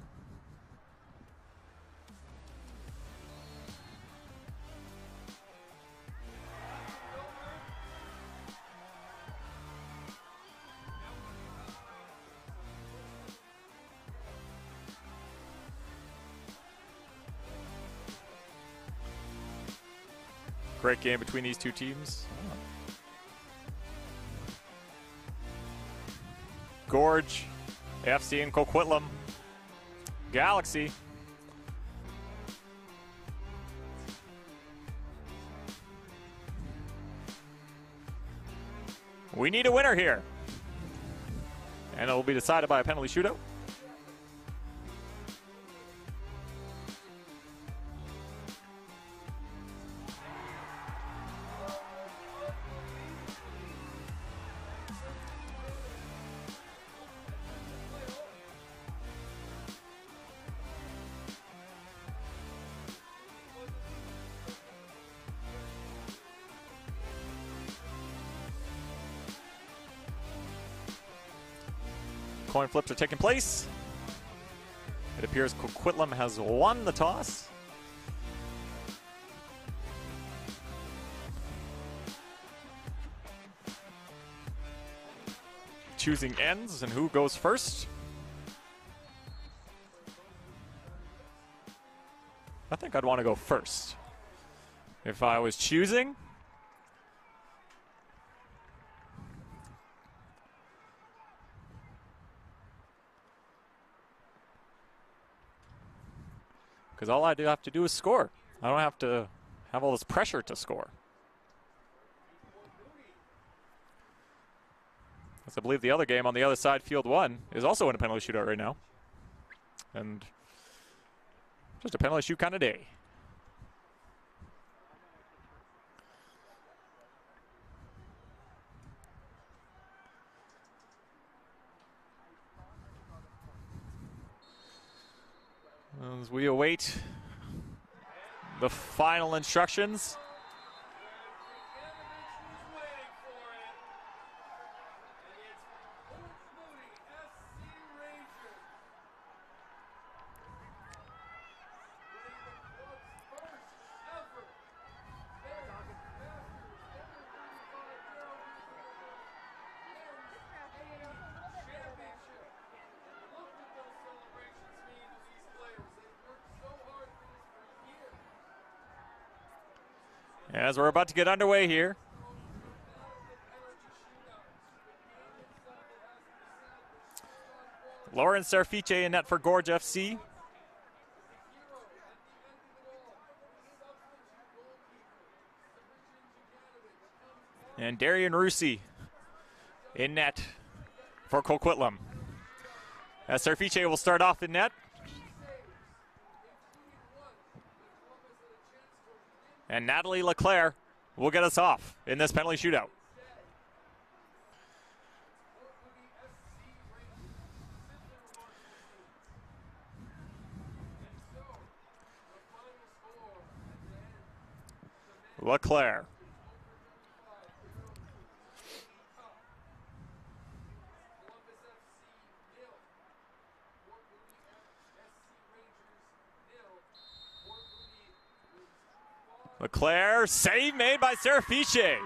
Great game between these two teams. Gorge, FC and Coquitlam. Galaxy. We need a winner here. And it will be decided by a penalty shootout. Coin flips are taking place. It appears Coquitlam has won the toss. choosing ends and who goes first. I think I'd want to go first if I was choosing. Because all I do have to do is score. I don't have to have all this pressure to score. As I believe the other game on the other side, field 1, is also in a penalty shootout right now. And just a penalty shoot kind of day. As we await the final instructions. As we're about to get underway here. Lauren Serfice in net for Gorge FC. And Darian Rusi in net for Coquitlam. As Serfice will start off in net. And Natalie Leclerc will get us off in this penalty shootout. Leclerc. Leclerc, save made by Serfice.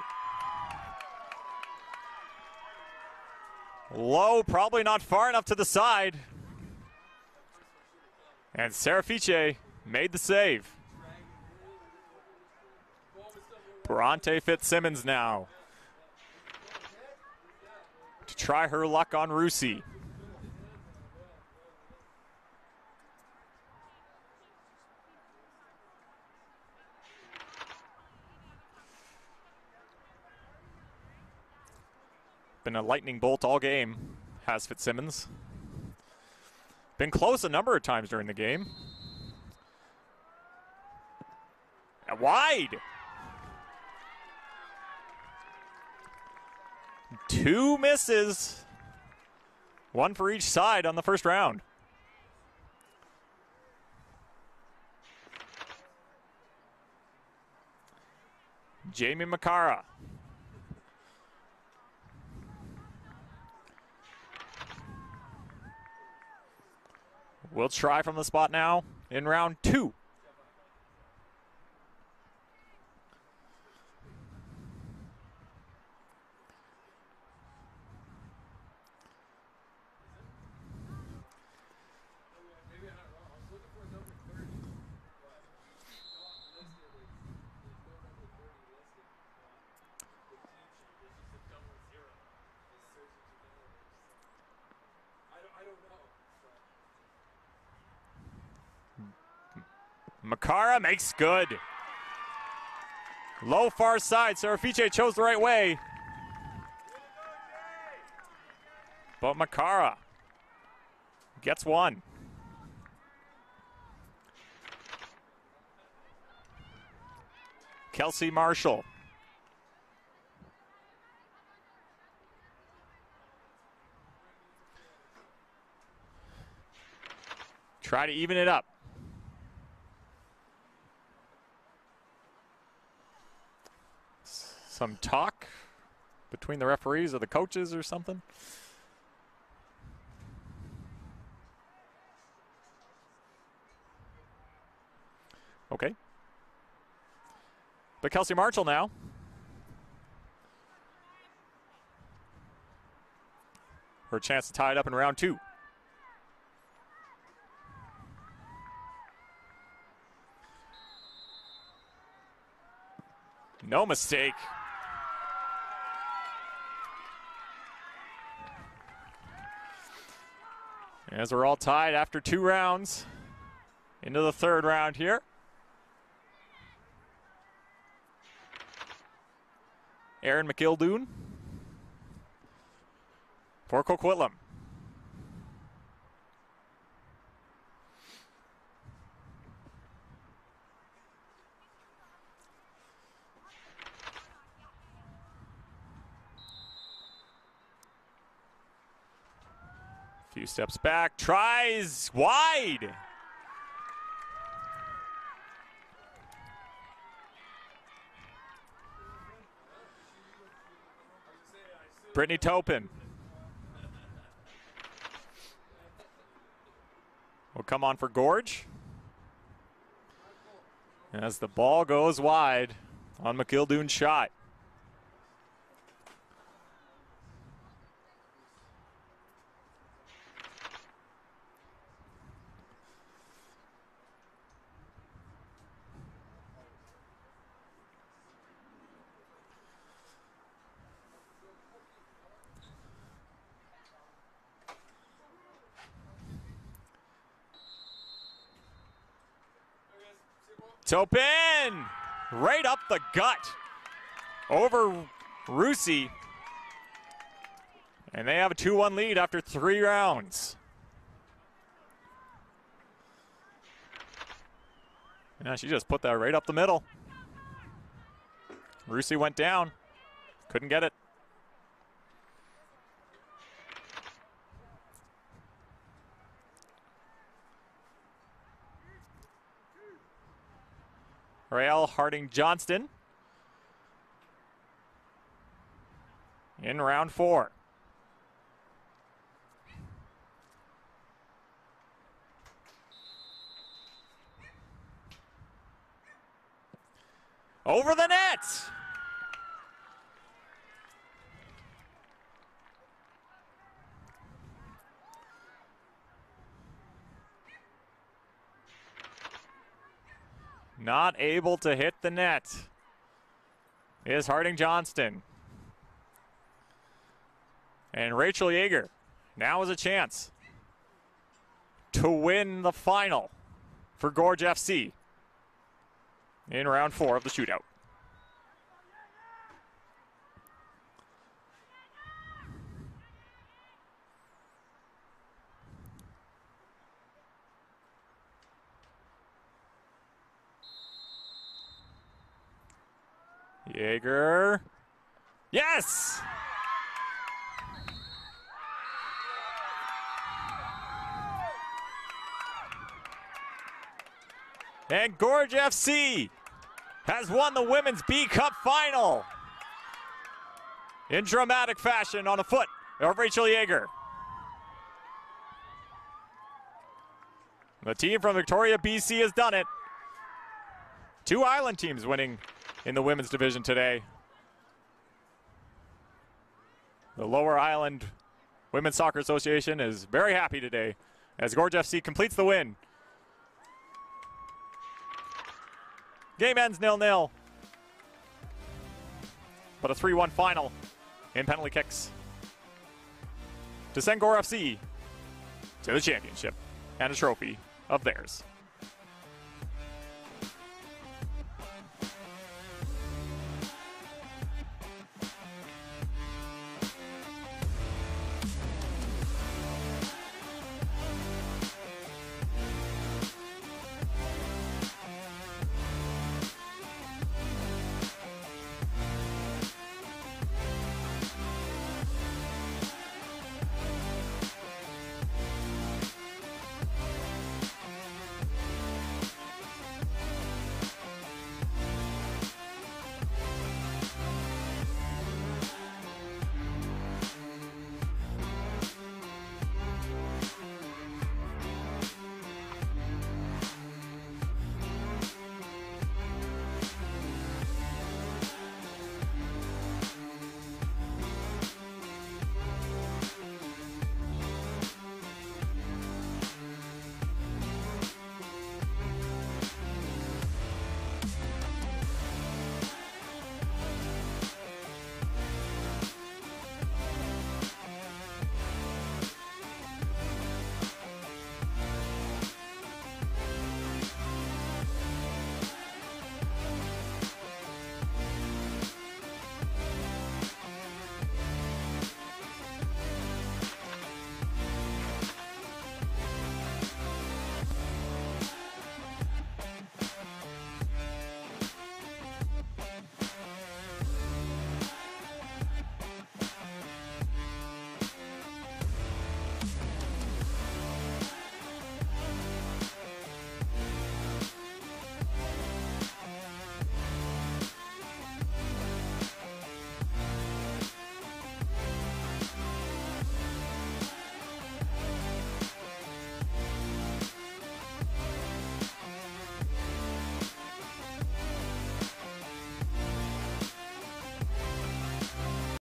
Low, probably not far enough to the side. And Serfice made the save. Bronte Fitzsimmons now to try her luck on Rusi. Been a lightning bolt all game, has Fitzsimmons. Been close a number of times during the game. And wide. 2 misses. 1 for each side on the first round. Jamie Makara. We'll try from the spot now in round 2. Makara makes good. Low far side. Serfice chose the right way. But Makara gets 1. Kelsey Marshall. Try to even it up. Some talk between the referees or the coaches or something. Okay. But Kelsey Marshall now. for a chance to tie it up in round 2. No mistake. As we're all tied after 2 rounds, into the 3rd round here. Aaron McIldoon for Coquitlam. Few steps back, tries wide. Brittany Topin will come on for Gorge as the ball goes wide on McIldoon's shot. Topin, right up the gut over Rusi. And they have a 2-1 lead after 3 rounds. Yeah, she just put that right up the middle. Rusi went down, couldn't get it. Rael Harding-Johnston in round 4. Over the net. Not able to hit the net is Harding-Johnston. And Rachel Yeager now has a chance to win the final for Gorge FC in round 4 of the shootout. Yeager. Yes! And Gorge FC has won the Women's B Cup final in dramatic fashion on a foot of Rachel Yeager. The team from Victoria, BC has done it. 2 island teams winning in the women's division today. The Lower Island Women's Soccer Association is very happy today as Gorge FC completes the win. Game ends 0-0, but a 3-1 final in penalty kicks to send Gorge FC to the championship and a trophy of theirs.